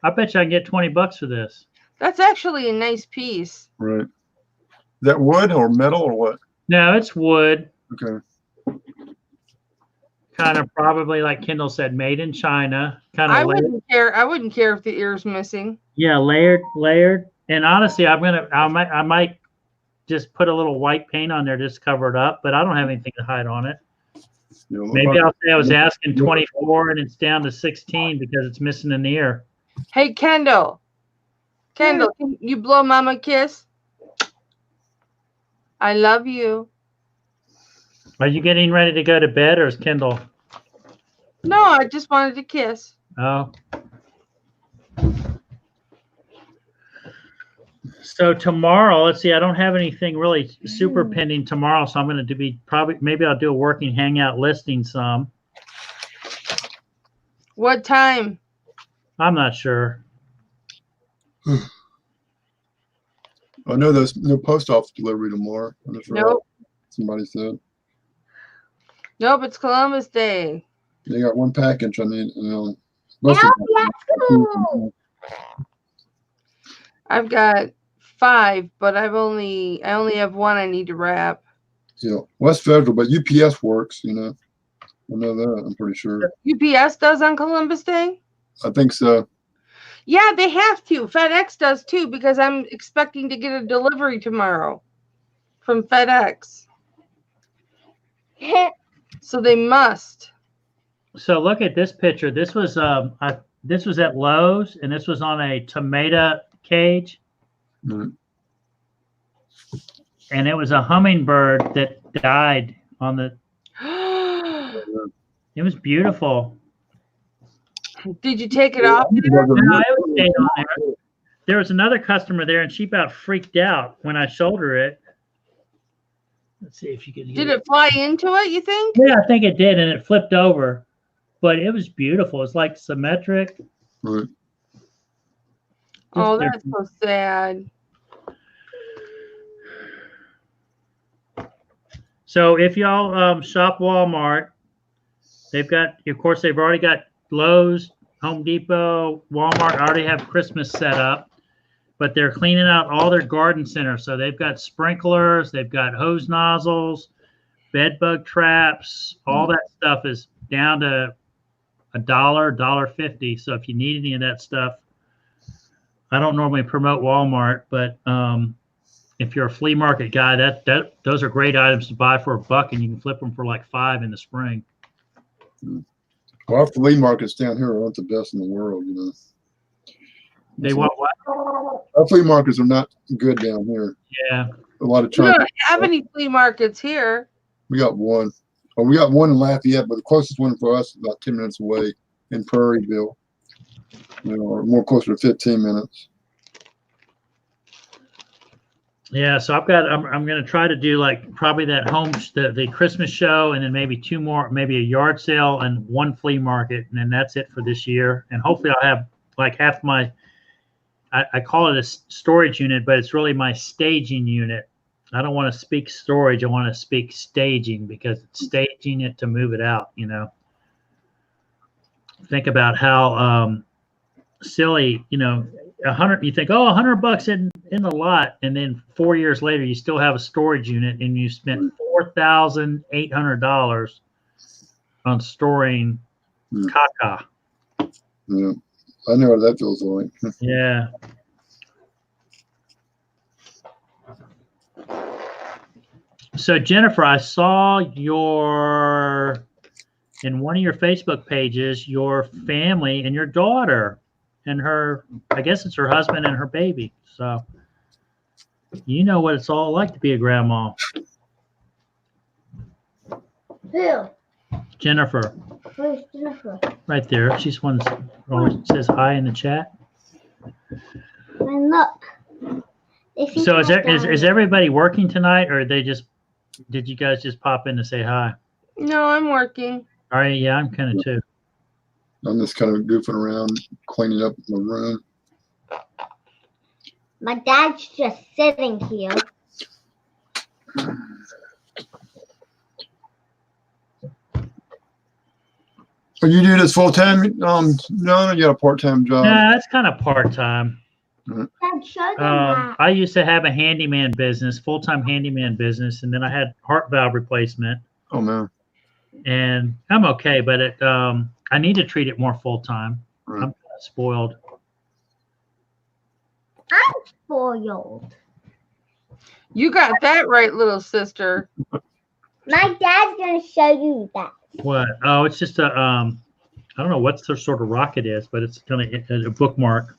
I bet you I can get $20 for this. That's actually a nice piece. Right. Is that wood or metal or what? No, it's wood. Okay. Kind of probably like Kendall said, made in China. Kind I of layered. wouldn't care. I wouldn't care if the ear's missing. Yeah, layered. And honestly, I might just put a little white paint on there, just cover it up. But I don't have anything to hide on it. Yeah, Maybe I'll say I was asking 24 and it's down to 16 because it's missing an ear. Hey, Kendall. Kendall, can you blow Mama a kiss? I love you. Are you getting ready to go to bed, or is Kendall? No, I just wanted to kiss. Oh. So tomorrow, let's see. I don't have anything really super pending tomorrow, so I'm going to be maybe I'll do a working hangout listing some. What time? I'm not sure. I know there's no post office delivery tomorrow. That's right. Nope. Somebody said Nope, it's Columbus Day. they got one package. I need. Now that's cool. I've got 5, but I only have 1 I need to wrap. Yeah, West Federal, but UPS works. You know, I know that. I'm pretty sure. UPS does on Columbus Day? I think so. Yeah, they have to. FedEx does too, because I'm expecting to get a delivery tomorrow from FedEx. So they must. So look at this picture. This was this was at Lowe's, and this was on a tomato cage, Mm. and it was a hummingbird that died on the. It was beautiful. Did you take it off? No, it was stayed on there. There was another customer there, and she about freaked out when I showed her it. Let's see if you can. Did it fly into it, you think? Yeah, I think it did, and it flipped over. But it was beautiful. It's like symmetric. Right. Oh, that's so sad. So if y'all shop Walmart, they've got, of course, they've already got Lowe's, Home Depot, Walmart already have Christmas set up, but they're cleaning out all their garden centers. So they've got sprinklers, they've got hose nozzles, bed bug traps, all that stuff is down to $1, $1.50. So if you need any of that stuff, I don't normally promote Walmart, but if you're a flea market guy, those are great items to buy for $1, and you can flip them for like $5 in the spring. Well, our flea markets down here aren't the best in the world, you know. They want what? Our flea markets are not good down here. Yeah. A lot of We China. don't have any flea markets here. We got one. Well, we got one in Lafayette, but the closest one for us is about 10 minutes away in Prairieville. You know, or more closer to 15 minutes. Yeah, so I'm going to try to do like probably that the Christmas show, and then maybe 2 more, maybe a yard sale and 1 flea market, and then that's it for this year. And hopefully I'll have like half my, I call it a storage unit, but it's really my staging unit. I don't want to speak storage. I want to speak staging, because it's staging it to move it out, you know. Think about how silly, you know, 100. You think, oh, $100 in the lot, and then 4 years later, you still have a storage unit, and you spent $4,800 on storing caca. Yeah, I know what that feels like. Yeah. So Jennifer, I saw in one of your Facebook pages, your family and your daughter and her, I guess it's her husband and her baby. So you know what it's all like to be a grandma. Who? Jennifer. Where's Jennifer? Right there. She's one that always says hi in the chat. And look. So is everybody working tonight, or did you guys just pop in to say hi? No, I'm working. All right, yeah, I'm kind of too. I'm just kind of goofing around, cleaning up my room. My dad's just sitting here. So you do this full time? No, you got a part time job. Yeah, that's kind of part time. Dad, show them that. I used to have a handyman business, full-time handyman business, and then I had heart valve replacement. Oh man. And I'm okay, but I need to treat it more full-time. Right. I'm kind of spoiled. I'm spoiled. You got that right, little sister. My dad's gonna show you that. What? Oh, it's just a I don't know what sort of rock it is, but it's kind of a bookmark.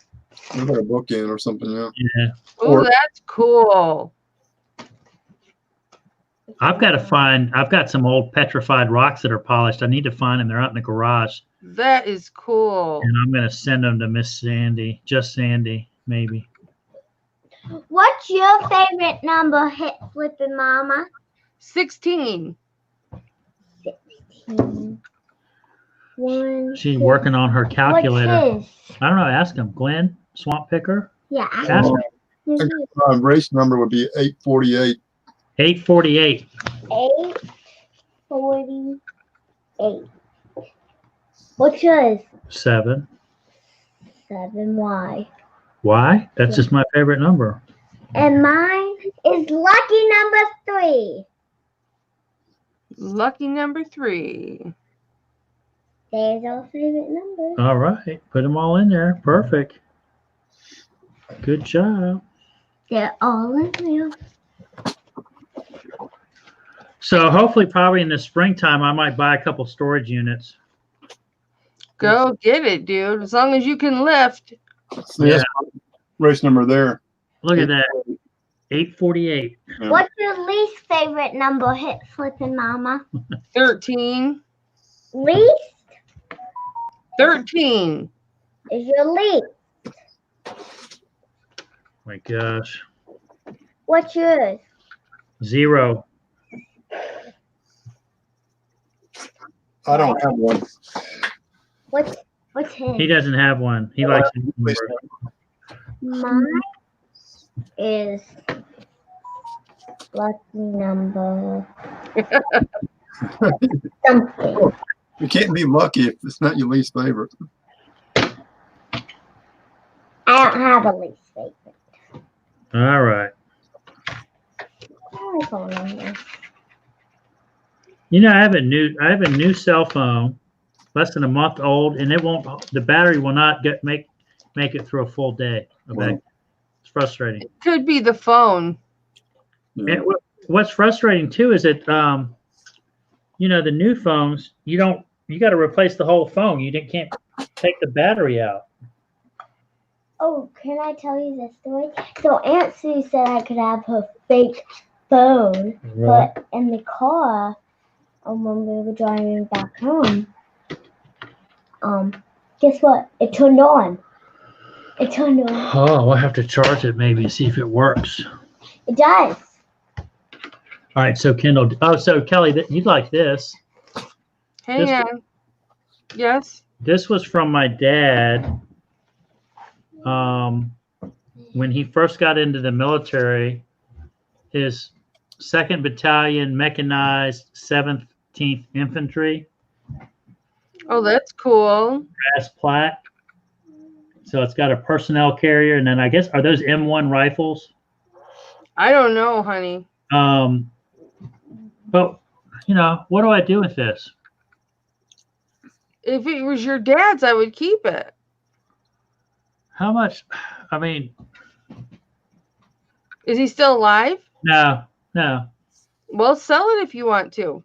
You got a book in or something, yeah. Yeah. Oh, that's cool. I've got some old petrified rocks that are polished. I need to find them. They're out in the garage. That is cool. And I'm going to send them to Miss Sandy. Just Sandy, maybe. What's your favorite number, Hit Flippin' Mama? 16. 16. She's working on her calculator. What's his? I don't know. Ask him. Glenn, Swamp Picker? Yeah. Ask him. Race number would be 848. 848. 848. What's yours? 7. 7. Why? Why? That's just my favorite number. And mine is lucky number 3. Lucky number 3. There's our favorite number. All right. Put them all in there. Perfect. Good job. They're all in there. So hopefully probably in the springtime, I might buy a couple storage units. Go get it, dude. As long as you can lift. Yeah. Race number there. Look at that. 848. Yeah. What's your least favorite number, Hit Flippin' Mama? 13. Least 13. is your least. My gosh. What's yours? 0. I don't have one. What's his? He doesn't have one. He likes numbers. Mine is lucky number something. You can't be lucky if it's not your least favorite. I don't have a least favorite. All right. My phone number. You know, I have a new cell phone, less than a month old, and the battery will not make it through a full day. Okay. Wow. It's frustrating. It could be the phone. Yeah. And what's frustrating too is that the new phones, you got to replace the whole phone. can't take the battery out. Oh, can I tell you this story? So Aunt Sue said I could have her fake phone, Right. but in the car, when we were driving back home, guess what? It turned on. It turned on. Oh, we'll have to charge it maybe, see if it works. It does. All right, so Kendall. Oh, so Kelly, you'd like this. Hang This- on. Yes. This was from my dad. When he first got into the military, his 2nd Battalion Mechanized 17th Infantry, Oh, that's cool. brass plaque. So it's got a personnel carrier, and then I guess are those M1 rifles? I don't know, honey. But you know, what do I do with this? If it was your dad's, I would keep it. How much? I mean, Is he still alive? no. Well, sell it if you want to.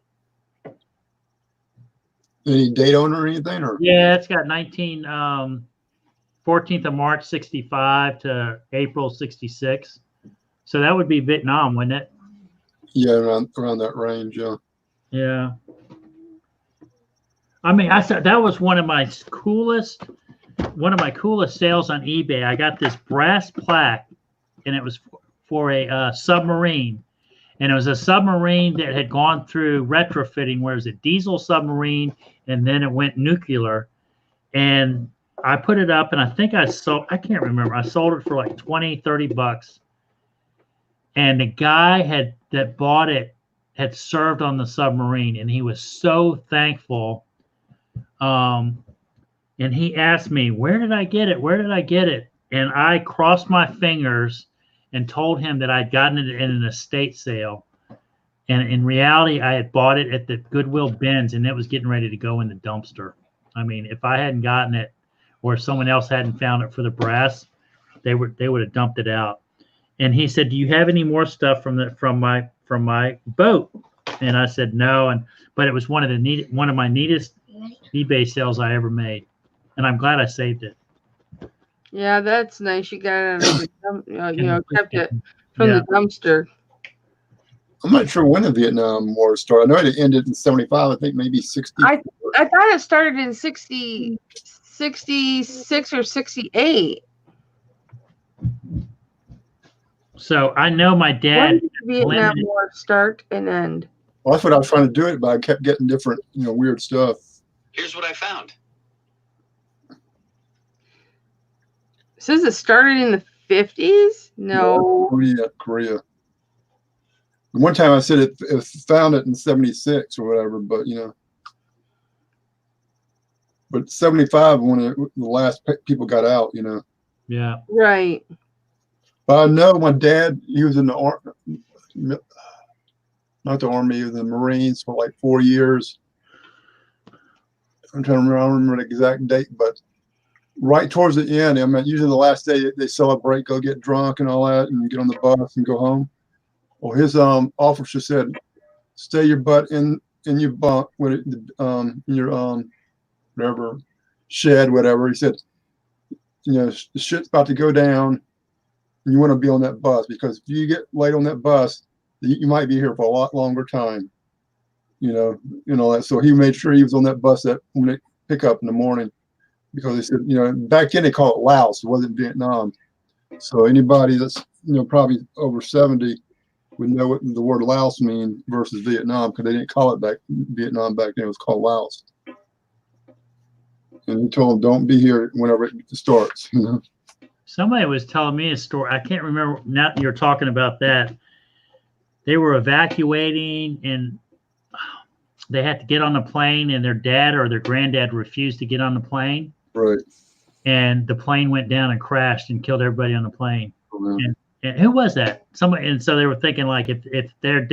Any date on it or anything? Or Yeah, it's got 14th of March 65 to April 66. So that would be Vietnam, wouldn't it? yeah, around that range. Yeah. Yeah. I mean, I said that was one of my coolest sales on eBay. I got this brass plaque, and it was for a submarine, and it was a submarine that had gone through retrofitting, where it was a diesel submarine, and then it went nuclear. And I put it up, and I think I can't remember. I sold it for like $20-$30. And the guy that bought it had served on the submarine, and he was so thankful. And he asked me, where did I get it? Where did I get it? And I crossed my fingers and told him that I'd gotten it in an estate sale. And in reality, I had bought it at the Goodwill bins, and it was getting ready to go in the dumpster. I mean, if I hadn't gotten it, or if someone else hadn't found it for the brass, they would have dumped it out. And he said, "Do you have any more stuff from my boat?" And I said, "No." But it was one of my neatest eBay sales I ever made, and I'm glad I saved it. Yeah, that's nice. You got it out of the kept it from the dumpster. I'm not sure when the Vietnam War started. I know it ended in 75. I think maybe 60. I thought it started in 66 or 68. So I know my dad. When did the Vietnam War start and end? Well, that's what I was trying to do it, but I kept getting different, weird stuff. Here's what I found. It says it started in the 50s? No. Korea. One time I said it found it in 76 or whatever, but but 75 when the last people got out, Yeah. Right. But I know my dad, he was in the army, not the army, he was in the Marines for like 4 years. I'm trying to remember, I don't remember the exact date, but right towards the end, I mean, usually the last day they celebrate, go get drunk and all that, and get on the bus and go home. Well, his officer said, "Stay your butt in your bunk in your whatever shed, whatever." He said, "The shit's about to go down, and you want to be on that bus, because if you get late on that bus, you might be here for a lot longer time." That. So he made sure he was on that bus when they pick up in the morning, because they said, back then they call it Laos, it wasn't Vietnam. So anybody that's probably over 70 would know what the word Laos means versus Vietnam, because they didn't call it Vietnam back then. It was called Laos. And he told them, don't be here whenever it starts. Somebody was telling me a story. I can't remember. Now that you're talking about that, they were evacuating, and they had to get on the plane, and their dad or their granddad refused to get on the plane. Right. And the plane went down and crashed and killed everybody on the plane. Oh, and who was that? Somebody. And so they were thinking, like, if their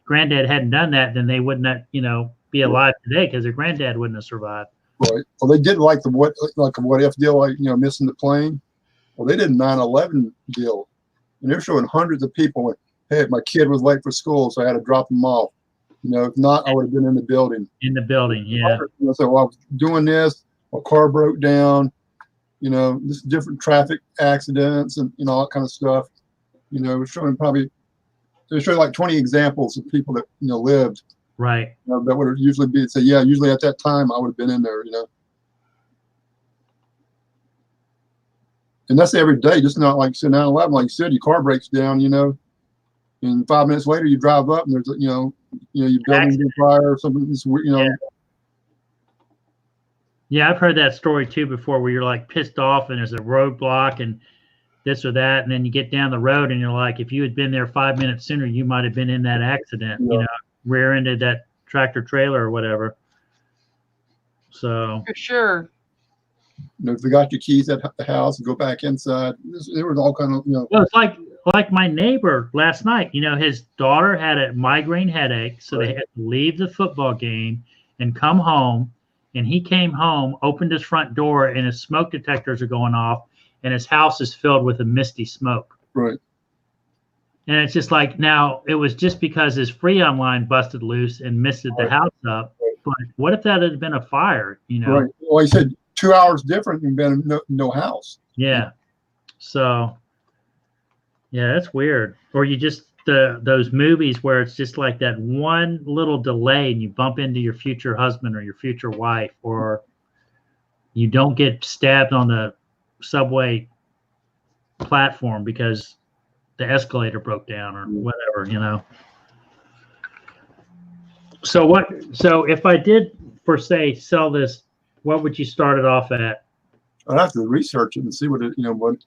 granddad hadn't done that, then they would not, be alive today, because their granddad wouldn't have survived. Right. Well, they did like a what if deal, like, missing the plane. Well, they did a 9/11 deal, and they're showing hundreds of people. Hey, my kid was late for school, so I had to drop him off. If not, I would have been in the building. In the building, yeah. So I was doing this, my car broke down, this different traffic accidents and all that kind of stuff. We're showing like 20 examples of people that lived. Right. That would usually be say, yeah, usually at that time I would have been in there, And that's every day, just not like 9/11. Like you said, your car breaks down, and 5 minutes later you drive up and there's your building's on fire or something. Yeah, I've heard that story too before, where you're like pissed off and there's a roadblock and this or that, and then you get down the road and you're like, if you had been there 5 minutes sooner, you might have been in that accident. Yeah. Rear-ended that tractor trailer or whatever. So for sure. If they got your keys at the house, go back inside. There was all kind of, Well, it's like my neighbor last night. His daughter had a migraine headache, so they had to leave the football game and come home. And he came home, opened his front door, and his smoke detectors are going off, and his house is filled with a misty smoke. Right. And it's just like, now it was just because his Freon line busted loose and misted the house up. But what if that had been a fire? Right. Well, he said 2 hours different and been no house. Yeah. So, yeah, that's weird. Or you just those movies where it's just like that one little delay and you bump into your future husband or your future wife, or you don't get stabbed on the subway platform because the escalator broke down or whatever. So if I did, for say, sell this, what would you start it off at? I'd have to research it and see what it, what.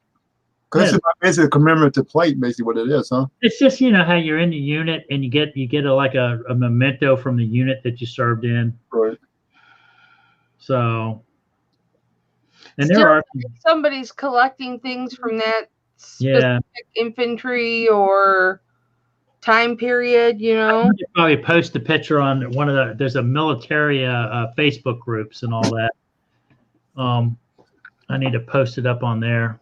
Because it's basically a commemorative plate, basically what it is, huh? It's just, how you're in the unit and you get a memento from the unit that you served in. Right. So, and Still, there are if somebody's collecting things from that specific infantry or time period, I could probably post a picture on one of there's a military Facebook groups and all that. I need to post it up on there.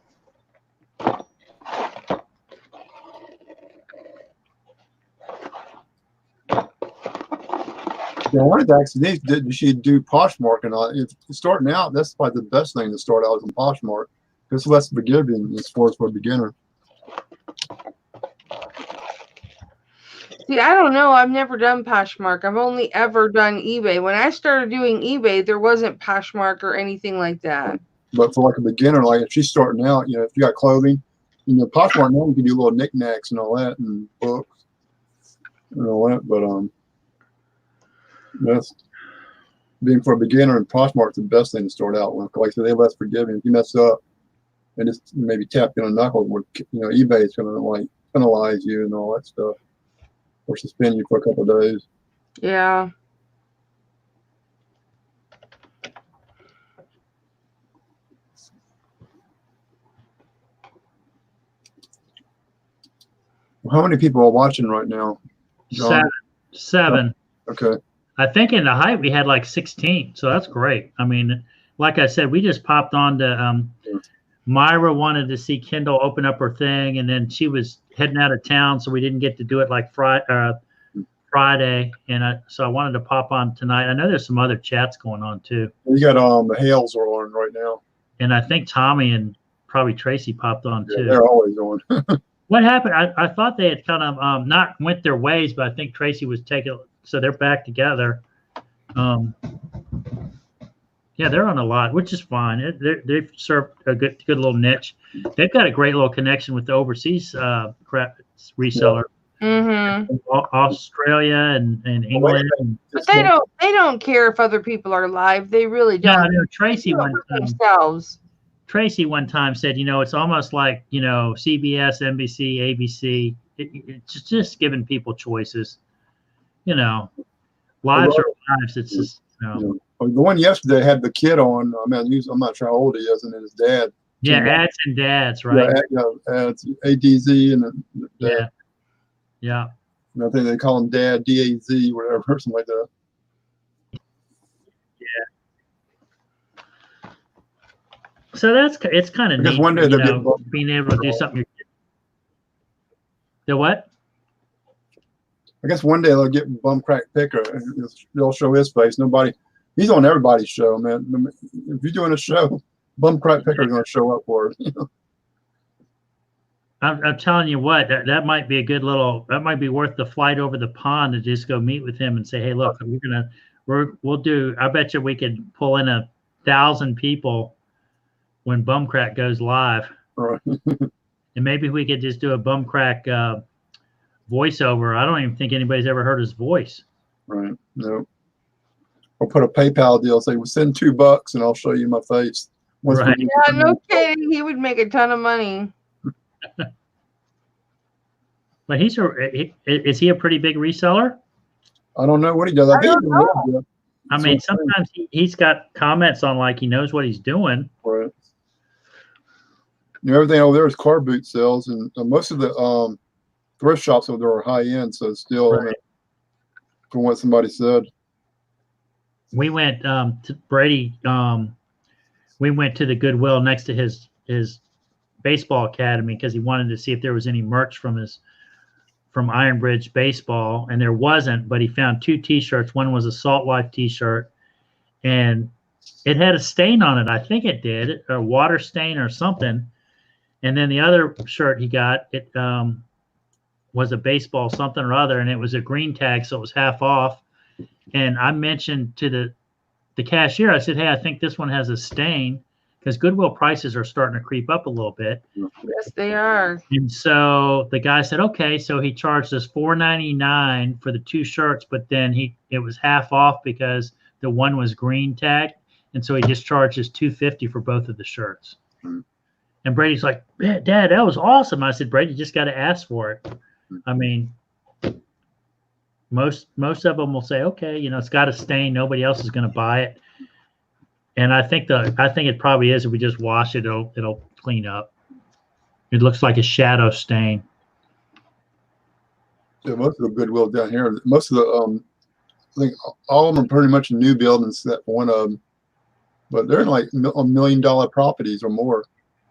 Yeah, I wanted to actually, she do Poshmark and all. If starting out, that's probably the best thing to start out with in Poshmark. It's less forgiving as far as for a beginner. See, I don't know. I've never done Poshmark. I've only ever done eBay. When I started doing eBay, there wasn't Poshmark or anything like that. But for like a beginner, like if she's starting out, if you got clothing, Poshmark now you can do little knickknacks and all that and books and all that. But that's being for a beginner, and Poshmark's the best thing to start out with. Like I said, they're less forgiving. If you mess up and just maybe tap in a knuckle, eBay is going to like penalize you and all that stuff, or suspend you for a couple of days. Yeah. How many people are watching right now, John? 7. Okay. I think in the height we had like 16, so that's great. I mean, like I said, we just popped on to Myra wanted to see Kendall open up her thing, and then she was heading out of town, so we didn't get to do it like Friday. And so I wanted to pop on tonight. I know there's some other chats going on too. You got the Hales are on right now, and I think Tommy and probably Tracy popped on too. They're always on. What happened? I thought they had kind of not went their ways, but I think Tracy was taking. So they're back together. Yeah, they're on a lot, which is fine. They've served a good little niche. They've got a great little connection with the overseas crap reseller. Mm-hmm. Australia and England. But they don't care if other people are live. They really don't. Yeah, I know Tracy themselves. Tracy one time said, it's almost like, CBS, NBC, ABC. It's just giving people choices. Lives are lives. It's just, The one yesterday had the kid on. I mean, I'm not sure how old he is, and then his dad. Yeah, ads and dads, right? Yeah, ads, ADZ and dad. Yeah. And I think they call him Dad, DAZ, whatever, something like that. Yeah. So it's kind of neat. One day being able to do something. The what? I guess one day they'll get Bum Crack Picker and they'll show his face. He's on everybody's show, man. If you're doing a show, Bum Crack Picker is going to show up for it. I'm telling you what, that might be a good that might be worth the flight over the pond to just go meet with him and say, hey, look, we'll do, I bet you we could pull in 1,000 people when Bum Crack goes live. Right. And maybe we could just do a Bum Crack voiceover. I don't even think anybody's ever heard his voice. Right. No. Or put a PayPal deal, say, well, send $2 and I'll show you my face. Right. Yeah, no kidding. He would make a ton of money. But is he a pretty big reseller? I don't know what he does. I think I mean, sometimes he's got comments on like he knows what he's doing. Right. Everything over there is car boot sales, and most of the thrift shops over there are high end. So still, Right. from what somebody said, we went to Brady. We went to the Goodwill next to his baseball academy because he wanted to see if there was any merch from Iron Bridge Baseball, and there wasn't. But he found 2 T-shirts. One was a Salt Life T-shirt, and it had a stain on it. I think it did, a water stain or something. And then the other shirt he got, it was a baseball something or other, and it was a green tag, so it was half off. And I mentioned to the cashier, I said, hey, I think this one has a stain, because Goodwill prices are starting to creep up a little bit. Yes, they are. And so the guy said, okay. So he charged us $4.99 for the 2 shirts, but then it was half off because the one was green tagged. And so he just charged us $2.50 for both of the shirts. And Brady's like, Dad, that was awesome. I said, Brady, you just got to ask for it. I mean, most of them will say, okay, it's got a stain. Nobody else is going to buy it. And I think it probably is. If we just wash it, it'll clean up. It looks like a shadow stain. Yeah, most of the Goodwill down here, most of the I think all of them are pretty much new buildings except one of them, but they're in like $1 million properties or more,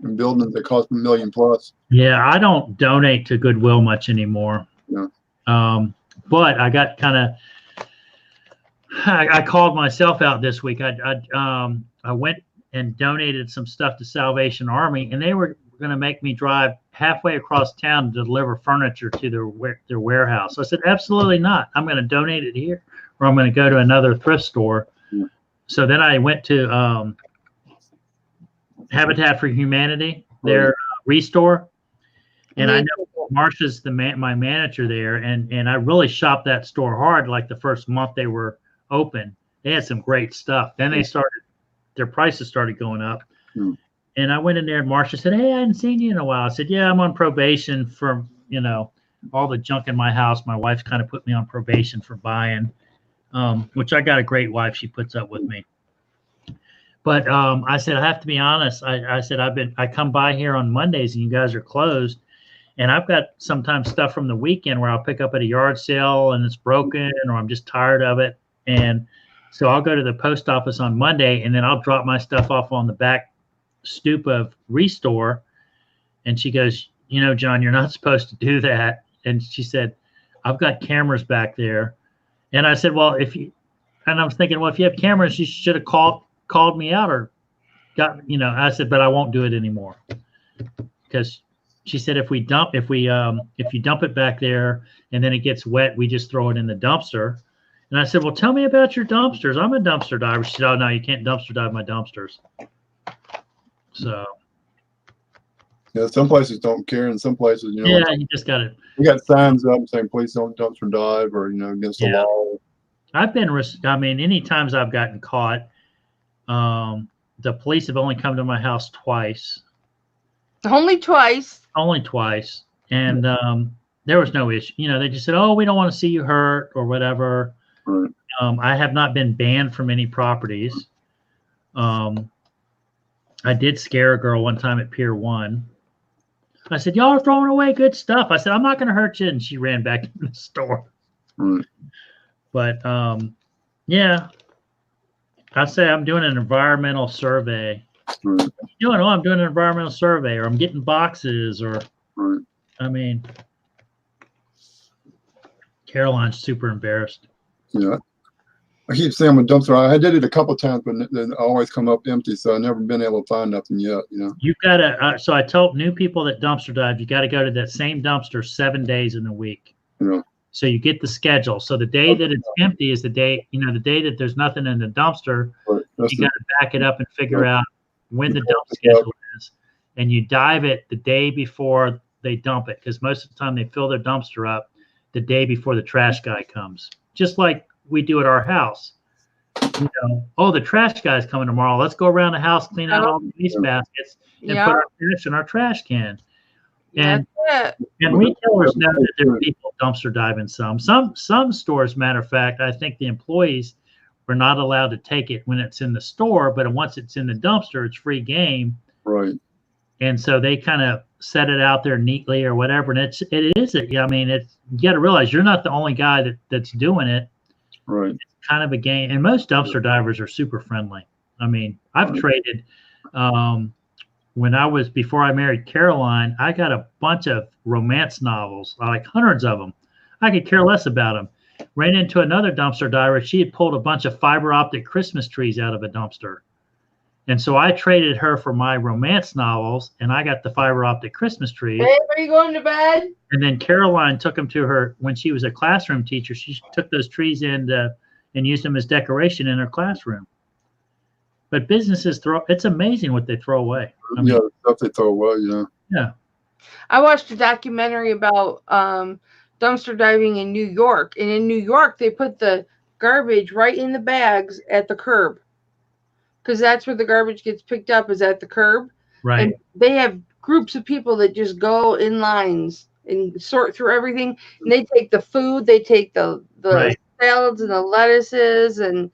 in buildings that cost $1 million plus. Yeah, I don't donate to Goodwill much anymore. Yeah. But I got I called myself out this week. I went and donated some stuff to Salvation Army, and they were going to make me drive halfway across town to deliver furniture to their warehouse. So I said, absolutely not. I'm going to donate it here, or I'm going to go to another thrift store. Yeah. So then I went to Habitat for Humanity, their Restore. And I know Marsha's my manager there, and I really shopped that store hard. Like the first month they were open, they had some great stuff. Then their prices started going up. And I went in there, and Marsha said, hey, I hadn't seen you in a while. I said, yeah, I'm on probation for, all the junk in my house. My wife's kind of put me on probation for buying, which I got a great wife. She puts up with me. But I said, I have to be honest. I said, I come by here on Mondays and you guys are closed. And I've got sometimes stuff from the weekend where I'll pick up at a yard sale and it's broken, or I'm just tired of it. And so I'll go to the post office on Monday, and then I'll drop my stuff off on the back stoop of Restore. And she goes, John, you're not supposed to do that. And she said, I've got cameras back there. And I said, well, and I was thinking, well, if you have cameras, you should have called me out or I said, but I won't do it anymore. Because she said, if you dump it back there and then it gets wet, we just throw it in the dumpster. And I said, well, tell me about your dumpsters. I'm a dumpster diver. She said, oh, no, you can't dumpster dive my dumpsters. So. Yeah, some places don't care, and some places, Yeah, you just got it. We got signs up saying please don't dumpster dive, or against the law. I've been, any times I've gotten caught, the police have only come to my house twice. Only twice. Only twice. And there was no issue. They just said, oh, we don't want to see you hurt or whatever. Right. I have not been banned from any properties. I did scare a girl one time at Pier 1. I said, y'all are throwing away good stuff. I said, I'm not going to hurt you. And she ran back to the store. Right. But, yeah, I say I'm doing an environmental survey. Right. I'm doing an environmental survey, or I'm getting boxes, or, right. Caroline's super embarrassed. Yeah. I keep saying I'm a dumpster. I did it a couple of times, but then I always come up empty, so I've never been able to find nothing yet, You've got to, so I told new people that dumpster dive, you got to go to that same dumpster 7 days in a week. Yeah. So you get the schedule. So the day that it's empty is the day, the day that there's nothing in the dumpster, Right. you got to back it up and figure out when the dump schedule is. And you dive it the day before they dump it, because most of the time they fill their dumpster up the day before the trash guy comes. Just like we do at our house. Oh, the trash guy's coming tomorrow. Let's go around the house, clean out all the waste baskets, and put our trash in our trash can. And retailers know that there are people dumpster diving some stores, matter of fact, I think the employees we're not allowed to take it when it's in the store, but once it's in the dumpster, it's free game. Right. And so they kind of set it out there neatly or whatever. And it is it. Yeah, I mean, you got to realize you're not the only guy that's doing it. Right. It's kind of a game. And most dumpster divers are super friendly. I mean, I've traded before I married Caroline, I got a bunch of romance novels, like hundreds of them. I could care less about them. Ran into another dumpster diver. She had pulled a bunch of fiber optic Christmas trees out of a dumpster. And so I traded her for my romance novels, and I got the fiber optic Christmas trees. Hey, are you going to bed? And then Caroline took them to her when she was a classroom teacher. She took those trees in and used them as decoration in her classroom. But businesses it's amazing what they throw away. I mean, Yeah, stuff they throw away. Yeah. Yeah. I watched a documentary about dumpster diving in New York. And in New York, they put the garbage right in the bags at the curb. Because that's where the garbage gets picked up, is at the curb. Right. And they have groups of people that just go in lines and sort through everything. And they take the food, they take the Right. salads and the lettuces and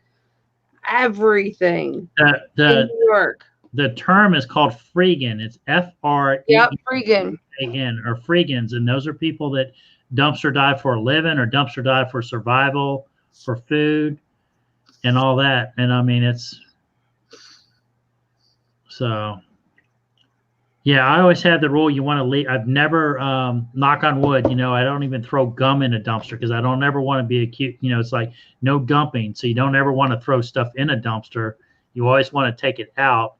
everything in New York. The term is called freegan. It's F-R-E-E-G-A-N, Yeah, freegan. or freegans. And those are people that dumpster dive for a living or dumpster dive for survival, for food, and all that. And I mean, so, yeah, I always have the rule you want to leave. I've never, knock on wood, I don't even throw gum in a dumpster because I don't ever want to be accused. It's like no dumping. So you don't ever want to throw stuff in a dumpster. You always want to take it out.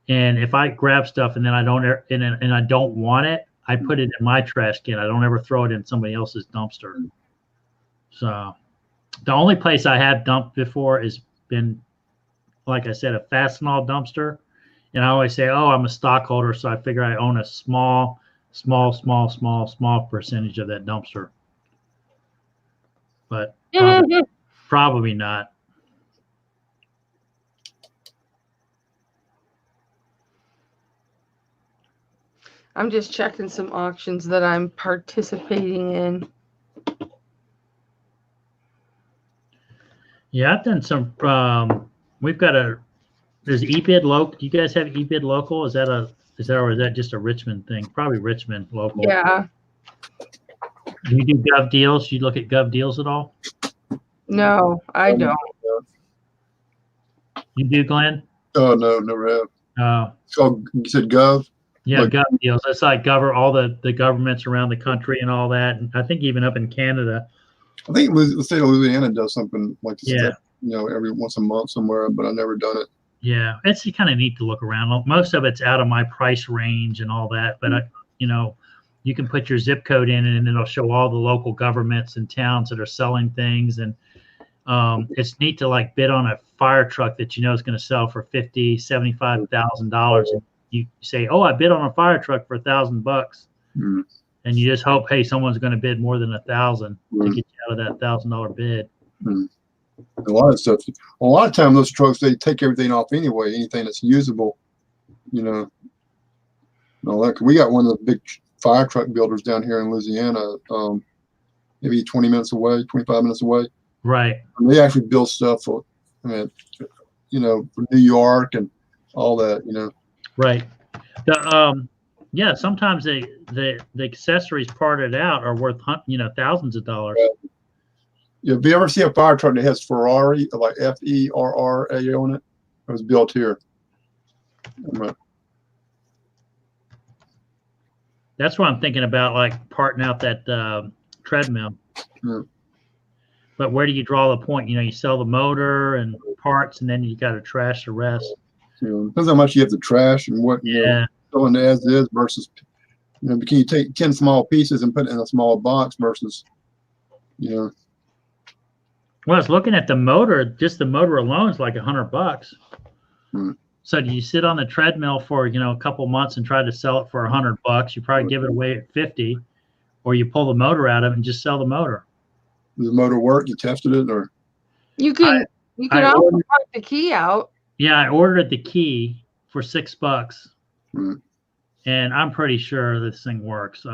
And if I grab stuff and then I don't want it, I put it in my trash can. I don't ever throw it in somebody else's dumpster. So the only place I have dumped before has been, like I said, a Fastenal dumpster. And I always say, oh, I'm a stockholder, so I figure I own a small percentage of that dumpster. But probably not. I'm just checking some auctions that I'm participating in. Yeah, I've done some. We've got there's eBid local. Do you guys have eBid local? Is that or is that just a Richmond thing? Probably Richmond local. Yeah. Do you do Gov Deals? You look at Gov Deals at all? No, I don't. You do, Glenn? Oh, no, never have. Oh. It's called, you said Gov? Yeah, Like- Gov Deals. It's like all the governments around the country and all that. And I think even up in Canada. I think the state of Louisiana does something like this, Yeah. every once a month somewhere, but I've never done it. Yeah, it's kind of neat to look around. Most of it's out of my price range and all that, but you can put your zip code in and it'll show all the local governments and towns that are selling things. And it's neat to like bid on a fire truck that is going to sell for $50,000, $75,000. And you say, oh, I bid on a fire truck for $1,000. Mm. And you just hope, hey, someone's going to bid more than $1,000 to get you out of that $1,000 bid. Mm. A lot of stuff. A lot of times those trucks, they take everything off anyway, anything that's usable, and all that. We got one of the big fire truck builders down here in Louisiana, maybe 20 minutes away, 25 minutes away. Right. And they actually build stuff for, for New York and all that, Right. Sometimes the accessories parted out are worth thousands of dollars. Yeah, if you ever see a fire truck that has Ferrari, like Ferrari on it, it was built here. That's what I'm thinking about, like parting out that treadmill. Yeah. But where do you draw the point? You sell the motor and parts, and then you got to trash the rest. Depends how much you have to trash and what selling as is versus, can you take 10 small pieces and put it in a small box versus, Well, I was looking at the motor. Just the motor alone is like $100. Hmm. So do you sit on the treadmill for a couple months and try to sell it for $100? You probably give it away at 50, or you pull the motor out of it and just sell the motor. Does the motor work? You tested it, or you can also part the key out. Yeah, I ordered the key for $6, Hmm. and I'm pretty sure this thing works.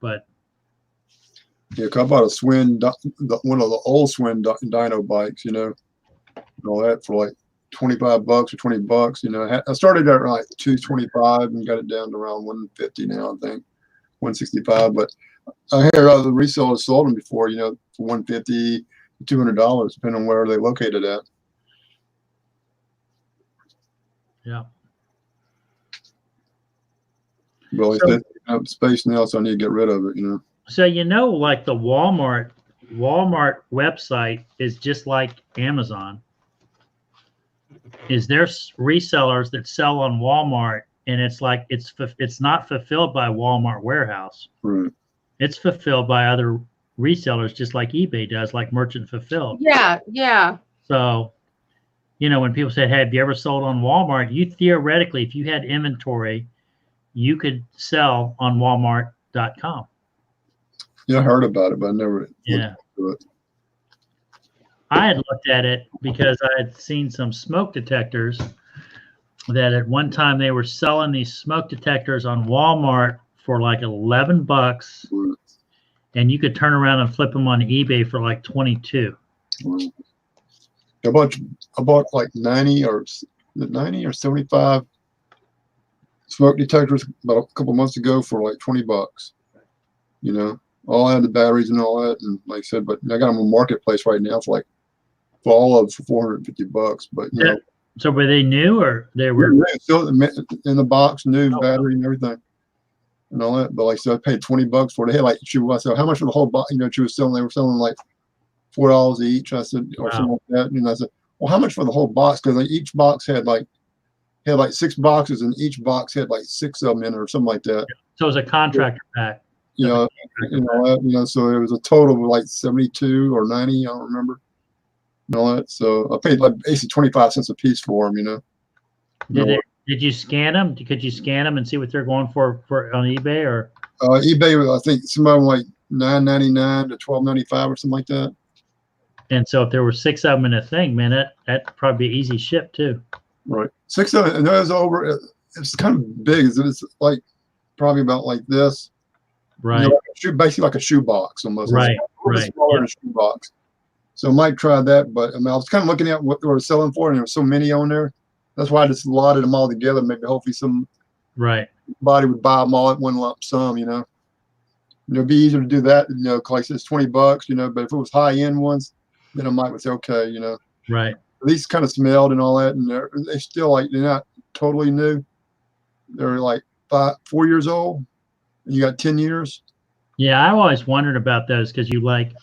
But yeah, 'cause I bought a Swin, one of the old Swin dyno bikes, and all that for like $25 or $20. You know, I started at like $225 and got it down to around $150 now, I think $165. But I hear other resellers sold them before, you know, for $150, $200, depending on where they're located at. Yeah. Well, So- I have space now, so I need to get rid of it, you know. So you know, like the Walmart website is just like Amazon. Is there's resellers that sell on Walmart, and it's like it's not fulfilled by Walmart warehouse. Right. It's fulfilled by other resellers, just like eBay does, like merchant fulfilled. Yeah, yeah. So, you know, when people say, "Hey, have you ever sold on Walmart?" You theoretically, if you had inventory, you could sell on Walmart.com. Yeah, I heard about it, but I never Yeah. looked into it. I had looked at it because I had seen some smoke detectors that at one time they were selling these smoke detectors on Walmart for like $11, Right. and you could turn around and flip them on eBay for like 22. Right. I bought like 90 or 75 smoke detectors about a couple months ago for like $20. You know, all had the batteries and all that, and like I said, but I got them on Marketplace right now for all of them for $450. But you know, So were they new or they were? yeah, still in the box, new Oh. battery and everything, and all that. But like I said, I paid $20 for it. They had like I said, how much for the whole box? You know, she was selling. They were selling like $4 each. I said, or something like that. And I said, well, how much for the whole box? Because like, each box had like 6 boxes, and each box had like 6 of them in it or something like that. So it was a contractor pack. You know, so it was a total of like 72 or 90, I don't remember, and all that. So I paid like basically 25 cents a piece for them, you know. Did you scan them? Could you scan them and see what they're going for on eBay or? eBay, I think some of them like $9.99 to $12.95 or something like that. And so if there were 6 of them in a thing, man, that'd probably be easy ship too. Right, 6 of them, and those over. It's kind of big. It's like probably about like this. Right. You know, basically like a shoe box almost. Right. It's a little Right. smaller than a shoe box. So I might try that, but I mean, I was kind of looking at what they were selling for, and there were so many on there. That's why I just allotted them all together. Maybe hopefully somebody would buy them all at one lump sum, you know. It'd be easier to do that, you know, because it's $20, you know. But if it was high end ones, then I might say, okay, you know. Right. These kind of smelled and all that, and they're still like they're not totally new. They're like 4 years old. And you got 10 years. Yeah, I always wondered about those because you like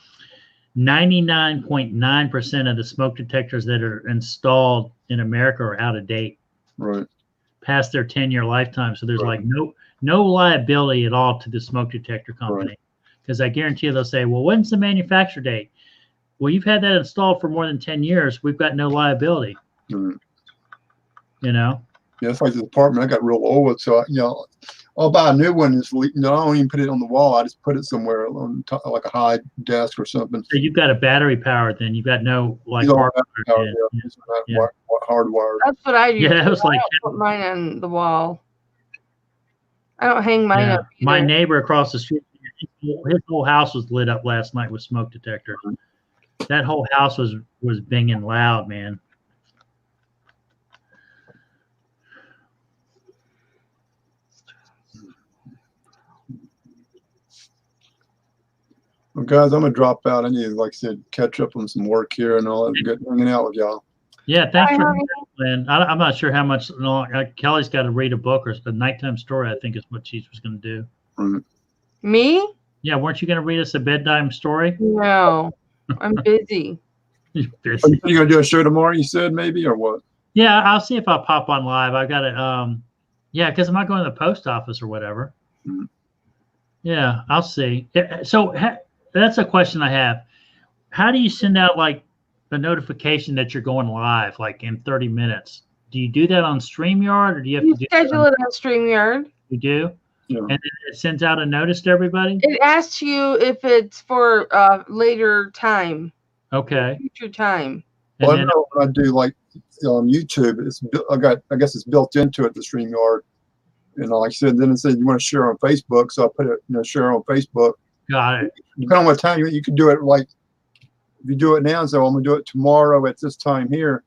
99.9% of the smoke detectors that are installed in America are out of date, Right. past their 10-year lifetime. So there's like no liability at all to the smoke detector company, because I guarantee you they'll say, well, when's the manufacture date? Well, you've had that installed for more than 10 years. We've got no liability. Right. You know? Yeah, it's like this apartment. I got real old, so you know, I'll buy a new one. You know, I don't even put it on the wall. I just put it somewhere on top, like a high desk or something. So you've got a battery powered, then you've got no like You don't hard have power, yeah. yeah. It's not hardwired. That's what I do. Yeah, it was I like don't put mine on the wall. I don't hang mine up. My either. neighbor across the street, his whole house was lit up last night with smoke detectors. That whole house was binging loud, man. Well, guys, I'm gonna drop out. I need to, like I said, catch up on some work here and all that. Good hanging out with y'all. Yeah, thanks Bye, for honey. Lynn. I'm not sure how much. Kelly's got to read a book or a nighttime story. I think is what she was going to do. Right. Me? Yeah, weren't you going to read us a bedtime story? No, I'm busy. You're Are busy. you gonna do a show tomorrow? You said maybe or what? Yeah, I'll see if I'll pop on live. I've got to. Yeah, because I'm not going to the post office or whatever. Mhm. Yeah, I'll see. So that's a question I have. How do you send out like a notification that you're going live, like in 30 minutes? Do you do that on StreamYard, or do you have You to do schedule it on StreamYard. You do? Yeah. And then it sends out a notice to everybody? It asks you if it's for later time, Okay. future time. And Well, I then, know when I do like on YouTube, I guess it's built into it, the StreamYard. And like I said, then it said you want to share on Facebook, so I put it, share on Facebook. got it. Depending on what time you can do it. Like if you do it now, so I'm gonna do it tomorrow at this time here.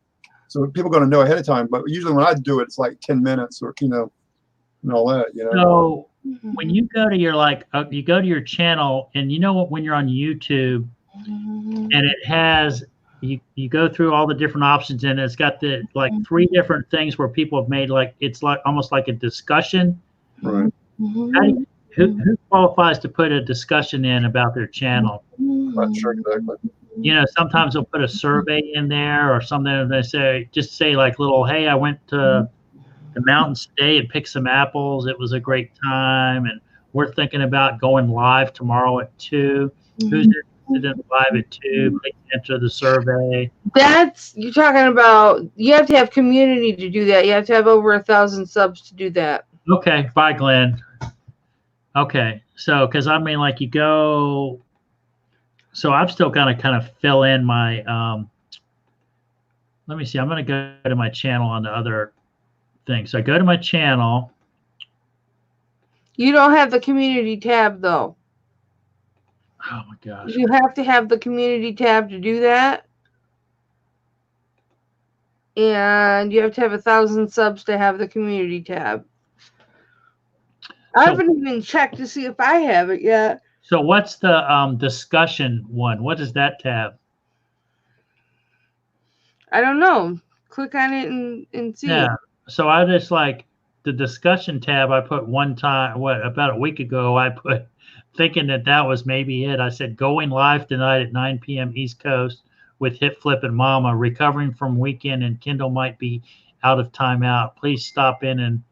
So people are going to know ahead of time. But usually when I do it, it's like 10 minutes or, and all that, So when you go to your you go to your channel, and when you're on YouTube, and it has you go through all the different options, and it's got the like 3 different things where people have made it's like almost like a discussion. Right. Who qualifies to put a discussion in about their channel? Not sure exactly. Sometimes they'll put a survey in there or something, and they say like little, hey, I went to the mountains today and picked some apples. It was a great time, and we're thinking about going live tomorrow at 2. Who's interested in live at 2? Please enter the survey. You're talking about, you have to have community to do that. You have to have over 1,000 subs to do that. Okay, bye, Glenn. Okay, so because I mean, like you go, so I'm still gonna kind of fill in my. Let me see. I'm gonna go to my channel on the other thing. So I go to my channel. You don't have the community tab though. Oh my gosh. You have to have the community tab to do that. And you have to have 1,000 subs to have the community tab. I haven't even checked to see if I have it yet. So what's the discussion one? What is that tab? I don't know. Click on it and see. Yeah. So I just like the discussion tab. I put one time, about a week ago, I put thinking that was maybe it. I said going live tonight at 9 p.m. East Coast with Hip Flip and Mama, recovering from weekend, and Kendall might be out of timeout. Please stop in and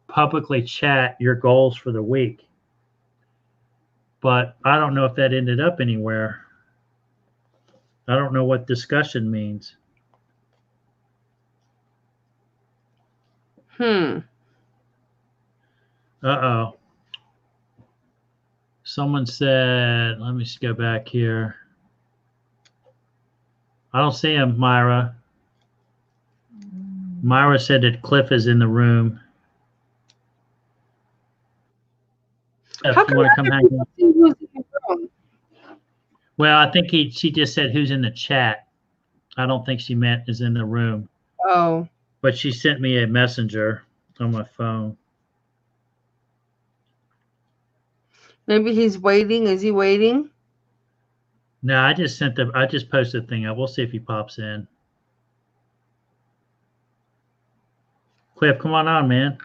publicly chat your goals for the week. But I don't know if that ended up anywhere. I don't know what discussion means. Uh-oh. Someone said, let me just go back here. I don't see him, Myra. Myra said that Cliff is in the room. If How you come want to come hang out. who's in the room? Well, I think she just said who's in the chat. I don't think she meant is in the room. Oh. But she sent me a messenger on my phone. Maybe he's waiting. Is he waiting? No, I just posted the thing up. We'll see if he pops in. Cliff, come on, man.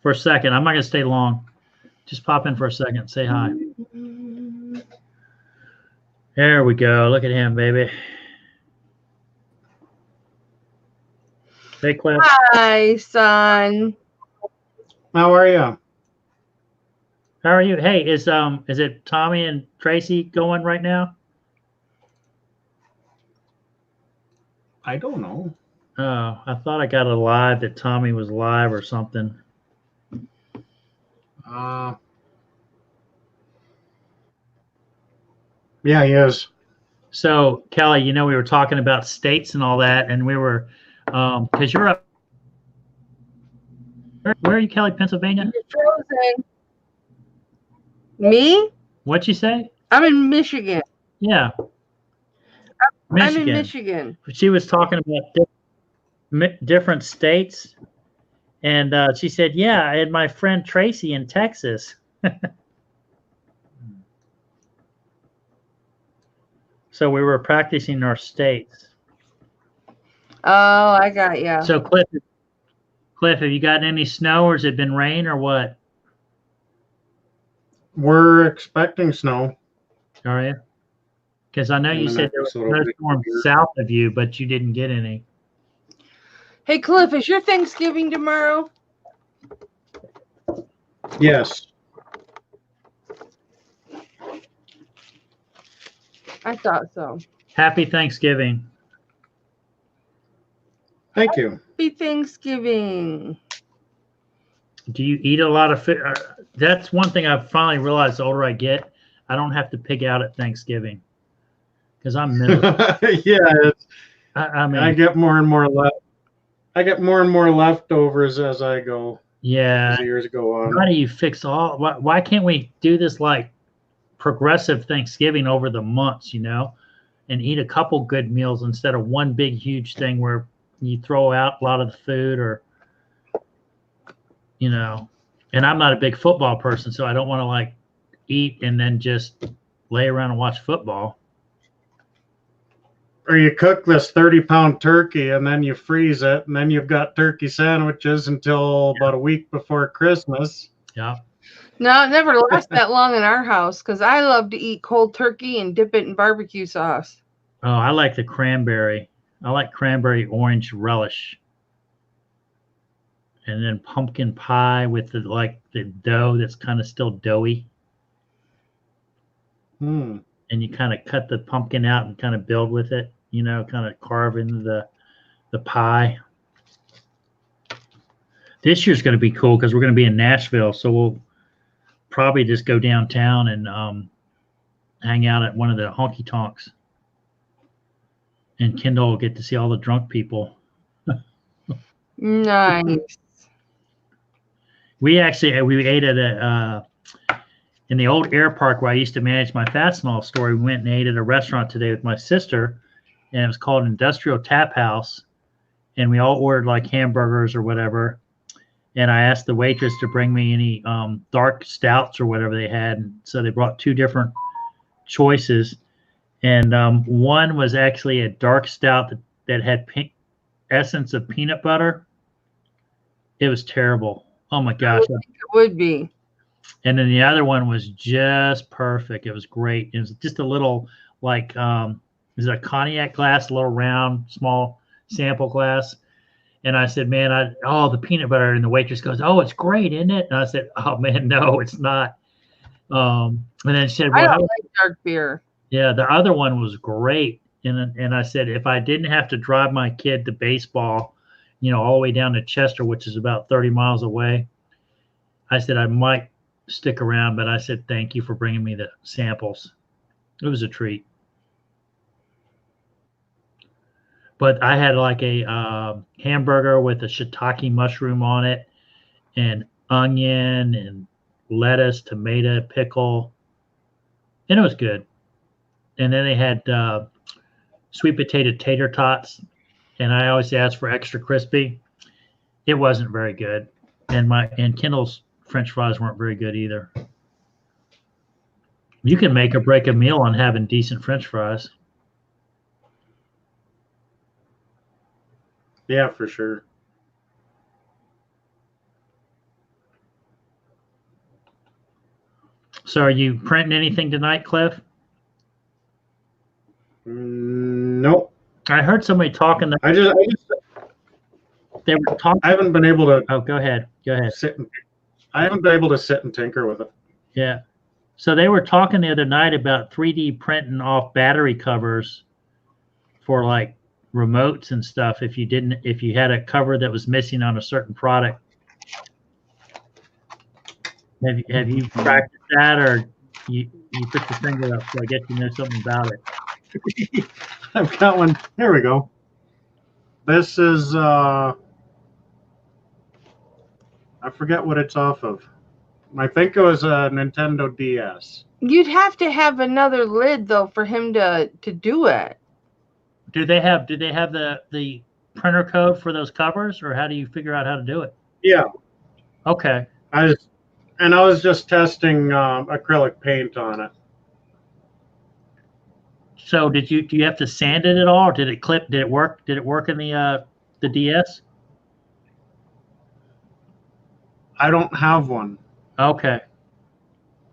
For a second. I'm not going to stay long. Just pop in for a second. Say hi. There we go. Look at him, baby. Hey, Cliff. Hi, son. How are you? How are you? Hey, is it Tommy and Tracy going right now? I don't know. Oh, I thought I got a live that Tommy was live or something. Yeah, he is. So, Kelly, we were talking about states and all that, and we were, because you're up. Where are you, Kelly, Pennsylvania? Frozen. Me? What'd you say? I'm in Michigan. Yeah. I'm in Michigan. She was talking about different states, and she said, yeah, I had my friend Tracy in Texas. So we were practicing our states. Oh, I got you. So Cliff, have you gotten any snow, or has it been rain, or what? We're expecting snow. Are you? Because I know you said there was snowstorm south of you, but you didn't get any. Hey, Cliff, is your Thanksgiving tomorrow? Yes. I thought so. Happy Thanksgiving. Thank you. Happy Thanksgiving. Do you eat a lot of food? That's one thing I've finally realized the older I get, I don't have to pig out at Thanksgiving. Because I'm miserable. Yeah. I mean, I get more and more leftovers as I go. Yeah. As the years go on. How do you fix all? Why can't we do this like progressive Thanksgiving over the months, and eat a couple good meals instead of one big huge thing where you throw out a lot of the food, or and I'm not a big football person, so I don't want to like eat and then just lay around and watch football. Or you cook this 30-pound turkey and then you freeze it, and then you've got turkey sandwiches until about a week before Christmas. Yeah. No, it never lasts that long in our house because I love to eat cold turkey and dip it in barbecue sauce. Oh, I like the cranberry. I like cranberry orange relish. And then pumpkin pie with the dough that's kind of still doughy. Hmm. And you kind of cut the pumpkin out and kind of build with it, kind of carve into the pie. This year's going to be cool because we're going to be in Nashville, so we'll probably just go downtown and hang out at one of the honky tonks. And Kendall will get to see all the drunk people. Nice. We ate at in the old air park where I used to manage my Fastenal store. We went and ate at a restaurant today with my sister, and it was called Industrial Tap House. And we all ordered like hamburgers or whatever. And I asked the waitress to bring me any dark stouts or whatever they had. And so they brought 2 different choices. And one was actually a dark stout that had essence of peanut butter. It was terrible. Oh my gosh. I think it would be. And then the other one was just perfect. It was great. It was just a little like, is it a cognac glass, a little round, small sample glass? And I said, man, the peanut butter. And the waitress goes, oh, it's great, isn't it? And I said, oh man, no, it's not. And then she said, well, I don't like dark beer. Yeah, the other one was great. And I said, if I didn't have to drive my kid to baseball, all the way down to Chester, which is about 30 miles away, I said, I might stick around. But I said, thank you for bringing me the samples. It was a treat. But I had like a hamburger with a shiitake mushroom on it, and onion and lettuce, tomato, pickle. And it was good. And then they had sweet potato tater tots, and I always ask for extra crispy. It wasn't very good, and Kendall's French fries weren't very good either. You can make or break a meal on having decent French fries. Yeah, for sure. So, are you printing anything tonight, Cliff? Nope. I heard somebody talking. They were talking. I haven't been able to. Oh, go ahead. Go ahead. I haven't been able to sit and tinker with it. Yeah. So they were talking the other night about 3D printing off battery covers for like remotes and stuff. If you had a cover that was missing on a certain product. Have you practiced that, or you put your finger up so I guess you know something about it? I've got one. There we go. This is I forget what it's off of. I think it was a Nintendo DS. You'd have to have another lid though for him to do it. Do they have the printer code for those covers, or how do you figure out how to do it? Yeah. Okay. I was just testing acrylic paint on it. So do you have to sand it at all, or did it clip? Did it work? Did it work in the DS? I don't have one. Okay.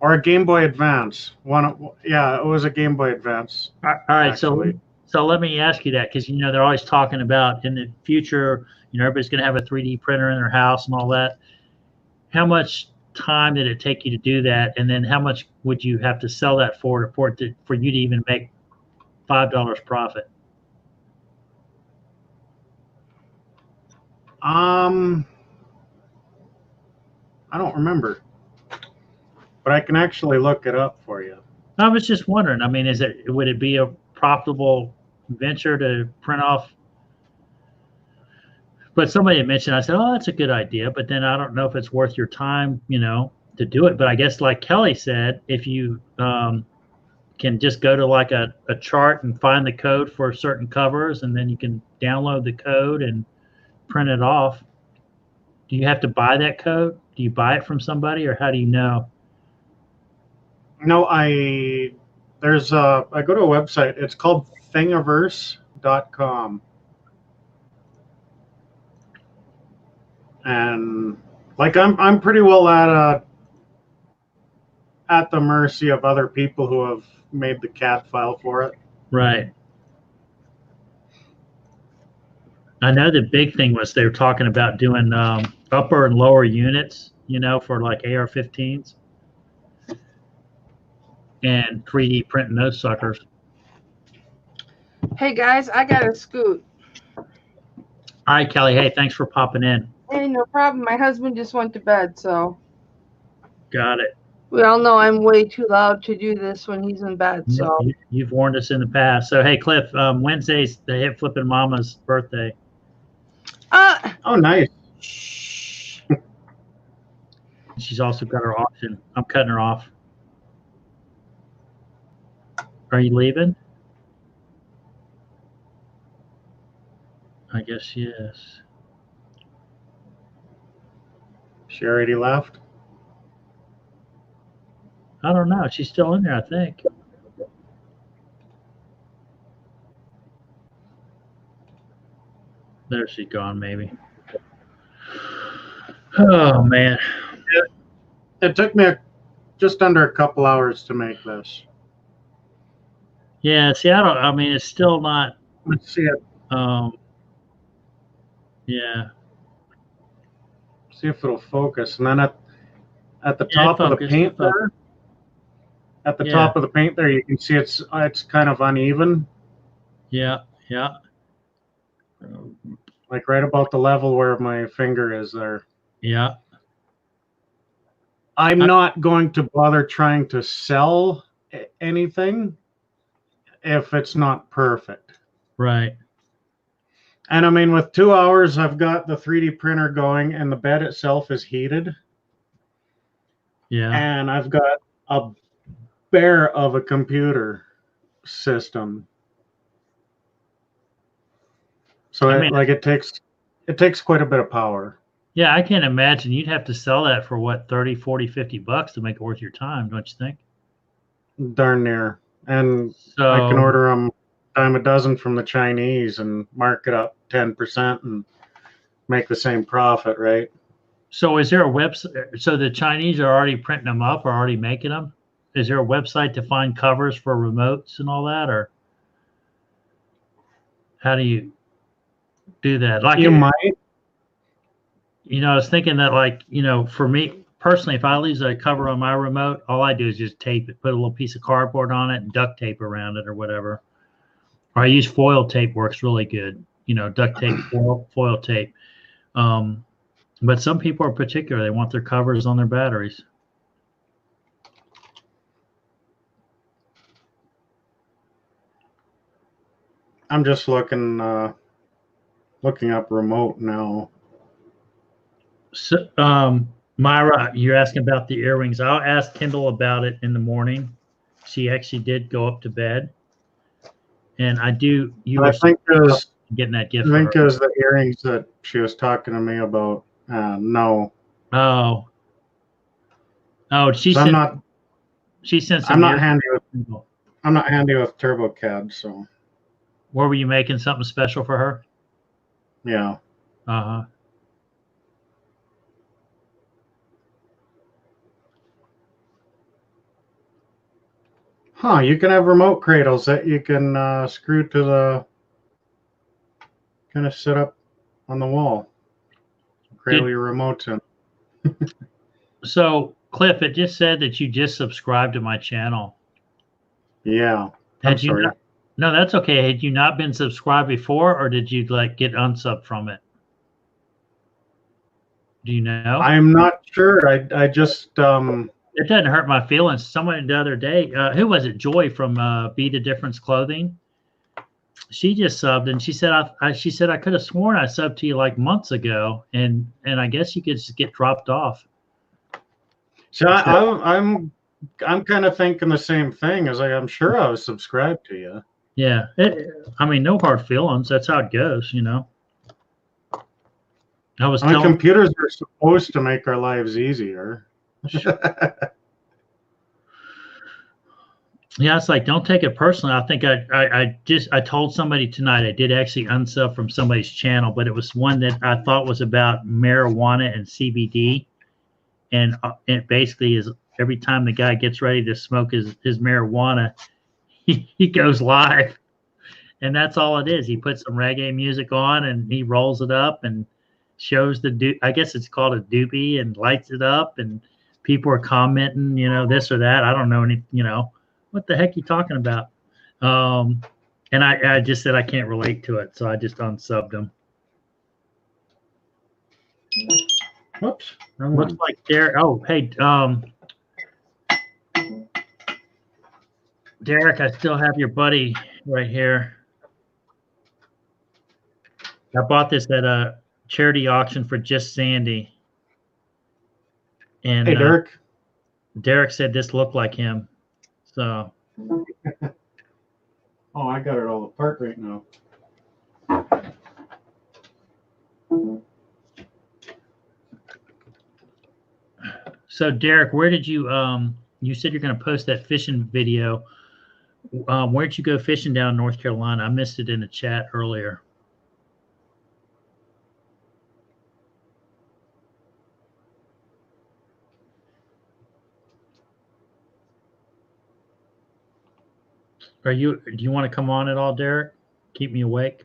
Or a Game Boy Advance. Yeah, it was a Game Boy Advance. All right. Actually. So let me ask you that, because they're always talking about in the future, everybody's going to have a 3D printer in their house and all that. How much time did it take you to do that, and then how much would you have to sell that for you to even make $5 profit? I don't remember, but I can actually look it up for you. I was just wondering. I mean, would it be a profitable venture to print off? But somebody had mentioned, I said, oh, that's a good idea. But then I don't know if it's worth your time, to do it. But I guess like Kelly said, if you can just go to like a chart and find the code for certain covers, and then you can download the code and print it off. Do you have to buy that code? Do you buy it from somebody, or how do you know? No, I go to a website. It's called thingiverse.com. And like I'm pretty well at the mercy of other people who have made the CAD file for it. Right. I know the big thing was they were talking about doing upper and lower units, for like AR-15s, and 3D printing those suckers. Hey guys, I gotta scoot. All right, Kelly. Hey, thanks for popping in. Hey, no problem. My husband just went to bed, so Got it. we all know I'm way too loud to do this when he's in bed. So You've warned us in the past. So hey, Cliff, Wednesday's the Hip Flippin' Mama's birthday. Oh, nice. She's also got her auction. I'm cutting her off. Are you leaving? I guess yes. She already left? I don't know. She's still in there, I think. There she's gone, maybe. Oh, man. It took me just under a couple hours to make this. Yeah, see, I mean, it's still not. Let's see it. Yeah. See if it'll focus. And then at the top of the paint there, at the top of the paint there, you can see it's kind of uneven. Yeah, yeah. Like right about the level where my finger is there. Yeah. I'm not going to bother trying to sell anything if it's not perfect. Right. And I mean, with 2 hours, I've got the 3D printer going and the bed itself is heated. Yeah. And I've got a bear of a computer system. So I mean, it takes quite a bit of power. Yeah, I can't imagine you'd have to sell that for what, 30, 40, 50 bucks to make it worth your time, don't you think? Darn near. And So I can order them dime a dozen from the Chinese and mark it up 10% and make the same profit, right? So is there a website? So the Chinese are already printing them up or already making them? Is there a website to find covers for remotes and all that, or how do you do that? Like you might. I was thinking that, like, for me personally, if I lose a cover on my remote, all I do is just tape it, put a little piece of cardboard on it and duct tape around it or whatever. Or I use foil tape, works really good. Duct tape, foil tape. But some people are particular. They want their covers on their batteries. I'm just looking up remote now. So, Myra, you're asking about the earrings. I'll ask Kendall about it in the morning. She actually did go up to bed, and I do. I think it was getting that gift. I think it was the earrings that she was talking to me about. No. Oh, she so sent. I'm not. She sent some. I'm not handy with. I'm not handy with TurboCAD, so. Where were you making something special for her? Yeah. Uh-huh. Huh, you can have remote cradles that you can screw to the, kind of sit up on the wall. Cradle your remotes in. So, Cliff, it just said that you just subscribed to my channel. Yeah. I'm sorry. No, that's okay. Had you not been subscribed before, or did you get unsubbed from it? Do you know? I'm not sure. I just It doesn't hurt my feelings. Someone the other day, who was it? Joy from Be the Difference Clothing. She just subbed, and she said I could have sworn I subbed to you like months ago, and I guess you could just get dropped off. So I'm kind of thinking the same thing. As I'm sure I was subscribed to you. Yeah. I mean, no hard feelings. That's how it goes, you know. I was I mean, telling computers are supposed to make our lives easier. Yeah, it's like don't take it personally. I think I told somebody tonight I did actually unsub from somebody's channel, but it was one that I thought was about marijuana and CBD, and it basically is every time the guy gets ready to smoke his marijuana, he goes live, and that's all it is. He puts some reggae music on and he rolls it up and shows I guess it's called a doobie, and lights it up, and people are commenting, you know, this or that. I don't know any, you know, what the heck you talking about? And I just said I can't relate to it, so I just unsubbed him. Whoops. Looks like Derek. Oh, hey, Derek, I still have your buddy right here. I bought this at a charity auction for Just Sandy. And Hey, Derek. Derek said this looked like him. So. Oh, I got it all apart right now. So Derek, where did you you said you're going to post that fishing video. Where'd you go fishing down in North Carolina? I missed it in the chat earlier. Do you want to come on at all, Derek? Keep me awake.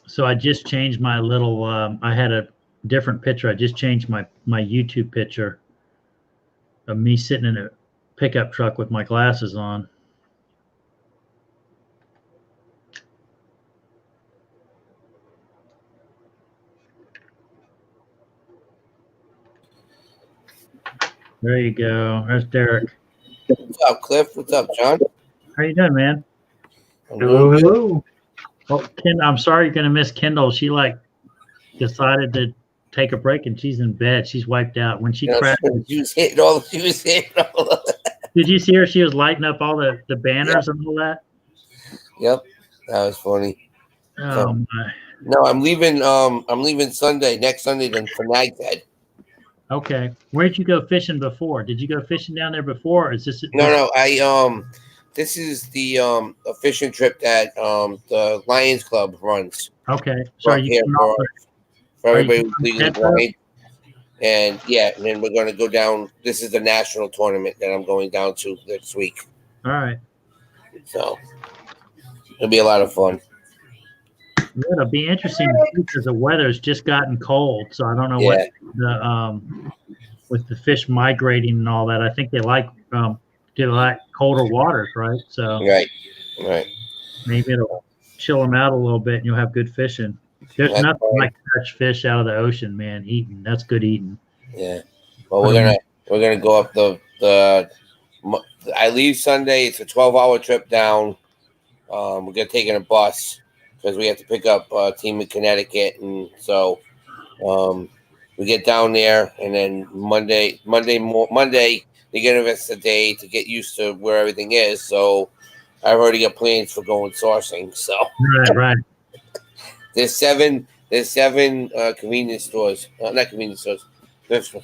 So I just changed my little, I had a different picture. I just changed my YouTube picture of me sitting in a pickup truck with my glasses on. There you go. There's Derek. What's up, Cliff? What's up, John? How you doing, man? Hello, hello. Well, I'm sorry you're gonna miss Kendall. She like decided to take a break and she's in bed. She's wiped out. When she crashed, she was hitting all. She was hitting all. Did you see her? She was lighting up all the banners and all that. Yep, that was funny. Oh So, my. No, I'm leaving. I'm leaving Sunday. Next Sunday, then for Nag's Head. Okay. Where'd you go fishing before? Did you go fishing down there before? Or is this? No. This is the a fishing trip that the Lions Club runs. Okay. So are you here for everybody who's legally blind. And yeah, and then we're going to go down. This is the national tournament that I'm going down to next week. All right. So it'll be a lot of fun. Yeah, it'll be interesting to see because the weather's just gotten cold. So I don't know what the with the fish migrating and all that. I think they like colder waters, right? So right. Maybe it'll chill them out a little bit, and you'll have good fishing. There's nothing like fresh fish out of the ocean, man. Eating, that's good eating. Yeah. Well, we're gonna go up the. I leave Sunday. It's a 12-hour trip down. We're gonna take in a bus because we have to pick up a team in Connecticut, and so we get down there, and then Monday they give us a day to get used to where everything is. So I've already got plans for going sourcing. So right. There's seven convenience stores, not convenience stores, thrift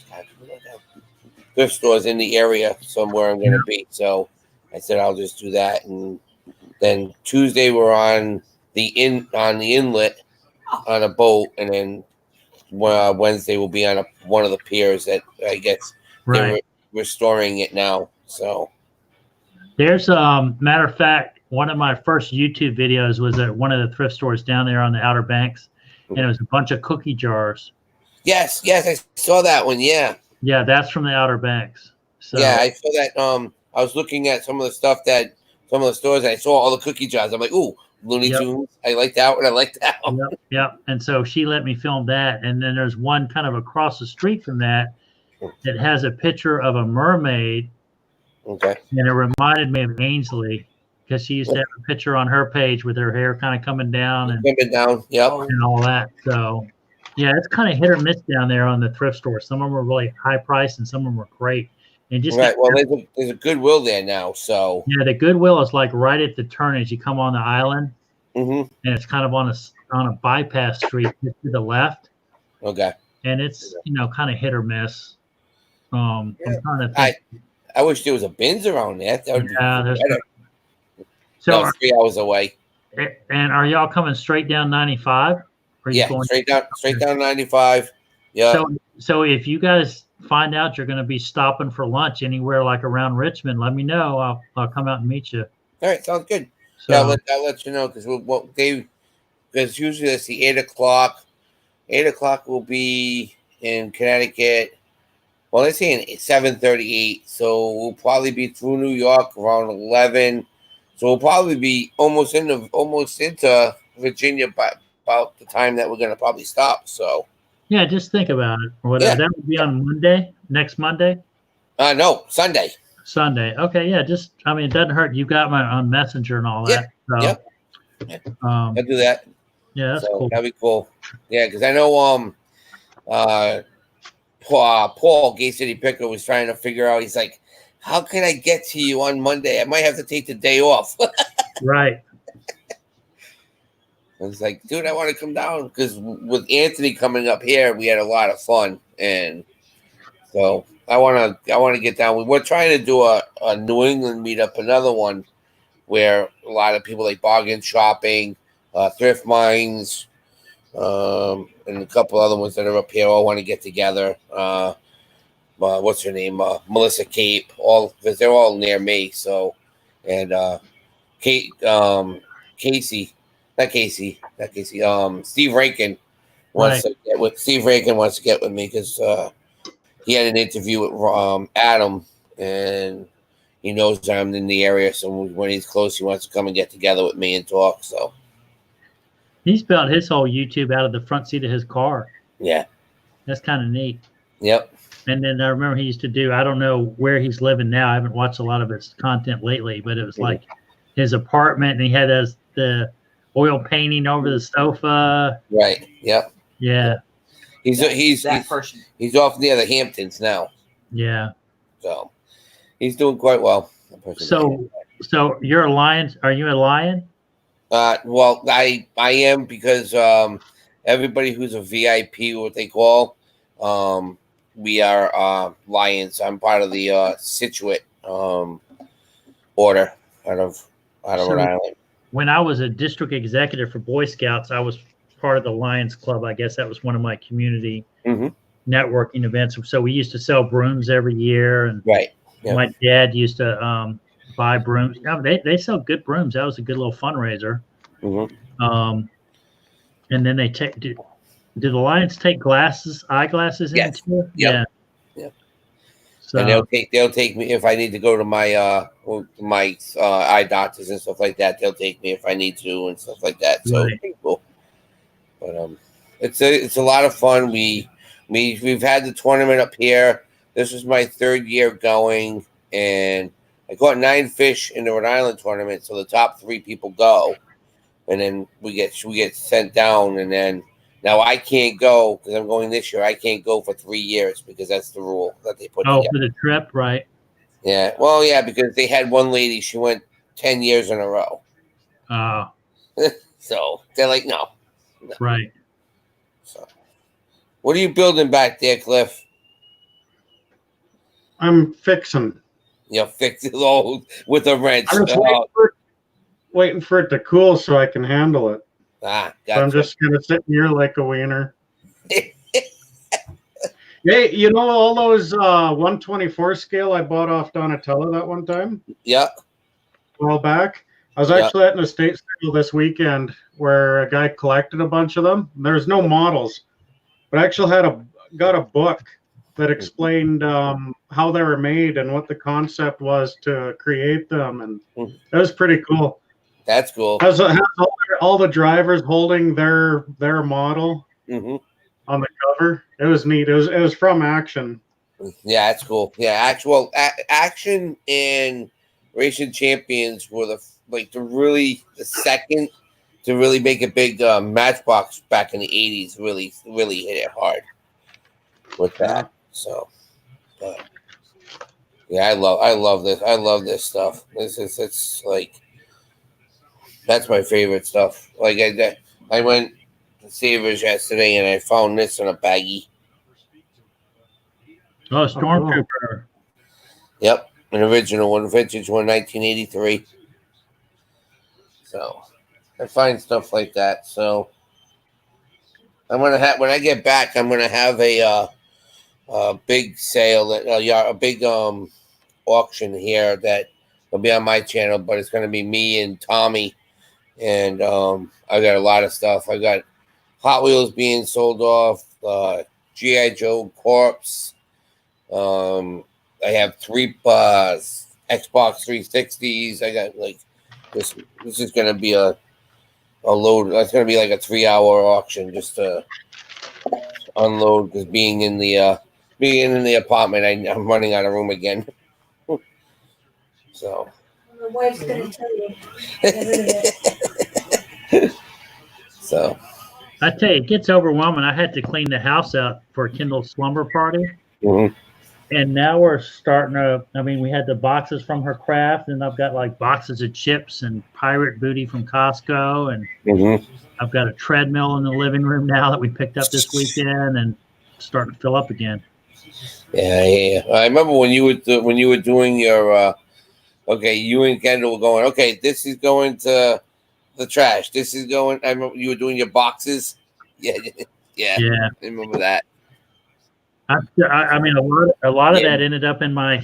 stores in the area somewhere I'm going to be. So I said I'll just do that, and then Tuesday we're on the inlet on a boat, and then Wednesday we'll be on one of the piers that I guess they're restoring it now. So there's matter of fact, one of my first YouTube videos was at one of the thrift stores down there on the Outer Banks, and it was a bunch of cookie jars. Yes, I saw that one. Yeah, that's from the Outer Banks. So yeah, I saw that. I was looking at some of the stuff that some of the stores, and I saw all the cookie jars. I'm like, ooh, Looney Tunes. I like that one. I like that one. Yep. And so she let me film that, and then there's one kind of across the street from that has a picture of a mermaid. Okay. And it reminded me of Ainsley. because she used to have a picture on her page with her hair kind of coming down and Yep. and all that. So yeah, it's kind of hit or miss down there on the thrift store. Some of them were really high priced and some of them were great. And just Right. Well, there's a Goodwill there now, so yeah, the Goodwill is like right at the turn as you come on the island, and it's kind of on a bypass street to the left, okay. and it's kind of hit or miss. I'm trying to I think. I wish there was a bins around there. That would Yeah, be there's better. so. No, it's 3 hours away. And are y'all coming straight down 95? Are you Yeah, going straight down 95. Yeah. So if you guys find out you're going to be stopping for lunch anywhere like around Richmond, let me know. I'll come out and meet you. All right, sounds good. So Yeah, I'll let you know because because usually it's the 8 o'clock. 8 o'clock will be in Connecticut. Well, let's say in 7:38. So we'll probably be through New York around 11. So we'll probably be almost into Virginia by about the time that we're gonna probably stop. So yeah, just think about it or whatever. Yeah. That would be on Monday, next Monday, no, Sunday. Sunday. Okay, yeah, it doesn't hurt. You got my on Messenger and all that. So, Yep. I'll do that. Yeah, that's So cool. that'd be cool. Yeah, because I know Paul Gay City Picker was trying to figure out. He's like, how can I get to you on Monday? I might have to take the day off. Right. I was like, dude, I want to come down because with Anthony coming up here, we had a lot of fun, and so I want to get down. We're trying to do a New England meetup, another one where a lot of people like bargain shopping, thrift mines, and a couple other ones that are up here all want to get together. What's her name? Melissa Cape. All because they're all near me. So, and Kate, Casey, not Casey. Steve Rankin wants to get with Steve Rankin wants to get with me because he had an interview with Adam, and he knows I'm in the area. So when he's close, he wants to come and get together with me and talk. So He's built his whole YouTube out of the front seat of his car. yeah, That's kind of neat. Yep. And then I remember he used to do, I don't know where he's living now. I haven't watched a lot of his content lately, but it was like his apartment and he had the oil painting over the sofa. Right. Yep. Yeah. He's off near the Hamptons now. Yeah. So he's doing quite well. So you're a Lion. Are you a Lion? Well, I am because everybody who's a VIP, what they call, we are Lions. I'm part of the Situate order out of Rhode Island. When I was a district executive for Boy Scouts, I was part of the Lions Club. I guess that was one of my community networking events. So we used to sell brooms every year, and my dad used to buy brooms. They sell good brooms. That was a good little fundraiser. And then they take. Do the Lions take eyeglasses in too? Yeah. So, and they'll take me if I need to go to my eye doctors and stuff like that. They'll take me if I need to and stuff like that. So it's pretty cool. But it's a lot of fun. We've had the tournament up here. This was my third year going, and I caught 9 fish in the Rhode Island tournament. So the top 3 people go, and then we get sent down, and then. Now I can't go because I'm going this year. I can't go for 3 years because that's the rule that they put. Oh, for the trip, right? Yeah. Well, yeah, because they had one lady. She went 10 years in a row. Oh. So they're like, no. Right. So, what are you building back there, Cliff? I'm fixing. Fix it all with a wrench. I'm just waiting for it to cool so I can handle it. Gotcha. So I'm just gonna sit here like a wiener. Hey, you know all those 124 scale I bought off Donatella that one time? Yeah. A while back. I was actually at an estate sale this weekend where a guy collected a bunch of them. There's no models, but I actually got a book that explained how they were made and what the concept was to create them, and it was pretty cool. That's cool. Has all the drivers holding their model on the cover. It was neat. It was from Action. Yeah, that's cool. Yeah, Action and Racing Champions were the second to really make a big Matchbox back in the 80s. Really hit it hard with that. So, but yeah, I love this. I love this stuff. It's like that's my favorite stuff. Like I went to Savers yesterday and I found this in a baggie. Oh, Stormtrooper. Yep, an original one, vintage one, 1983. So I find stuff like that. So I'm gonna have when I get back, I'm gonna have a big sale that a big auction here that will be on my channel, but it's gonna be me and Tommy, and I got a lot of stuff. I got Hot Wheels being sold off, GI Joe Corpse. I have 3 Xbox 360s. I got like this. This is gonna be a load. That's gonna be like a 3-hour auction just to unload. Because being in the apartment, I'm running out of room again. So. My wife's gonna tell you. So. I tell you, it gets overwhelming. I had to clean the house out for Kendall's slumber party. Mm-hmm. And now we're starting to, we had the boxes from her craft, and I've got like boxes of chips and pirate booty from Costco. And I've got a treadmill in the living room now that we picked up this weekend and starting to fill up again. Yeah. I remember when you were doing your, you and Kendall were going, okay, this is going to the trash. This is going, I remember you were doing your boxes. Yeah. I remember that. A lot of that ended up in my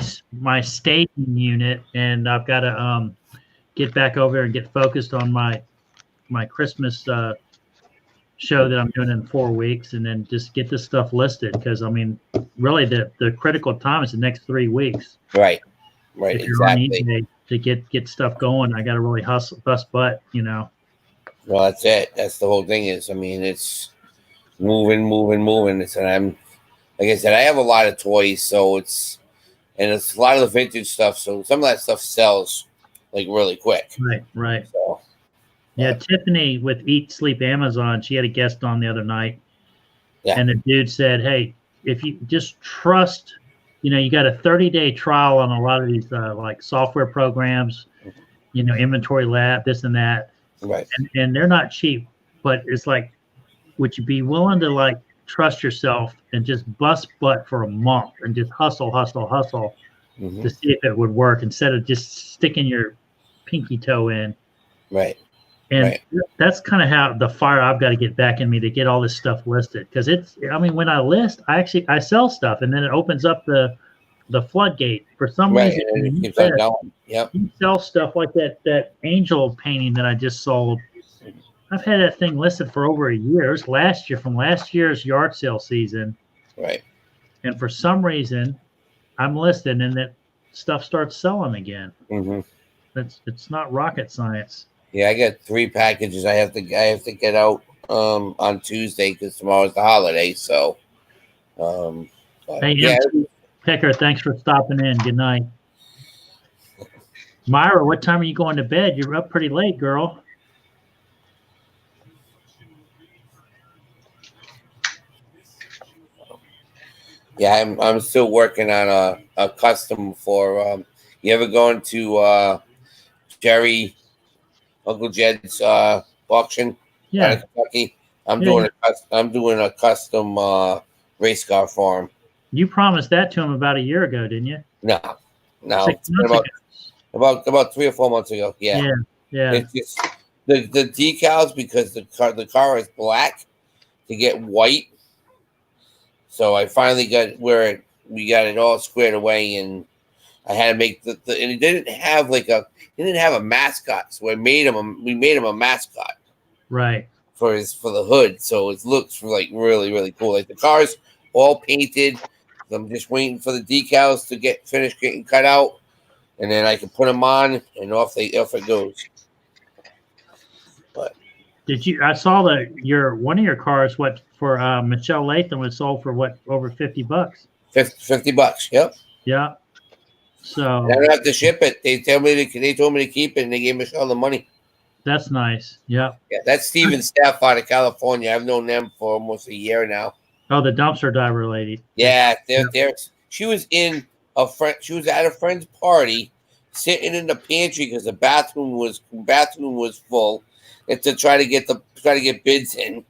staging unit, and I've got to get back over there and get focused on my Christmas show that I'm doing in 4 weeks, and then just get this stuff listed because really the critical time is the next 3 weeks. Right. If you're on eBay to get stuff going, I got to really bust butt. Well, that's it. That's the whole thing. It's moving. And like I said, I have a lot of toys, so it's a lot of the vintage stuff. So some of that stuff sells like really quick. Right. So, yeah, Tiffany with Eat Sleep Amazon, she had a guest on the other night, and the dude said, "Hey, if you just trust, you got a 30-day trial on a lot of these like software programs, Inventory Lab, this and that, right? And they're not cheap, but it's like, would you be willing to like trust yourself and just bust butt for a month and just hustle to see if it would work instead of just sticking your pinky toe in?" Right. And that's kind of how the fire I've got to get back in me to get all this stuff listed. Because when I list, I sell stuff, and then it opens up the floodgate for some reason. And it keeps on going. Yep. You sell stuff like that angel painting that I just sold. I've had that thing listed for over a year. It was from last year's yard sale season. Right. And for some reason, I'm listed, and that stuff starts selling again. It's not rocket science. Yeah, I got 3 packages I have to get out on Tuesday because tomorrow's the holiday. So, hey, Picker, thanks for stopping in. Good night. Myra, what time are you going to bed? You're up pretty late, girl. Yeah, I'm still working on a custom for. You ever going to Uncle Jed's auction? Yeah. Out of Kentucky. I'm doing a custom race car for him. You promised that to him about a year ago, didn't you? No. 6 months ago. About 3 or 4 months ago. Yeah. It's just the decals because the car is black to get white. So I finally got we got it all squared away, and I had to make and it didn't have a mascot, so we made him a mascot. Right. For the hood, so it looks like really, really cool. Like the car's all painted. I'm just waiting for the decals to get finished getting cut out, and then I can put them on, and off it goes. But I saw one of your cars, for Michelle Latham was sold for over $50. $50, yep. Yeah. So I don't have to ship it. They told me to keep it, and they gave me all the money. that's nice. Yep. Yeah, that's Steven's staff out of California. I've known them for almost a year now. Oh, the dumpster diver lady. Yeah, they're. She was in a friend. She was at a friend's party, sitting in the pantry because the bathroom was full, and to try to get bids in.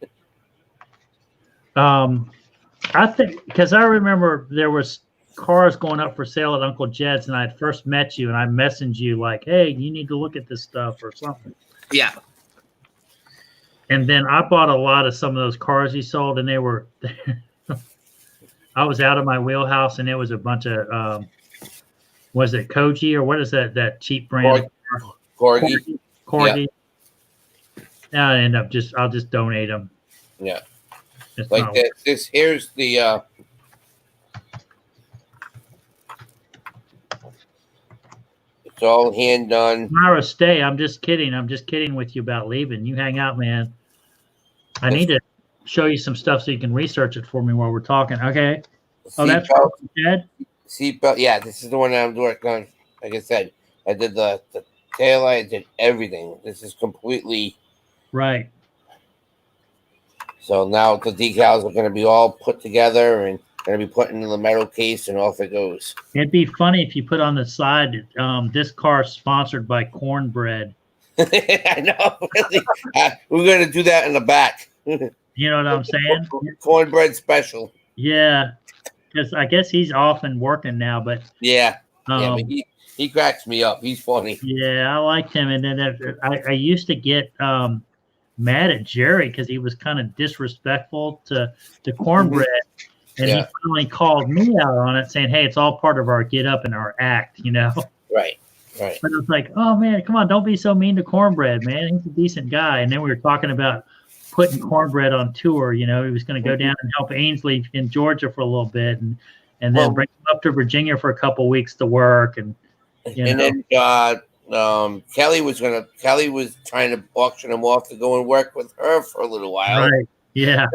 I think because I remember there was cars going up for sale at Uncle Jed's, and I had first met you, and I messaged you like, "Hey, you need to look at this stuff or something." Yeah. And then I bought a lot of some of those cars he sold, and they were. I was out of my wheelhouse, and it was a bunch of. Was it Koji or what is that cheap brand? Corgi. Corgi. Yeah. I end up I'll just donate them. Yeah. It's Like not- this. Here's the. It's all hand done. Myra, stay. I'm just kidding. I'm just kidding with you about leaving. You hang out, man. I need to show you some stuff so you can research it for me while we're talking. Okay. Oh, that's Jed? Seatbelt. Yeah, this is the one that I'm working on. Like I said, I did the tail light, I did everything. This is completely right. So now the decals are going to be all put together and going to be put into the metal case, and off it goes. It'd be funny if you put on the side, this car sponsored by Cornbread. I know. Really. We're going to do that in the back. You know what I'm saying? Cornbread special. Yeah, because I guess he's off and working now, but yeah, but he cracks me up. He's funny. Yeah, I liked him, and then I used to get mad at Jerry because he was kind of disrespectful to Cornbread, and he finally called me out on it, saying, "Hey, it's all part of our get up and our act," you know. Right. But it was like, oh man, come on, don't be so mean to Cornbread, man. He's a decent guy. And then we were talking about putting Cornbread on tour. You know, he was going to go down and help Ainsley in Georgia for a little bit, and then bring him up to Virginia for a couple weeks to work. And then Kelly was trying to auction him off to go and work with her for a little while. Right. Yeah.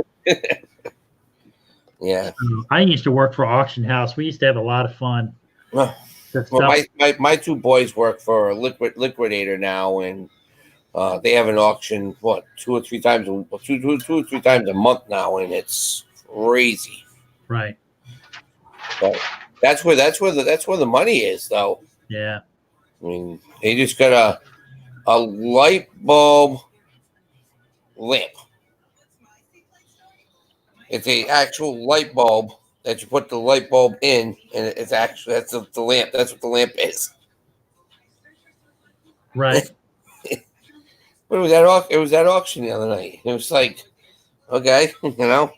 Yeah. I used to work for Auction House. We used to have a lot of fun. Well, my two boys work for a liquidator now, and they have an auction two or three times a month now, and it's crazy. Right. But that's where the money is, though. Yeah. I mean, they just got a light bulb lamp. It's a actual light bulb that you put the light bulb in, and it's actually that's the lamp. That's what the lamp is. Right. What was that? It was at auction the other night. It was like, okay, you know.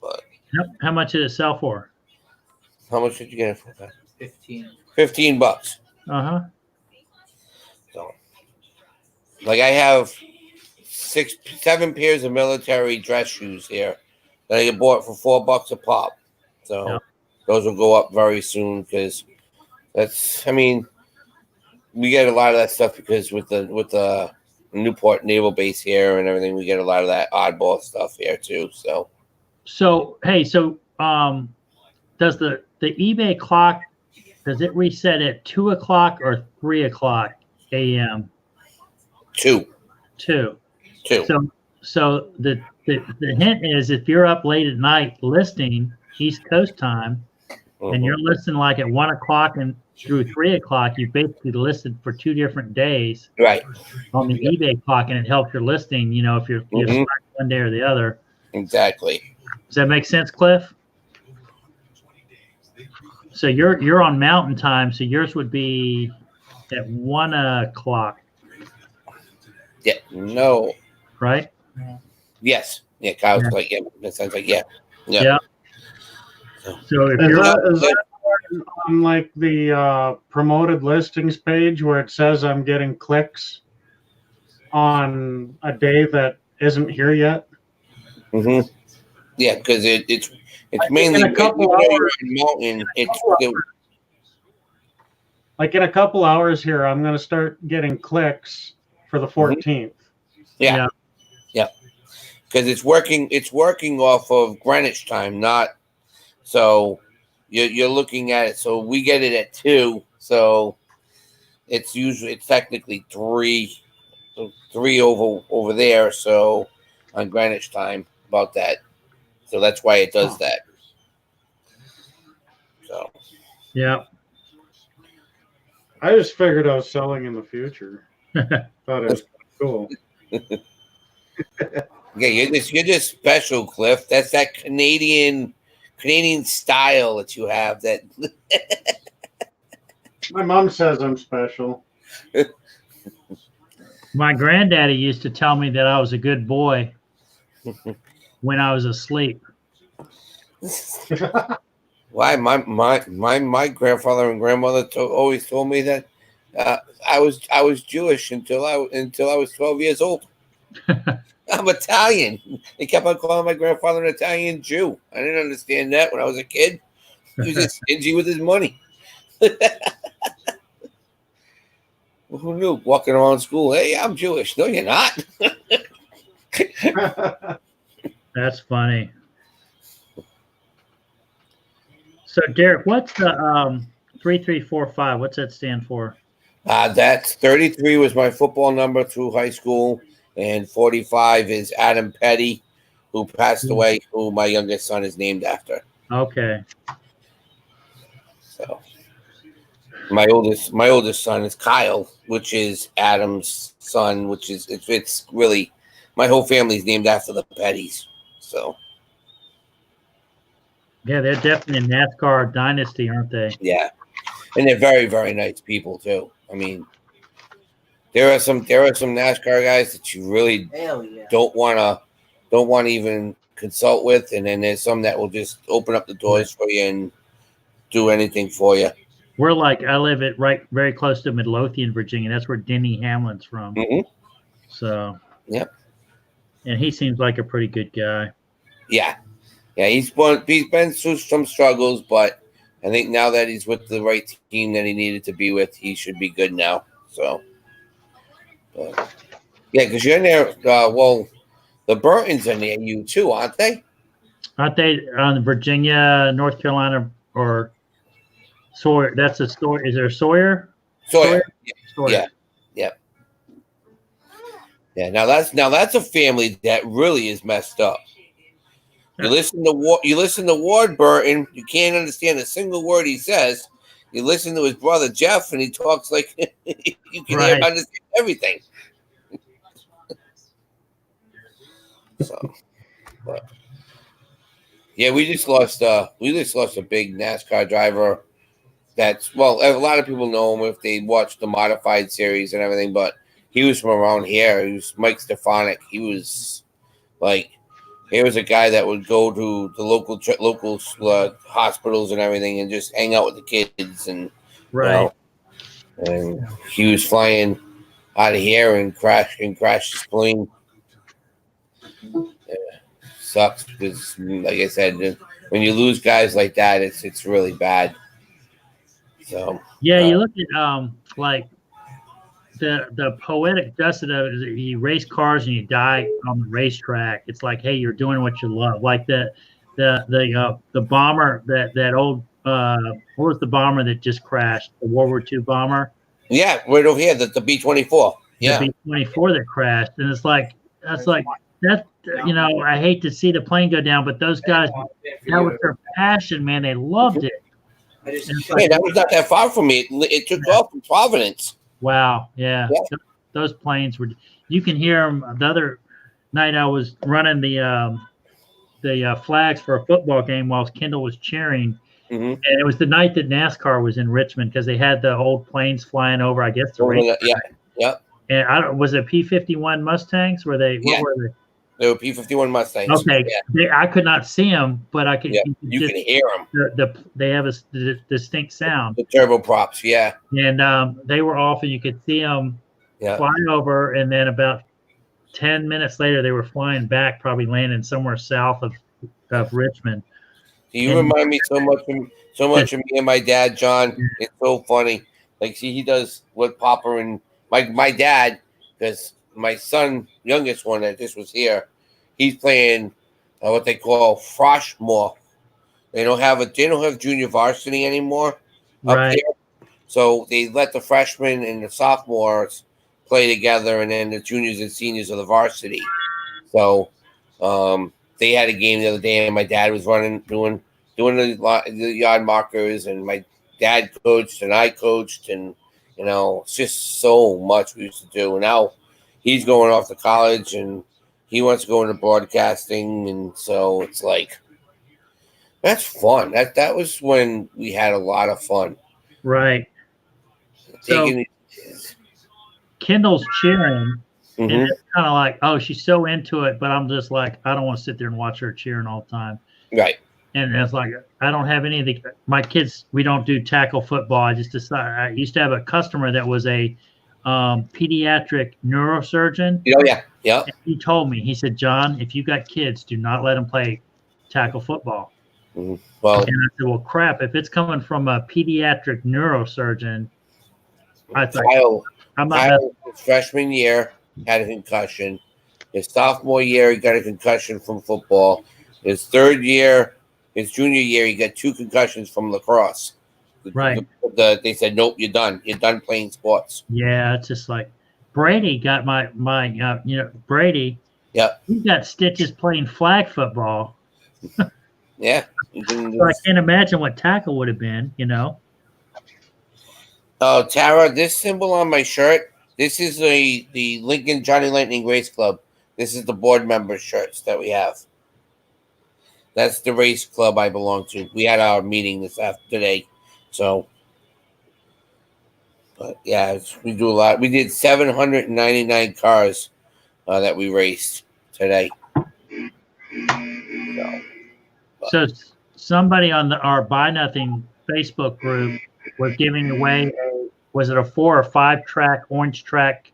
But how much did it sell for? How much did you get it for? $15. $15. Uh-huh. So, like, I have 7 pairs of military dress shoes here that I bought for $4 a pop. So those will go up very soon because we get a lot of that stuff because with the Newport Naval Base here and everything, we get a lot of that oddball stuff here too. So hey, does the eBay clock, does it reset at 2 o'clock or 3 o'clock a.m.? 2. So the hint is if you're up late at night listing East Coast time, and you're listing like at 1 o'clock and through 3 o'clock, you basically listed for 2 different days, right, on the eBay clock, and it helps your listing. You know, if you're stuck one day or the other. Exactly. Does that make sense, Cliff? So you're on Mountain Time, so yours would be at 1 o'clock. Yeah. No. Right. Yes. Yeah. Kyle's like, yeah. That sounds like, yeah. So if Is you're that on like the promoted listings page where it says I'm getting clicks on a day that isn't here yet? Mm-hmm. Yeah, because it's mainly in a couple hours. Mountain. Like in a couple hours here, I'm going to start getting clicks for the 14th. Yeah. Because it's working off of Greenwich time, not so. you're looking at it. So we get it at 2. So it's technically 3 over there. So on Greenwich time about that. So that's why it does that. So Yeah. I just figured I was selling in the future. Thought it was cool. Yeah, you're just special, Cliff. That's that Canadian style that you have. That My mom says I'm special. My granddaddy used to tell me that I was a good boy when I was asleep. Why my grandfather and grandmother always told me that I was Jewish until I was 12 years old. I'm Italian. They kept on calling my grandfather an Italian Jew. I didn't understand that when I was a kid. He was just stingy with his money. Well, who knew? Walking around school, hey, I'm Jewish. No, you're not. That's funny. So, Derek, what's the 3345? What's that stand for? That's 33 was my football number through high school, and 45 is Adam Petty, who passed away, who my youngest son is named after. Okay. So my oldest son is Kyle, which is Adam's son, which is it's really my whole family's named after the Pettys. So yeah, they're definitely a NASCAR dynasty, aren't they? Yeah, and they're very, very nice people too. I mean, there are some NASCAR guys that you really don't want to even consult with, and then there's some that will just open up the doors for you and do anything for you. We're like, I live very close to Midlothian, Virginia. That's where Denny Hamlin's from. Mm-hmm. So yep, and he seems like a pretty good guy. Yeah, he's been through some struggles, but I think now that he's with the right team that he needed to be with, he should be good now. So, yeah, because you're in there. Well, the Burtons are near you too, aren't they? Aren't they on Virginia, North Carolina, or Sawyer? That's a story. Is there Sawyer? Sawyer. Sawyer. Yeah. Now that's a family that really is messed up. You listen to Ward Burton, you can't understand a single word he says. You listen to his brother Jeff, and he talks like you can understand everything. So, but yeah, we just lost a big NASCAR driver. A lot of people know him if they watch the modified series and everything, but he was from around here. He was Mike Stefanik. He was like. He was a guy that would go to the local hospitals and everything and just hang out with the kids and and he was flying out of here and crashed his plane. Sucks because, like I said, when you lose guys like that, it's really bad. So yeah, you look at like the poetic justice of it is that you race cars and you die on the racetrack. It's like, hey, you're doing what you love. Like the bomber that old what was the bomber that just crashed? The World War II bomber. Yeah, right over here, the B-24. Yeah, the B-24 that crashed, and it's like that. You know, I hate to see the plane go down, but those guys, that was their passion, man. They loved it. That was not that far from me. It took off from Providence. Wow. Yeah. Those planes were, you can hear them. The other night I was running the flags for a football game while Kendall was cheering. Mm-hmm. And it was the night that NASCAR was in Richmond because they had the old planes flying over, I guess. Yeah. And was it P-51 Mustangs? What were they? They were P-51 Mustangs. Okay. Yeah. I could not see them, but I could. Yeah. You can hear them. They have a distinct sound. The turboprops, yeah. And they were off, and you could see them fly over, and then about 10 minutes later, they were flying back, probably landing somewhere south of Richmond. You remind me so much of me and my dad, John. It's so funny. Like, see, he does what Papa and my dad, because my son, youngest one that just was here, he's playing what they call Froshmore. They don't have junior varsity anymore up Right. there. So they let the freshmen and the sophomores play together, and then the juniors and seniors of the varsity. So they had a game the other day, and my dad was doing the yard markers, and my dad coached, and I coached, and it's just so much we used to do. And now he's going off to college, and he wants to go into broadcasting, and so it's like that's fun. That was when we had a lot of fun. Right. So Taking Kendall's cheering, and Mhm. it's kind of like, oh, she's so into it, but I'm just like, I don't want to sit there and watch her cheering all the time. Right. And it's like, I don't have any of my kids. We don't do tackle football. I just decided. I used to have a customer that was a pediatric neurosurgeon. Oh yeah, yeah. And he told me, he said, John, if you got kids, do not let them play tackle football. Well, and I said, well, crap. If it's coming from a pediatric neurosurgeon, I thought, I'm not. Kyle, his freshman year had a concussion. His sophomore year, he got a concussion from football. His third year, his junior year, he got 2 concussions from lacrosse. Right. They said, nope, you're done. You're done playing sports. Yeah, it's just like Brady got my Brady. Yeah. He got stitches playing flag football. Yeah. So I can't imagine what tackle would have been, Oh, Tara, this symbol on my shirt, this is the Lincoln Johnny Lightning Race Club. This is the board member shirts that we have. That's the race club I belong to. We had our meeting today. So, but yeah, we do a lot. We did 799 cars that we raced today. So somebody on our Buy Nothing Facebook group was giving away was it a 4 or 5 track orange track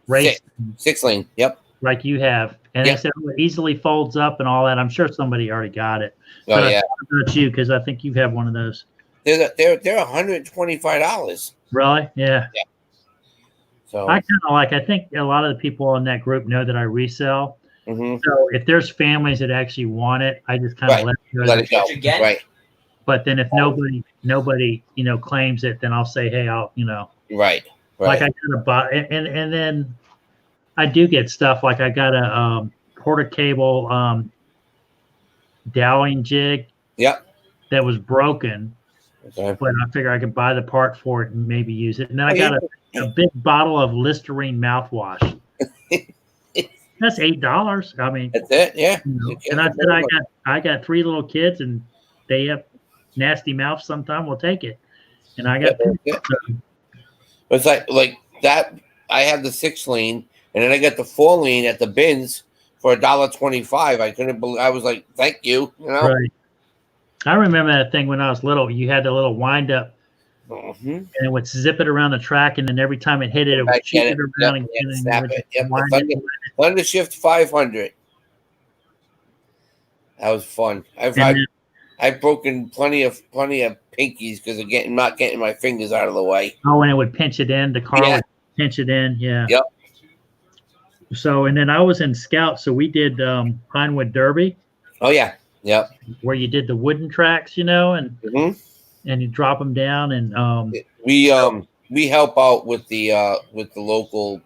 race? 6 lane. Yep. Like you have. And they said, it easily folds up and all that. I'm sure somebody already got it. Oh, but yeah. Not you, because I think you have one of those. They're $125. Really? Yeah. So I kind of I think a lot of the people on that group know that I resell. Mm-hmm. So if there's families that actually want it, I just kind of let it go. Right. But then if nobody claims it, then I'll say, hey, I'll Right. Like I got a buy, and then I do get stuff like I got a quarter cable dowling jig. Yep. That was broken. Okay. But I figure I could buy the part for it and maybe use it. And then I got a big bottle of Listerine mouthwash. That's $8. I mean, that's it. Yeah. And I said I got 3 little kids and they have nasty mouths. Sometime we'll take it. And I got. It's like that. I have the 6 lane, and then I got the 4 lane at the bins for $1.25. I couldn't believe. I was like, "Thank you," Right. I remember that thing when I was little. You had the little wind up, and it would zip it around the track, and then every time it hit it, it would shoot it around and snap it. Yep. Thunder Shift 500. That was fun. I've broken plenty of pinkies because of not getting my fingers out of the way. Oh, and it would pinch it in. The car would pinch it in. Yeah. Yep. So, and then I was in Scout, so we did Pinewood Derby. Oh yeah. Yep. Where you did the wooden tracks, and and you drop them down, and we help out with the local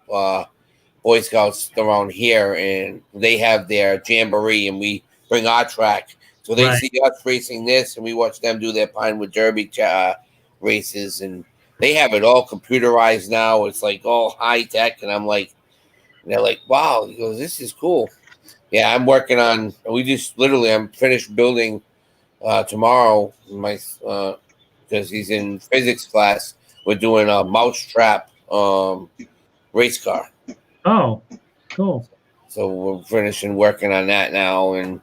Boy Scouts around here, and they have their jamboree, and we bring our track. So they see us racing this, and we watch them do their Pinewood Derby races, and they have it all computerized now. It's like all high tech, and I'm like, and they're like, wow, he goes, this is cool. Yeah, I'm working on. I'm finished building tomorrow. Because he's in physics class, we're doing a mousetrap race car. Oh, cool. So we're finishing working on that now, and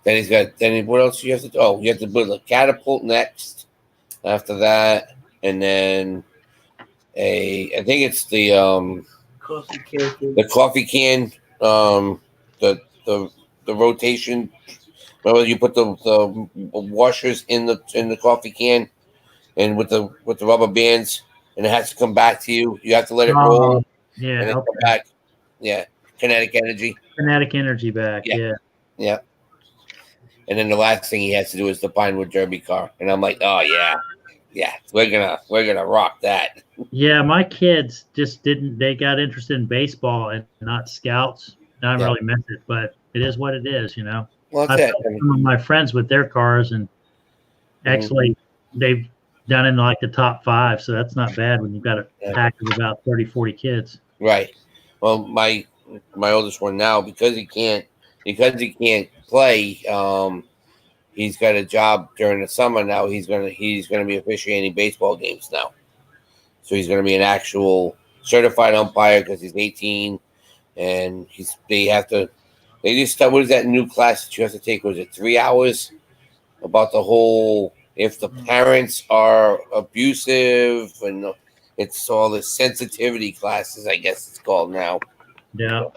then he's got. Then what else you have to do? Oh, you have to build a catapult next. After that, and then I think it's the coffee can. The rotation. Well, you put the washers in the coffee can, and with the rubber bands, and it has to come back to you. You have to let it roll. Yeah. And then come back. Yeah. Kinetic energy. Kinetic energy back. Yeah. Yeah. And then the last thing he has to do is the Pinewood Derby car. And I'm like, oh yeah, we're gonna rock that. Yeah, my kids just didn't. They got interested in baseball and not scouts. I don't really miss it, but it is what it is, you know. Well, I've that's it. helped some of my friends with their cars, and actually, they've done in like the top 5. So that's not bad when you've got a pack of about 30, 40 kids. Right. Well, my oldest one now, because he can't play. He's got a job during the summer now. He's gonna be officiating baseball games now. So he's gonna be an actual certified umpire because he's 18, and they just what is that new class that you have to take? Was it 3 hours about the whole if the parents are abusive, and it's all the sensitivity classes, I guess it's called now. Yeah.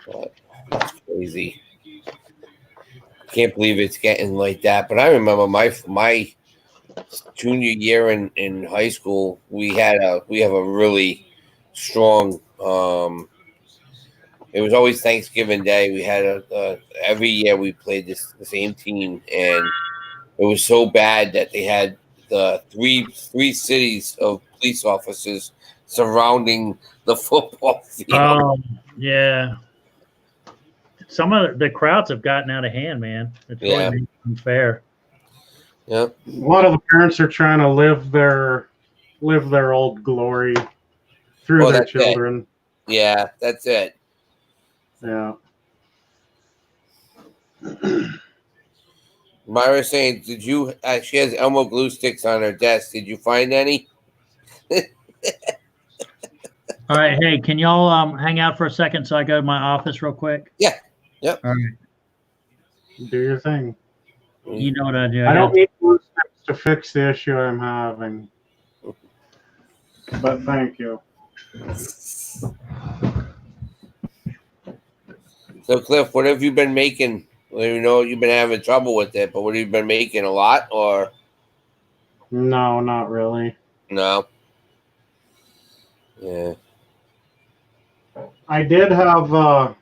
But that's crazy. Can't believe it's getting like that. But I remember my junior year in high school, we have a really strong. It was always Thanksgiving Day. We had every year we played the same team, and it was so bad that they had the three cities of police officers surrounding the football field. Oh yeah. Some of the crowds have gotten out of hand, man. It's really unfair. Yeah. A lot of the parents are trying to live their old glory through their children. Yeah, that's it. Yeah. Myra's saying, did you? She has Elmo glue sticks on her desk. Did you find any? All right, hey, can y'all hang out for a second so I go to my office real quick? Yeah. Yep. All right. Do your thing. You know what I do. I don't need glue sticks to fix the issue I'm having. But thank you. So, Cliff, what have you been making? Well, you know you've been having trouble with it, but what have you been making? A lot, or? No, not really. No. Yeah. I did have.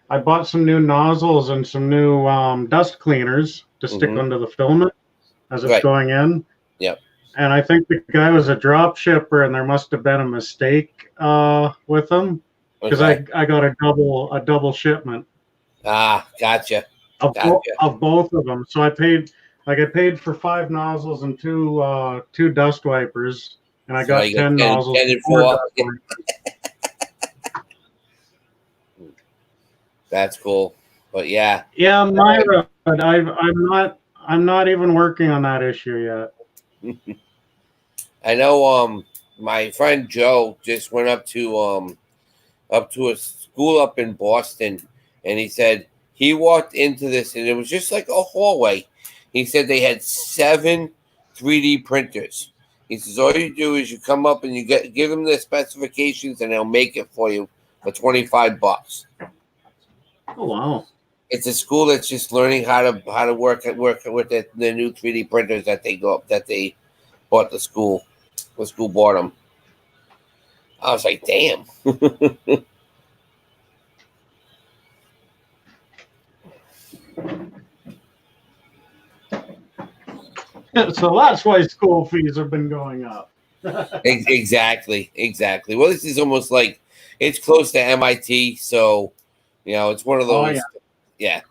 I bought some new nozzles and some new dust cleaners to stick under the filament as it's going in. Yep. And I think the guy was a drop shipper, and there must have been a mistake with them because I got a double shipment. Ah, gotcha. Of both of them. So I paid for 5 nozzles and two dust wipers, and I got 10 nozzles and 4 dust wipers. That's cool. But yeah. Yeah, Myra, but I'm not even working on that issue yet. I know my friend Joe just went up to a school up in Boston, and he said he walked into this and it was just like a hallway. He said they had 7 3D printers. He says all you do is you come up and you give them the specifications and they'll make it for you for $25. Oh wow! It's a school that's just learning how to work with the new 3D printers that they bought the school. The school bought them. I was like, damn. So that's why school fees have been going up. Exactly. Well, this is almost like it's close to MIT, so you know it's one of those. Oh, yeah.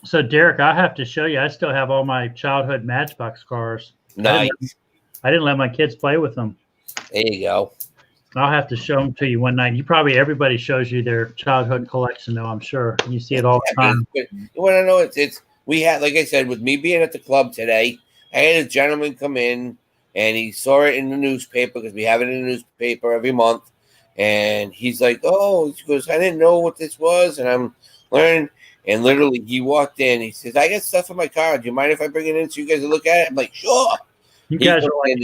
So Derek, I have to show you. I still have all my childhood Matchbox cars. Nice. I didn't let my kids play with them. There you go. I'll have to show them to you one night. Everybody shows you their childhood collection, though. I'm sure you see it all the time. You want to know? We had, like I said, with me being at the club today, I had a gentleman come in and he saw it in the newspaper because we have it in the newspaper every month. And he's like, "Oh," he goes, "I didn't know what this was," and I'm learning. And literally, he walked in. He says, "I got stuff in my car. Do you mind if I bring it in so you guys can look at it?" I'm like, "Sure." You guys are like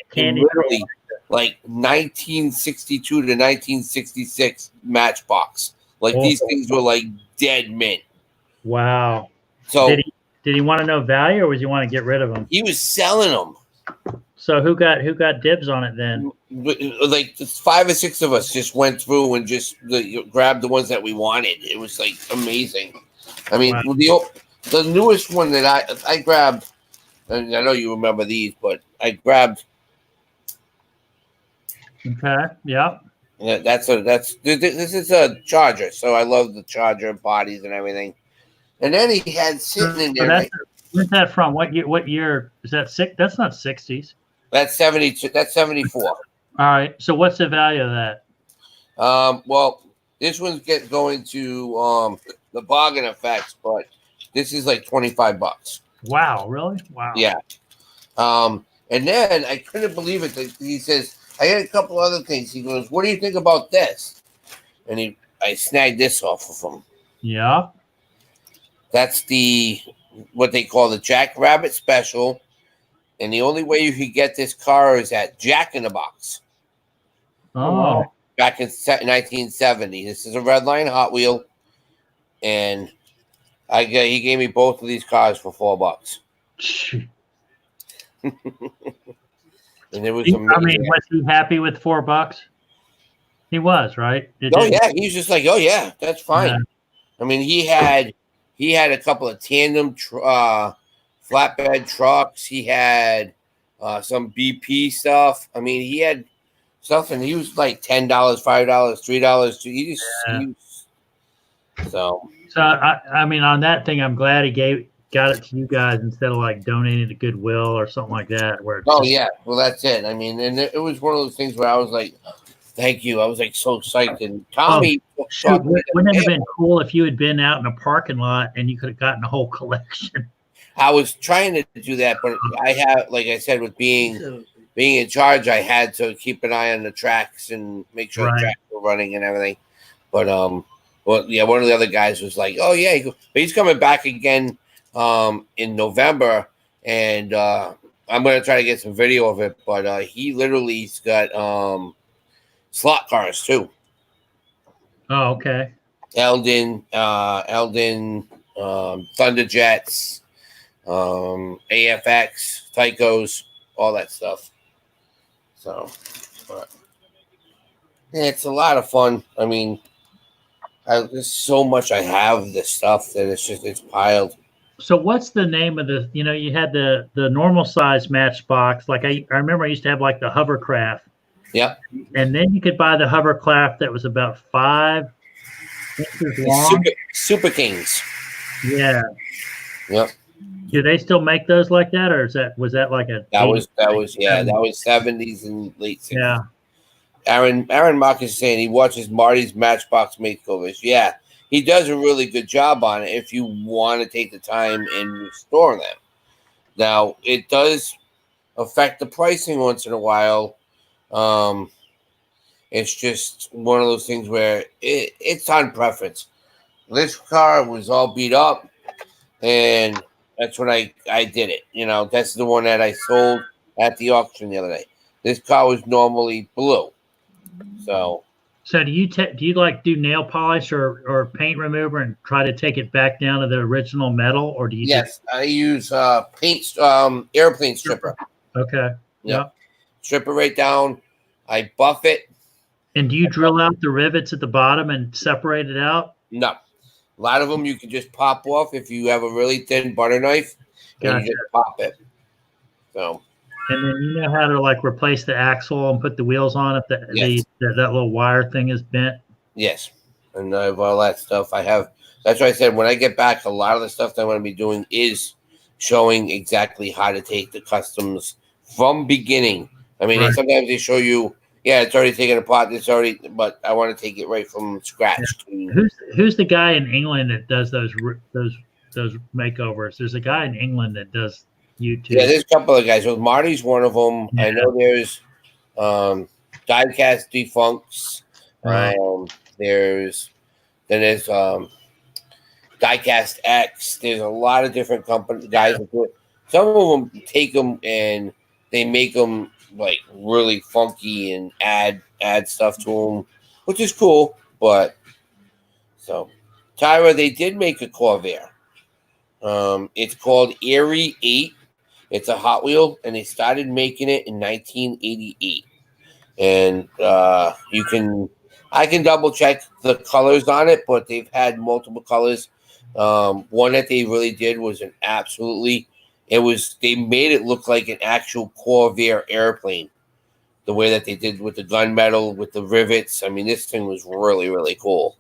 candy. Literally, like 1962 to 1966 Matchbox. Like these things were like dead mint. Wow. So did he want to know value, or was he want to get rid of them? He was selling them. So who got dibs on it then? Like 5 or 6 of us just went through and just grabbed the ones that we wanted. It was like amazing. I mean, Wow. the newest one that I grabbed, and I know you remember these, but I grabbed. Okay. Yep. Yeah, this is a Charger, so I love the Charger bodies and everything. And then he had sitting in there. Where's that from? What year is that? That's not 60s. That's 72. That's 74. All right. So what's the value of that? Well, this one's going to the bargain effects, but this is like $25. Wow, really? Wow. Yeah. And then I couldn't believe it. He says, I had a couple other things. He goes, what do you think about this? And I snagged this off of him. Yeah. That's what they call the Jackrabbit Special. And the only way you could get this car is at Jack in the Box. Oh. Back in 1970. This is a red line Hot Wheel. And he gave me both of these cars for $4. And it was amazing. I mean, was he happy with $4? He was, right? Yeah, he's just like, oh yeah, that's fine. Yeah. I mean, he had a couple of tandem flatbed trucks. He had some BP stuff. I mean, he had stuff, and he was like $10, $5, $3. So I mean, on that thing, I'm glad he got it to you guys instead of like donating to Goodwill or something like that. Yeah, well, that's it. I mean, and it was one of those things where I was like, thank you. I was like so psyched. And Tommy, wouldn't it have been cool if you had been out in a parking lot and you could have gotten a whole collection? I was trying to do that, but I have, like I said, with being in charge, I had to keep an eye on the tracks and make sure the tracks were running and everything. But well, yeah, one of the other guys was like, oh yeah, but he's coming back again in November, and I'm gonna try to get some video of it. But he literally's got slot cars too. Oh, okay. Eldon, Thunderjets, AFX, Tycos, all that stuff. So, yeah, it's a lot of fun. I mean, there's so much I have this stuff that it's piled. So what's the name of the, you had the normal size Matchbox. Like I remember I used to have like the hovercraft. Yep. And then you could buy the hovercraft that was about 5 inches long. Super Kings. Yeah. Yep. Do they still make those like that, or was that like a? That was 70s and late 60s. Yeah. Aaron Marcus is saying he watches Marty's Matchbox makeovers. Yeah, he does a really good job on it if you want to take the time and restore them. Now, it does affect the pricing once in a while. It's just one of those things where it's on preference. This car was all beat up, and that's when I did it. That's the one that I sold at the auction the other day. This car was normally blue. So do you like do nail polish or paint remover and try to take it back down to the original metal, or do you? Yes, I use paint airplane stripper. Okay. Yeah. Strip it right down. I buff it. And do you drill out the rivets at the bottom and separate it out? No. A lot of them you can just pop off if you have a really thin butter knife. Gotcha. And you just pop it. So. And then you know how to like replace the axle and put the wheels on if that little wire thing is bent. Yes, and I have all that stuff. That's why I said when I get back, a lot of the stuff that I'm going to be doing is showing exactly how to take the customs from beginning. I mean, sometimes they show you, it's already taken apart. But I want to take it right from scratch. Yeah. Who's the guy in England that does those makeovers? There's a guy in England that does YouTube. Yeah, there's a couple of guys. So Marty's one of them. Yeah. I know there's Diecast Defunks. Right. There's Diecast X. There's a lot of different guys that do it. Some of them take them and they make them like really funky and add stuff to them, which is cool. But so Tyra, they did make a Corvair. It's called Erie 8. It's a Hot Wheel, and they started making it in 1988. And I can double check the colors on it, but they've had multiple colors. One that they really did was they made it look like an actual Corvair airplane. The way that they did with the gunmetal, with the rivets. I mean, this thing was really, really cool.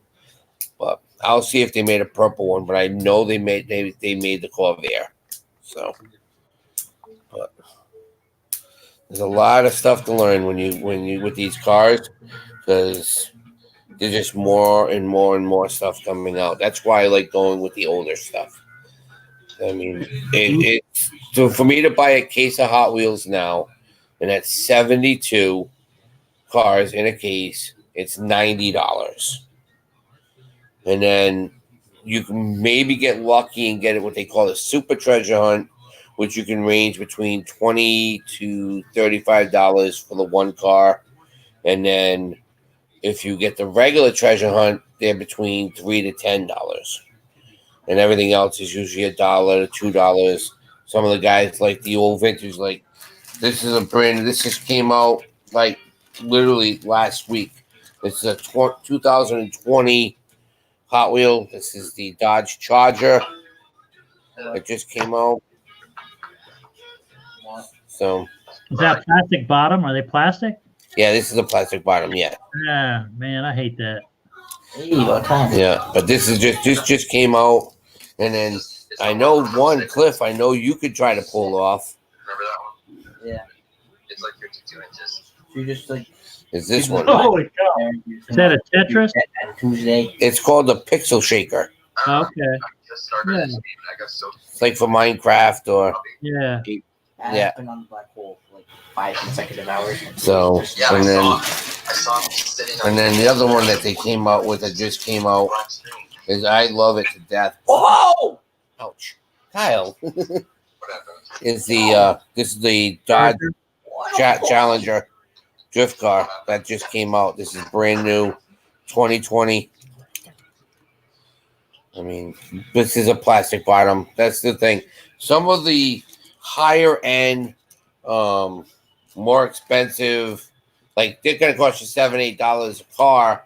But I'll see if they made a purple one, but I know they made the Corvair. So, but there's a lot of stuff to learn when you with these cars, because there's just more and more and more stuff coming out. That's why I like going with the older stuff. I mean, so for me to buy a case of Hot Wheels now, and that's 72 cars in a case, it's $90. And then you can maybe get lucky and get it what they call a super treasure hunt, which you can range between $20 to $35 for the one car. And then if you get the regular treasure hunt, they're between $3 to $10. And everything else is usually $1 to $2. Some of the guys like the old vintage, like this just came out like literally last week. This is a 2020 Hot Wheel. This is the Dodge Charger. It just came out. So Is that plastic bottom? Are they plastic? yeah, this is a plastic bottom. Yeah. Yeah, man, I hate that. Yeah, but this just came out, and then I know one Cliff. I know you could try to pull off. Remember that one? Yeah. It's like 52 inches. You just like. Is this one? Holy cow! Is that a Tetris? Tuesday. It's called the Pixel Shaker. Okay. Yeah. It's like for Minecraft or Yeah. Yeah. I've been on the black hole for like 5 consecutive hours. So and then the other one that they came out with that just came out is I love it to death. Whoa! Ouch, Kyle. Is the this is the Dodge Challenger drift car that just came out. This is brand new, 2020. I mean, this is a plastic bottom. That's the thing. Some of the higher end, more expensive, like they're gonna cost you $7-8 a car,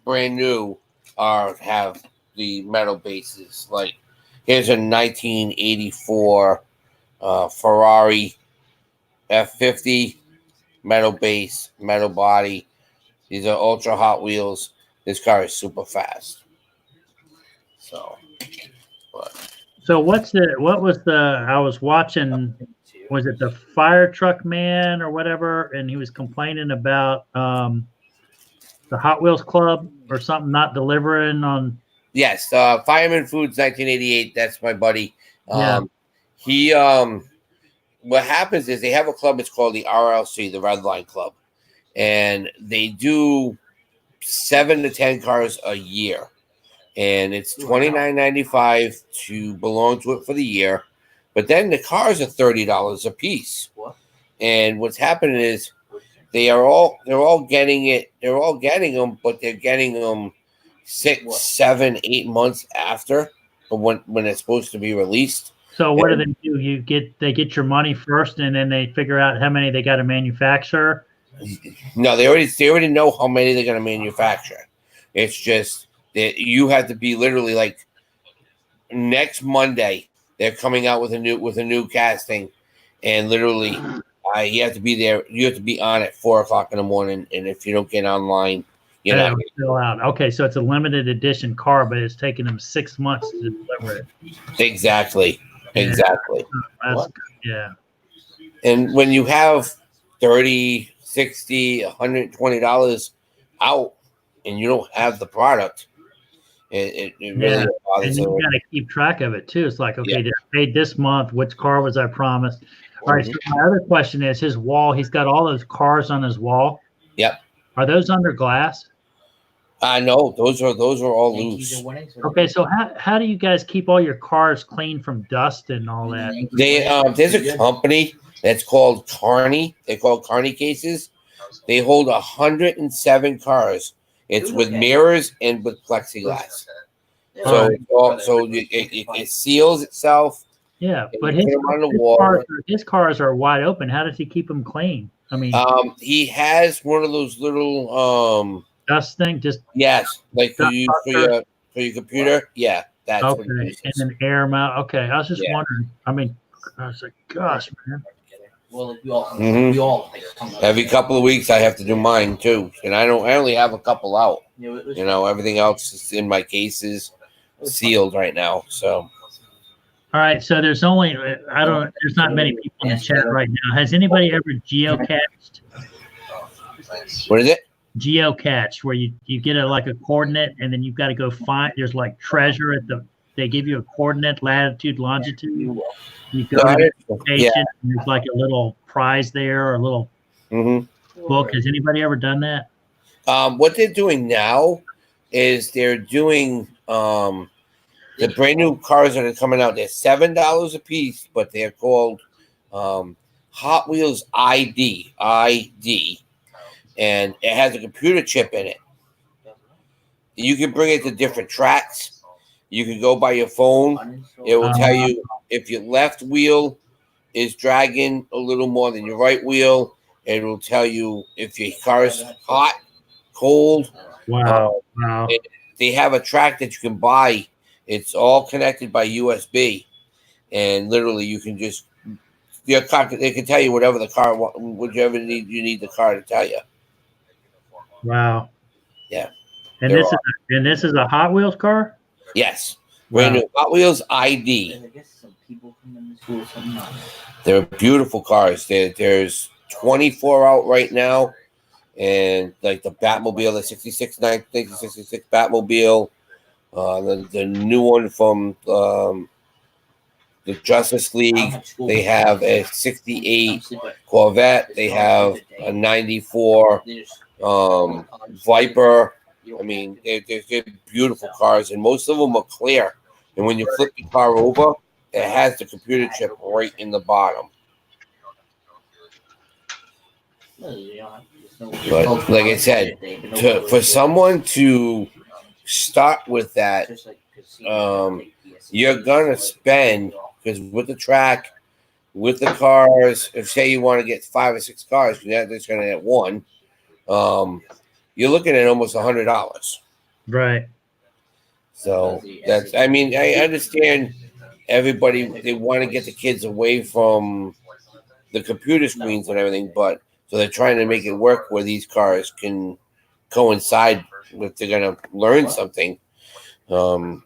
brand new, have the metal bases. Like here's a 1984 Ferrari F50, metal base, metal body. These are ultra Hot Wheels. This car is super fast. So, So what was the I was watching, was it the fire truck man or whatever, and he was complaining about the Hot Wheels Club or something not delivering on. Yes, Fireman Foods 1988, that's my buddy. Yeah. He what happens is they have a club, it's called the RLC, the Red Line Club, and they do 7 to 10 cars a year. And it's $29.95 to belong to it for the year, but then the cars are $30 a piece. And what's happening is they're all getting it. They're all getting them, but they're getting them 6, 7, 8 months after when it's supposed to be released. So what do they do? They get your money first, and then they figure out how many they got to manufacture. No, they already know how many they're going to manufacture. It's just that you have to be literally like next Monday they're coming out with a new casting, and literally you have to be there. You have to be on at 4:00 in the morning, and if you don't get online, you're not still out. Okay, so it's a limited edition car, but it's taking them 6 months to deliver it. Exactly. Yeah. And when you have $30, $60, $120 out, and you don't have the product, it really bothers you. And you me. got to keep track of it too. It's like, okay, I paid this month. Which car was I promised? All right. So my other question is his wall. He's got all those cars on his wall. Yep. Are those under glass? No, those are all loose. Okay, so how do you guys keep all your cars clean from dust and all that? There's a company that's called Carney. They're called Carney cases. They hold 107 cars. It's with mirrors and with plexiglass. So it seals itself. Yeah, And but you put them on the wall. his cars are wide open. How does he keep them clean? I mean, He has one of those little dust thing, just yes, like you dust use buster. for your computer. Yeah, that's what he Okay, and uses. then air them out. Okay, I was just Yeah. wondering. I mean, I was like, gosh, man. Well, Every couple of weeks, I have to do mine too, and I only have a couple out. Everything else is in my cases, sealed right now. So. All right, so there's only there's not many people in the chat right now. Has anybody ever geocached? What is it? Geocache, where you get like a coordinate and then you've got to go find. There's like treasure they give you a coordinate, latitude, longitude. You go to the location, and there's like a little prize there or a little book. Has anybody ever done that? What they're doing now is they're doing the brand new cars that are coming out. They're $7 a piece, but they're called Hot Wheels ID, and it has a computer chip in it. You can bring it to different tracks. You can go by your phone. It will tell you if your left wheel is dragging a little more than your right wheel. It will tell you if your car is hot, cold. Wow. Wow. They have a track that you can buy. It's all connected by USB, and literally you can just your car. They can tell you whatever the car, whichever you need the car to tell you. Wow. Yeah. And this is a Hot Wheels car. Yes. Brand new Hot Wheels ID. They're beautiful cars. There's 24 out right now, and like the Batmobile, the 1966 Batmobile, the new one from the Justice League. They have a 68 Corvette. They have a 94 Viper. I mean, they're beautiful cars, and most of them are clear. And when you flip the car over, it has the computer chip right in the bottom. But like I said, for someone to start with that, you're gonna spend, because with the track, with the cars, if say you want to get 5 or 6 cars, you're not just gonna get one. You're looking at almost $100. Right. So that's, I mean, I understand everybody, they want to get the kids away from the computer screens and everything, but so they're trying to make it work where these cars can coincide with, they're going to learn something. I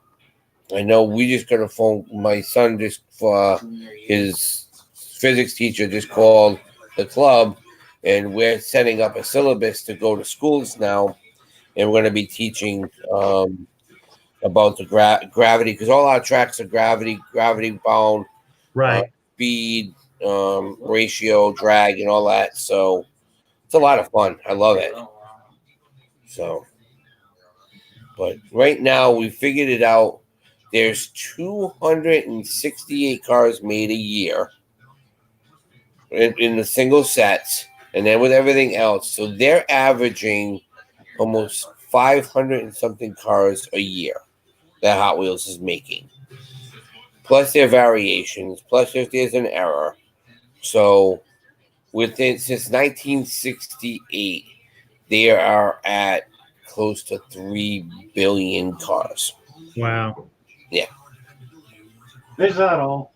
know we just got a phone, my son just, his physics teacher just called the club, and we're setting up a syllabus to go to schools now, and we're going to be teaching about the gravity, because all our tracks are gravity bound, right? Speed, ratio, drag, and all that. So it's a lot of fun. I love it. So, but right now we figured it out. There's 268 cars made a year in the single sets, and then with everything else. So they're averaging almost 500 and something cars a year that Hot Wheels is making. Plus their variations, plus if there's an error. So since 1968, they are at close to 3 billion cars. Wow. Yeah. Is that all?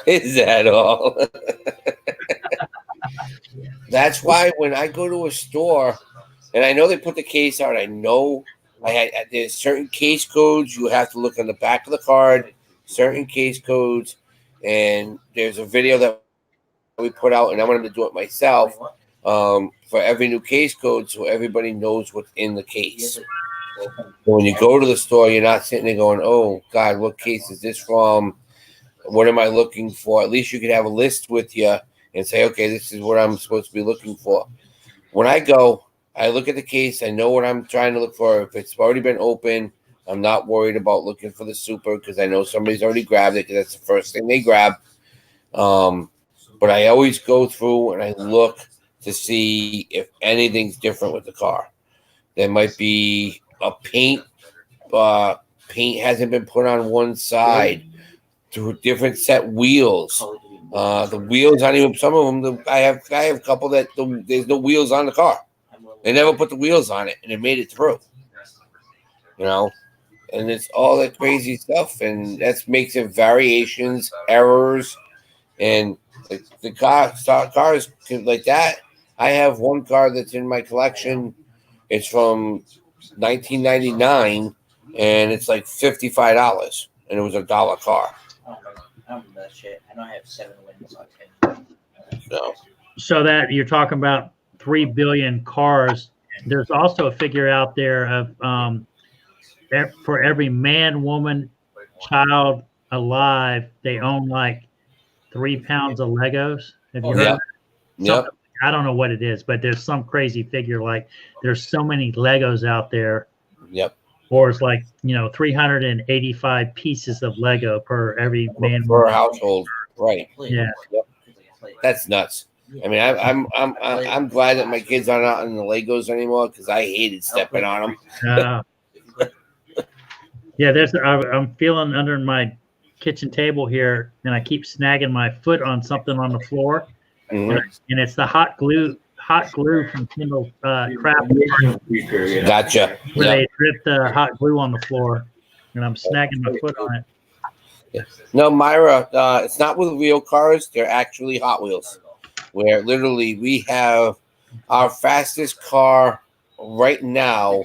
Is that all? That's why when I go to a store, and I know they put the case out, I know there's certain case codes you have to look on the back of the card, certain case codes, and there's a video that we put out, and I'm going to do it myself for every new case code, so everybody knows what's in the case. So when you go to the store, you're not sitting there going, "Oh God, what case is this from? What am I looking for?" At least you could have a list with you and say, "Okay, this is what I'm supposed to be looking for." When I go, I look at the case. I know what I'm trying to look for. If it's already been open, I'm not worried about looking for the super, because I know somebody's already grabbed it, because that's the first thing they grab. But I always go through and I look to see if anything's different with the car. There might be a paint hasn't been put on one side. different set wheels. The wheels aren't even some of them. I have a couple that there's no wheels on the car. They never put the wheels on it, and it made it through. You know, and it's all that crazy stuff, and that makes it variations, errors, and the cars like that. I have one car that's in my collection. It's from 1999, and it's like $55, and it was a dollar car. I don't remember that shit. I know I have 7 wins. So that you're talking about 3 billion cars. There's also a figure out there of for every man, woman, child alive, they own like 3 pounds of Legos. Have you heard of that? Yep. I don't know what it is, but there's some crazy figure like there's so many Legos out there. Yep. Or it's like 385 pieces of Lego per every man per household. Right. Yeah. Yep. That's nuts. I mean, I'm glad that my kids aren't out in the Legos anymore because I hated stepping on them. Yeah, I'm feeling under my kitchen table here, and I keep snagging my foot on something on the floor, and it's the hot glue from Kindle Craft. Gotcha. Where they drip the hot glue on the floor, and I'm snagging my foot on it. Yeah. No, Myra, it's not with real cars. They're actually Hot Wheels, where literally we have our fastest car right now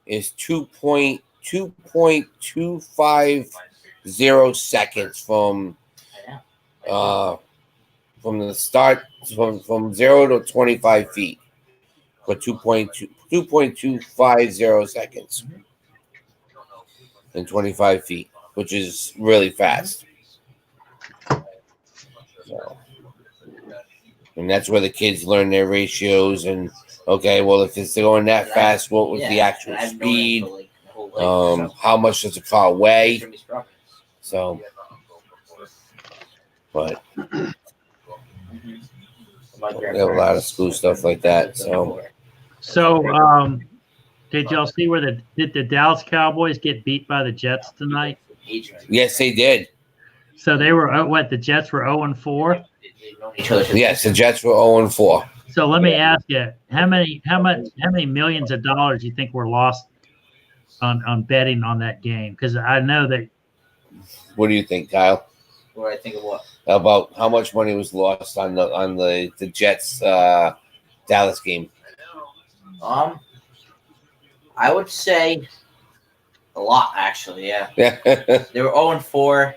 is 2.250 seconds from the start from 0 to 25 feet for 2.250 seconds in 25 feet, which is really fast. So, and that's where the kids learn their ratios and okay, well, if it's going that fast, what was the actual speed? How much does the car weigh? So, but we have a lot of school stuff like that. So, did y'all see where did the Dallas Cowboys get beat by the Jets tonight? Yes, they did. So they were the Jets were 0-4. Yes, the Jets were 0-4. So let me ask you, how many millions of dollars do you think were lost on betting on that game? Because I know that. What do you think, Kyle? What do I think of what? About how much money was lost on the Jets Dallas game? I would say a lot, actually. Yeah. Yeah. They were 0-4.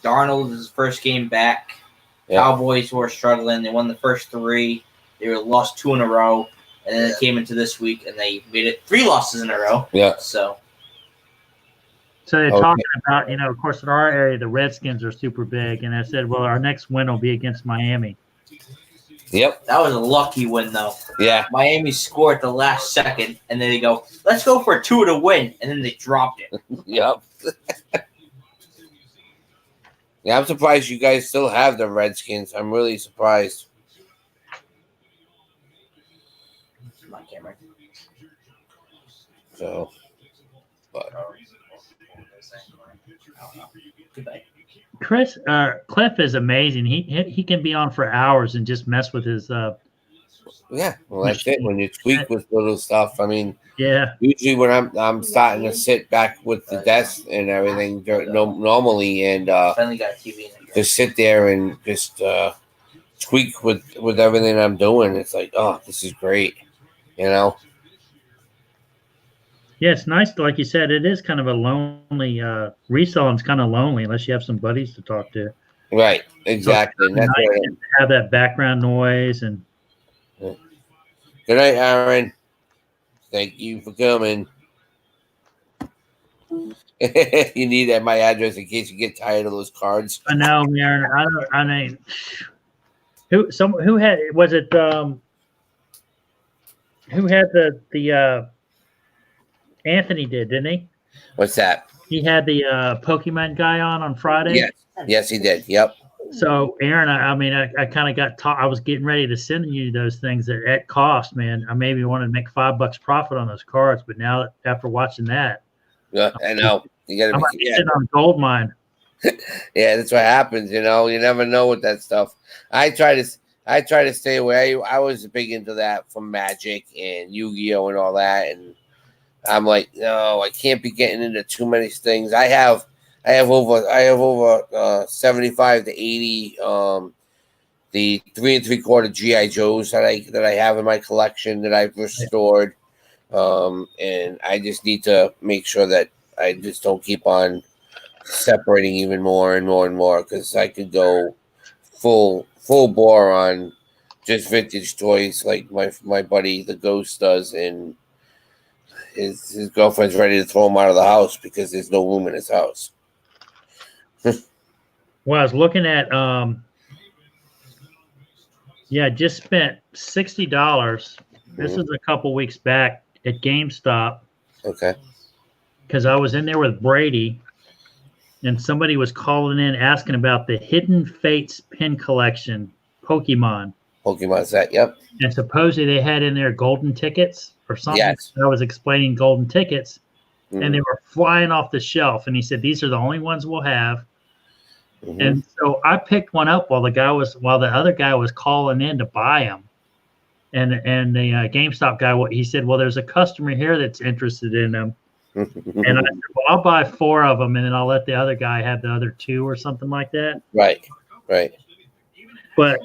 Darnold was his first game back. Yeah. Cowboys were struggling. They won the first 3. They were lost 2 in a row, and then they came into this week and they made it 3 losses in a row. Yeah. So they're talking about, of course, in our area, the Redskins are super big, and I said, well, our next win will be against Miami. Yep. That was a lucky win, though. Yeah. Miami scored at the last second, and then they go, let's go for a 2 to win, and then they dropped it. Yep. Yeah, I'm surprised you guys still have the Redskins. I'm really surprised. My camera. So, but. Cliff is amazing. He can be on for hours and just mess with his. Yeah, well, that's it. When you tweak with little stuff, I mean, yeah. Usually when I'm starting to sit back with the desk and everything normally, and finally got a TV just sit there and just tweak with everything I'm doing. It's like, oh, this is great, Yeah, it's nice. Like you said, it is kind of a lonely reselling's kind of lonely unless you have some buddies to talk to. Right, exactly. So it's nice to have that background noise and. Good night, Aaron. Thank you for coming. You need my address in case you get tired of those cards. I know, Aaron. I mean, who had was it? Who had the Anthony did, didn't he? What's that? He had the Pokemon guy on Friday. Yes, he did. Yep. So, Aaron, I kind of got taught. I was getting ready to send you those things at cost, man. I maybe wanted to make $5 profit on those cards, but now after watching that, yeah, I know you got to be sitting on a gold mine. Yeah, that's what happens. You know, you never know with that stuff. I try to stay away. I was big into that from Magic and Yu-Gi-Oh and all that, and I'm like, no, I can't be getting into too many things. I have over 75 to 80 the 3 3/4 GI Joes that I have in my collection that I've restored, and I just need to make sure that I just don't keep on separating even more and more and more, because I could go full bore on just vintage toys like my buddy the Ghost does, and his girlfriend's ready to throw him out of the house because there's no room in his house. Well, I was looking at yeah, just spent $60. This is a couple weeks back at GameStop. Okay. Because I was in there with Brady, and somebody was calling in asking about the Hidden Fates pin collection, Pokemon set, yep. And supposedly they had in there golden tickets or something. Yes. I was explaining golden tickets, and they were flying off the shelf. And he said, "These are the only ones we'll have." And so I picked one up while the other guy was calling in to buy them. And the GameStop guy, he said, "Well, there's a customer here that's interested in them." And I said, "Well, I'll buy 4 of them, and then I'll let the other guy have the other 2 or something like that." Right. But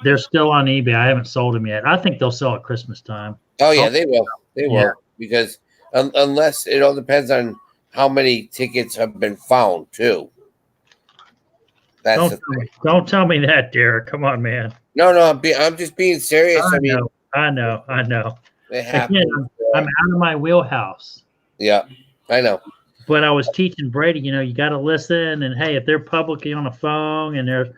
they're still on eBay. I haven't sold them yet. I think they'll sell at Christmas time. Oh yeah, they will. They will, because unless it all depends on how many tickets have been found too. Don't tell me that, Derek. Come on, man. No, I'm just being serious. I know. It happens. Again, I'm out of my wheelhouse. Yeah, I know. But I was teaching Brady, you got to listen. And hey, if they're publicly on a phone and they're,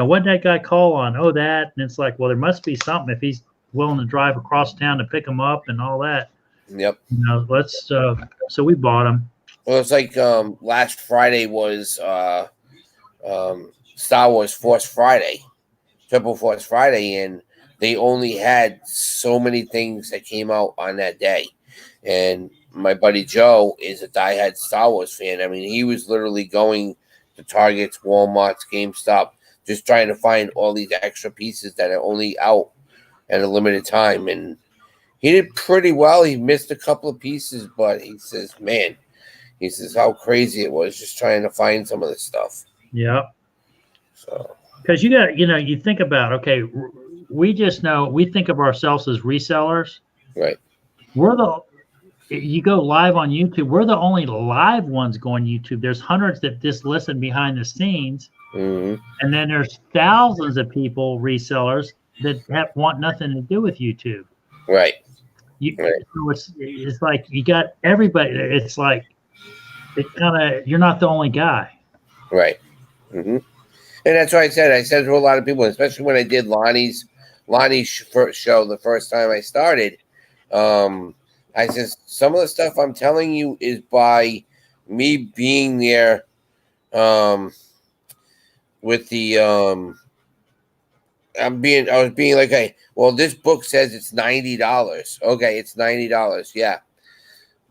what did that guy call on? Oh, that. And it's like, well, there must be something if he's willing to drive across town to pick them up and all that. Yep. So we bought them. Well, it's like last Friday was Star Wars Force Friday, Triple Force Friday, and they only had so many things that came out on that day. And my buddy Joe is a diehard Star Wars fan. I mean, he was literally going to Targets, Walmart's, GameStop, just trying to find all these extra pieces that are only out at a limited time. And he did pretty well. He missed a couple of pieces, but he says, how crazy it was just trying to find some of this stuff. Yeah. So, because you got, you think about, okay, we think of ourselves as resellers. Right. You go live on YouTube, we're the only live ones going YouTube. There's hundreds that just listen behind the scenes. And then there's thousands of people, resellers, that want nothing to do with YouTube. Right. So it's like you got everybody. It's like, you're not the only guy. Right. And that's why I said to a lot of people, especially when I did Lonnie's first show the first time I started, I said, some of the stuff I'm telling you is by me being there with the I was being like, hey, well, this book says it's $90. Okay, it's $90, yeah.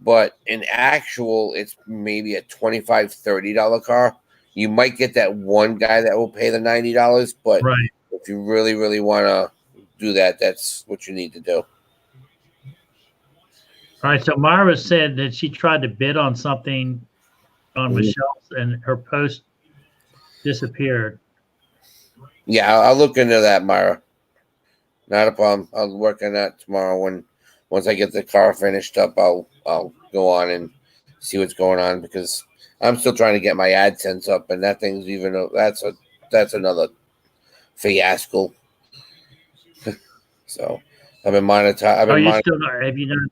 But in actual, it's maybe a $25, $30 car. You might get that one guy that will pay the $90, but if you really, really want to do that, that's what you need to do. All right, so Myra said that she tried to bid on something on Michelle's and her post disappeared. Yeah, I'll look into that, Myra. Not a problem. I'll work on that tomorrow. Once I get the car finished up, I'll go on and see what's going on, because I'm still trying to get my AdSense up, and that thing's that's another fiasco. So I've been monetizing. Have you done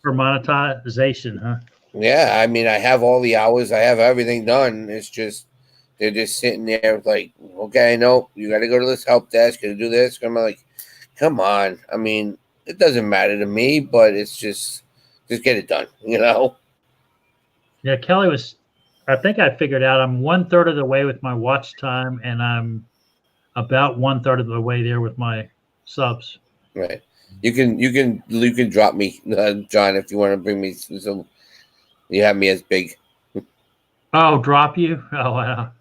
for monetization, huh? Yeah, I mean, I have all the hours, I have everything done. It's just they're just sitting there like, okay, no, you got to go to this help desk and do this. I'm like, come on. I mean, it doesn't matter to me, but it's just get it done, Yeah, Kelly I think I figured out I'm 1/3 of the way with my watch time, and I'm about 1/3 of the way there with my subs. Right. You can drop me, John, if you want to bring me some. You have me as big. Oh, drop you? Oh, wow.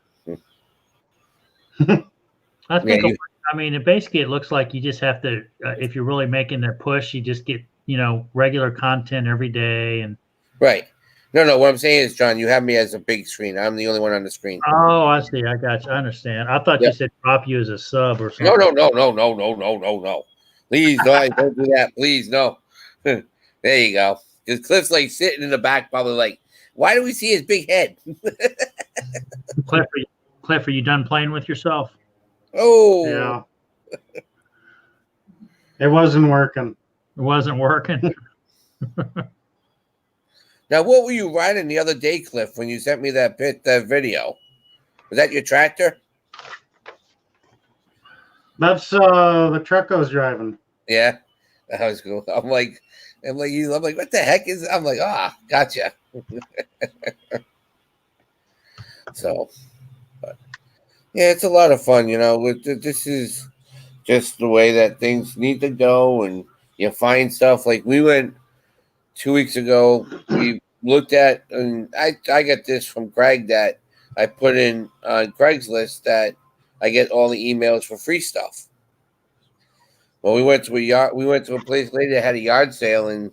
I think. Yeah, I mean, basically, it looks like you just have to. If you're really making their push, you just get regular content every day. And right. No. What I'm saying is, John, you have me as a big screen. I'm the only one on the screen. oh, I see. I got you. I understand. I thought you said drop you as a sub or something. No. Please don't do that. Please, no. There you go. Because Cliff's like sitting in the back, probably like, why do we see his big head? Cliff, are you done playing with yourself? Oh, Yeah. It wasn't working. It wasn't working. Now, what were you riding the other day, Cliff, when you sent me that video? Was that your tractor? That's the truck I was driving. Yeah, that was cool. I'm like, what the heck is? I'm like, gotcha. So, but yeah, it's a lot of fun, This is just the way that things need to go, and you find stuff. Like we went 2 weeks ago. We looked at, and I got this from Greg that I put in on Greg's list that I get all the emails for free stuff. Well, we went to a place lady that had a yard sale, and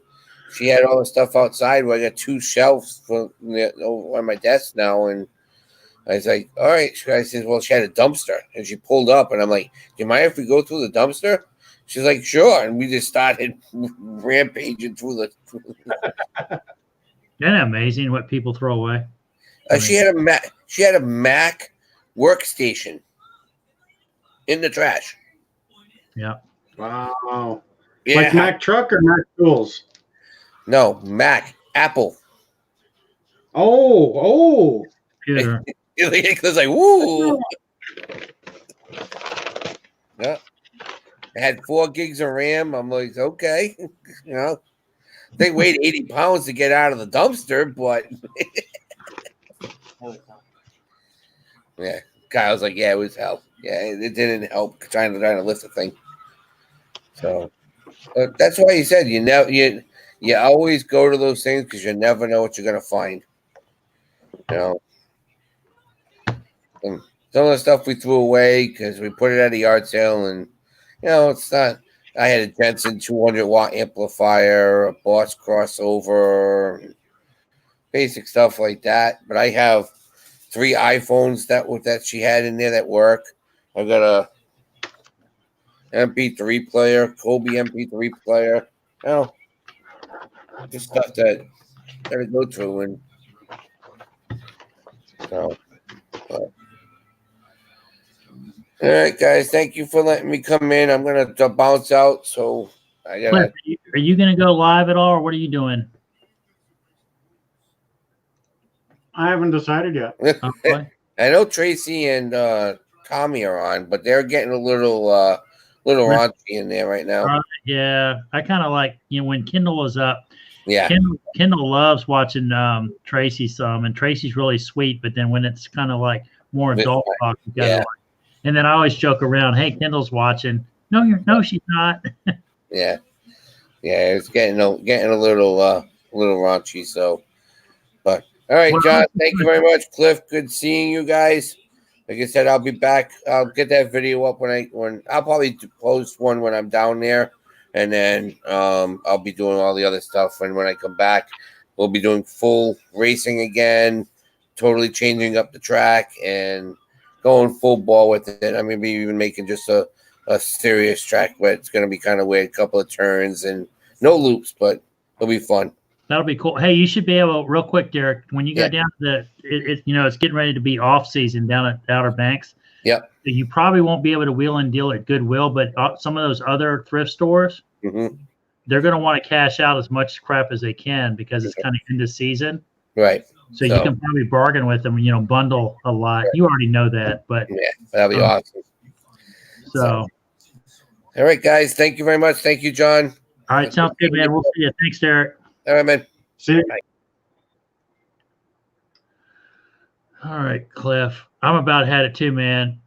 she had all the stuff outside. Where I got 2 shelves on my desk now, and I was like, all right. I said, well, she had a dumpster, and she pulled up, and I'm like, do you mind if we go through the dumpster? She's like, sure. And we just started rampaging through the. Isn't that amazing what people throw away? She had a Mac workstation in the trash. Yeah. Wow. Yeah. Like Mac truck or Mac tools? No, Mac, Apple. Oh. Computer. It was like, woo. Yeah. It had 4 gigs of RAM. I'm like, okay. They weighed 80 pounds to get out of the dumpster, but yeah. Guy was like, yeah, it was hell. Yeah, it didn't help trying to lift the thing. So that's why you said you always go to those things because you never know what you're gonna find. And some of the stuff we threw away because we put it at a yard sale, and it's not. I had a Jensen 200-watt amplifier, a Boss crossover, basic stuff like that. But I have 3 iPhones that she had in there that work. I got a MP3 player, Kobe MP3 player. Just stuff that I gotta go through, and so. All right, guys. Thank you for letting me come in. I'm gonna bounce out, so I gotta. Cliff, are you gonna go live at all, or what are you doing? I haven't decided yet. Okay. I know Tracy and Tommy are on, but they're getting a little raunchy in there right now. Yeah, I kind of like when Kendall was up. Yeah, Kendall loves watching Tracy some, and Tracy's really sweet. But then when it's kind of like more adult talk, you gotta like. And then I always joke around, "Hey, Kendall's watching." No, she's not. yeah, it's getting a little raunchy. So, but all right, John. Thank you very much, Cliff. Good seeing you guys. Like I said, I'll be back. I'll get that video up when I'll probably post one when I'm down there, and then I'll be doing all the other stuff. And when I come back, we'll be doing full racing again, totally changing up the track and going full ball with it. I mean, maybe even making just a serious track, but it's going to be kind of weird. A couple of turns and no loops, but it'll be fun. That'll be cool. Hey, you should be able, real quick, Derek, when you go down to it's getting ready to be off season down at Outer Banks. Yep. You probably won't be able to wheel and deal at Goodwill, but some of those other thrift stores, they're going to want to cash out as much crap as they can because it's kind of into season. Right. So you can probably bargain with them, bundle a lot. Right. You already know that, but yeah, that'll be awesome. So, all right, guys. Thank you very much. Thank you, John. All right, sounds good, man. We'll see you. Thanks, Derek. All right, man. See you. Bye. All right, Cliff. I'm about had it too, man.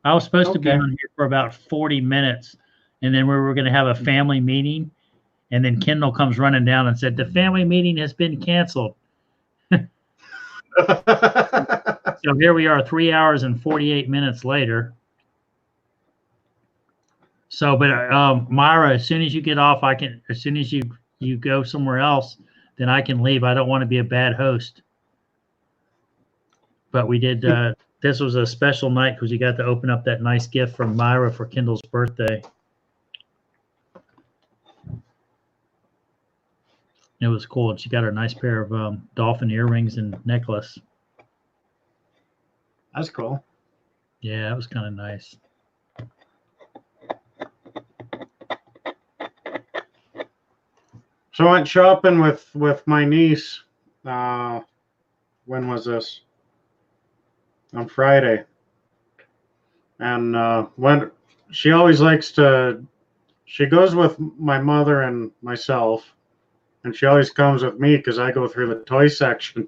I was supposed to be on here for about 40 minutes, and then we were going to have a family meeting. And then Kendall comes running down and said, the family meeting has been canceled. So here we are, 3 hours and 48 minutes later. So, but Myra, as soon as you get off, as soon as you go somewhere else, then I can leave. I don't want to be a bad host. But we did, this was a special night because you got to open up that nice gift from Myra for Kendall's birthday. It was cool. She got her a nice pair of dolphin earrings and necklace. That's cool. Yeah, it was kind of nice. So I went shopping with my niece. When was this? On Friday. And when she always likes to, she goes with my mother and myself, and she always comes with me because I go through the toy section.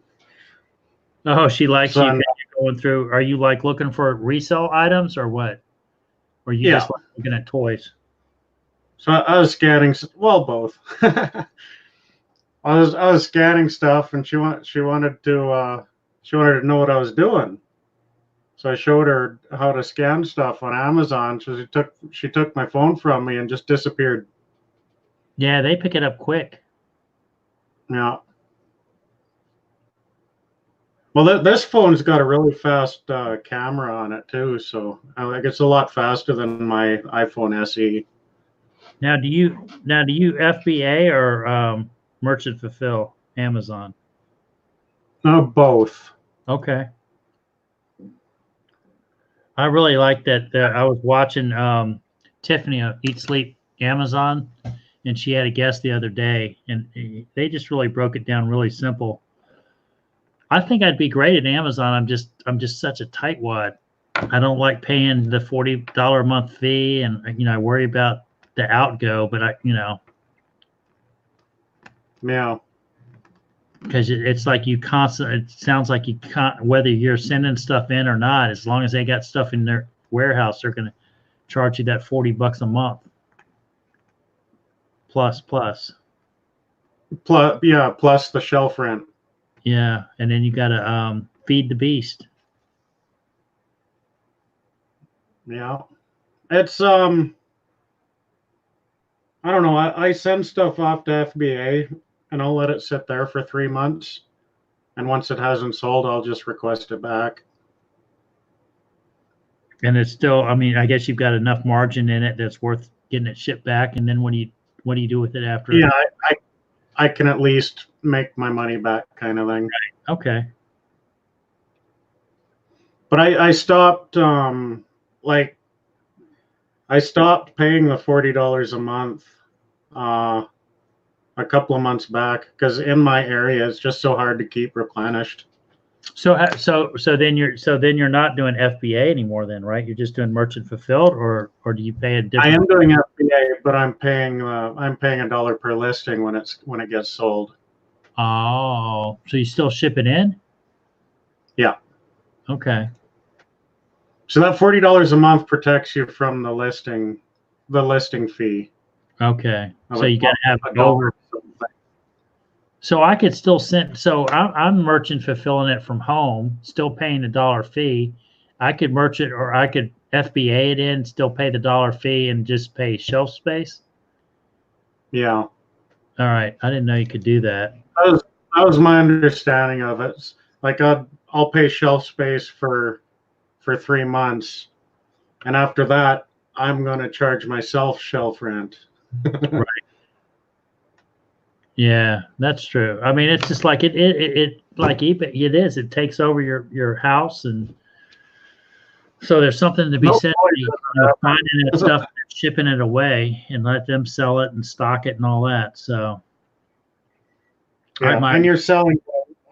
Oh, she likes So you going through. Are you like looking for resale items or what? Or you just like looking at toys? So I was scanning, well, both. I was scanning stuff, and she wanted to know what I was doing. So I showed her how to scan stuff on Amazon. So she took my phone from me and just disappeared. Yeah, they pick it up quick. Yeah. Well, this phone's got a really fast camera on it too, so like it's a lot faster than my iPhone SE. Now, do you FBA or merchant fulfill Amazon? Both. Okay. I really like that. I was watching Tiffany Eat Sleep Amazon, and she had a guest the other day, and they just really broke it down really simple. I think I'd be great at Amazon. I'm just such a tightwad. I don't like paying the $40 a month fee, and I worry about the outgo, but Yeah. Because it's like you constantly. It sounds like you can't, whether you're sending stuff in or not. As long as they got stuff in their warehouse, they're going to charge you that $40 a month. Plus, yeah, plus the shelf rent. Yeah, and then you got to feed the beast. Yeah, it's I don't know. I send stuff off to FBA, and I'll let it sit there for 3 months, and once it hasn't sold, I'll just request it back. And it's still, I mean, I guess you've got enough margin in it that's worth getting it shipped back. And then what do you do with it after? Yeah, I can at least make my money back, kind of thing. Right. Okay. But I stopped I stopped paying the $40 a month a couple of months back because in my area it's just so hard to keep replenished. So then you're not doing FBA anymore then, right? You're just doing merchant fulfilled, or do you pay a different? I am doing FBA, but I'm paying $1 per listing when it gets sold. Oh, so you still ship it in? Yeah. Okay. So that $40 a month protects you from the listing fee. Okay. So you got to have it over. So I could still send. So I'm merchant fulfilling it from home, still paying the $1 fee. I could merchant, or I could FBA it in, still pay the $1 fee, and just pay shelf space. Yeah. All right. I didn't know you could do that. That was my understanding of it. Like I'll pay shelf space for 3 months, and after that, I'm going to charge myself shelf rent. Right. Yeah, that's true. I mean, it's just like it like eBay. It is. It takes over your house, and so there's something to be said. Finding that stuff, and shipping it away, and let them sell it and stock it and all that. So, yeah, and you're selling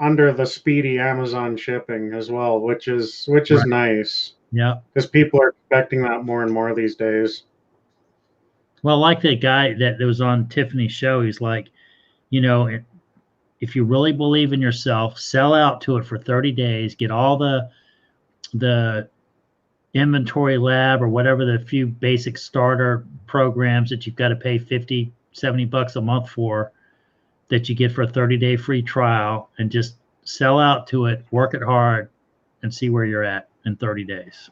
under the speedy Amazon shipping as well, which is right. Nice. Yeah, because people are expecting that more and more these days. Well, like that guy that was on Tiffany's show, he's like, if you really believe in yourself, sell out to it for 30 days, get all the inventory lab or whatever the few basic starter programs that you've got to pay $50-$70 a month for, that you get for a 30-day free trial, and just sell out to it, work it hard, and see where you're at in 30 days.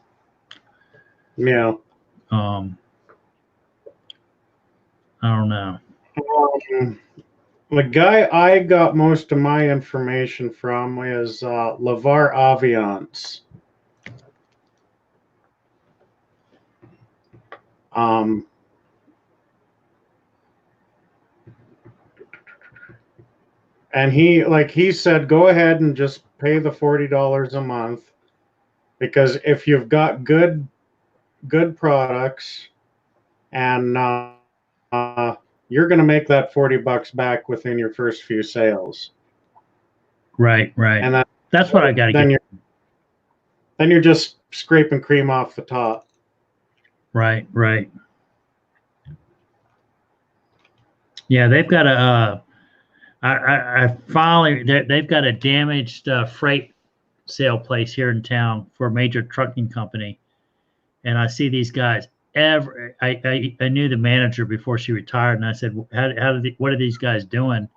Yeah. I don't know. The guy I got most of my information from is LeVar Aviance. And he said, go ahead and just pay the $40 a month, because if you've got good products, and you're going to make that $40 back within your first few sales. Right. And that's what I got to get. Then you're just scraping cream off the top. Right. Yeah, they've got a. I finally they've got a damaged freight sale place here in town for a major trucking company, and I see these guys. I knew the manager before she retired, and I said, what are these guys doing?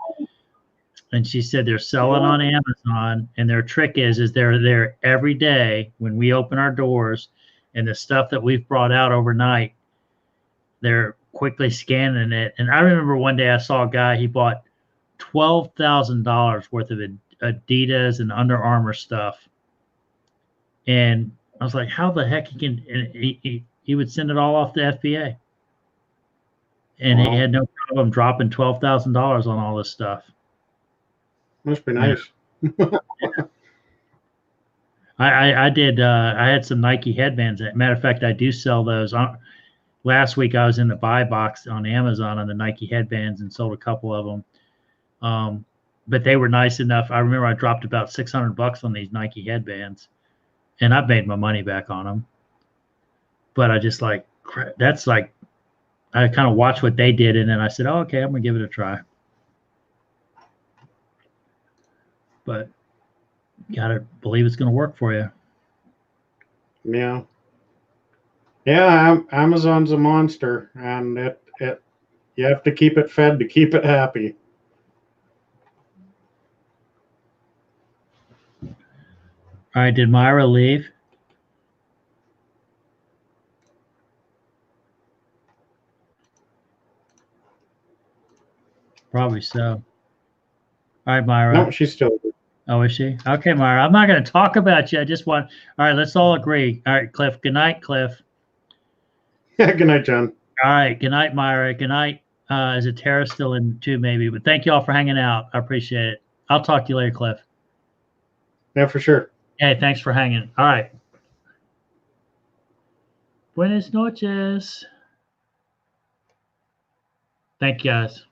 And she said they're selling on Amazon, and their trick is they're there every day when we open our doors, and the stuff that we've brought out overnight, they're quickly scanning it. And I remember one day I saw a guy, he bought $12,000 worth of Adidas and Under Armour stuff, and I was like, how the heck he would send it all off to FBA, and he had no problem dropping $12,000 on all this stuff. Must be nice. I did. I had some Nike headbands. Matter of fact, I do sell those. Last week I was in the buy box on Amazon on the Nike headbands and sold a couple of them. But they were nice enough. I remember I dropped about $600 on these Nike headbands, and I've made my money back on them. But I just I kind of watched what they did, and then I said, oh, okay, I'm gonna give it a try. But gotta believe it's gonna work for you. Yeah, Amazon's a monster, and it you have to keep it fed to keep it happy. All right, did Myra leave? Probably so. All right, Myra. No, she's still there. Oh, is she? Okay, Myra. I'm not going to talk about you. I just want. All right, let's all agree. All right, Cliff. Good night, Cliff. Yeah, good night, John. All right. Good night, Myra. Good night. Is it Tara still in too, maybe? But thank you all for hanging out. I appreciate it. I'll talk to you later, Cliff. Yeah, for sure. Hey, thanks for hanging. All right. Buenas noches. Thank you, guys.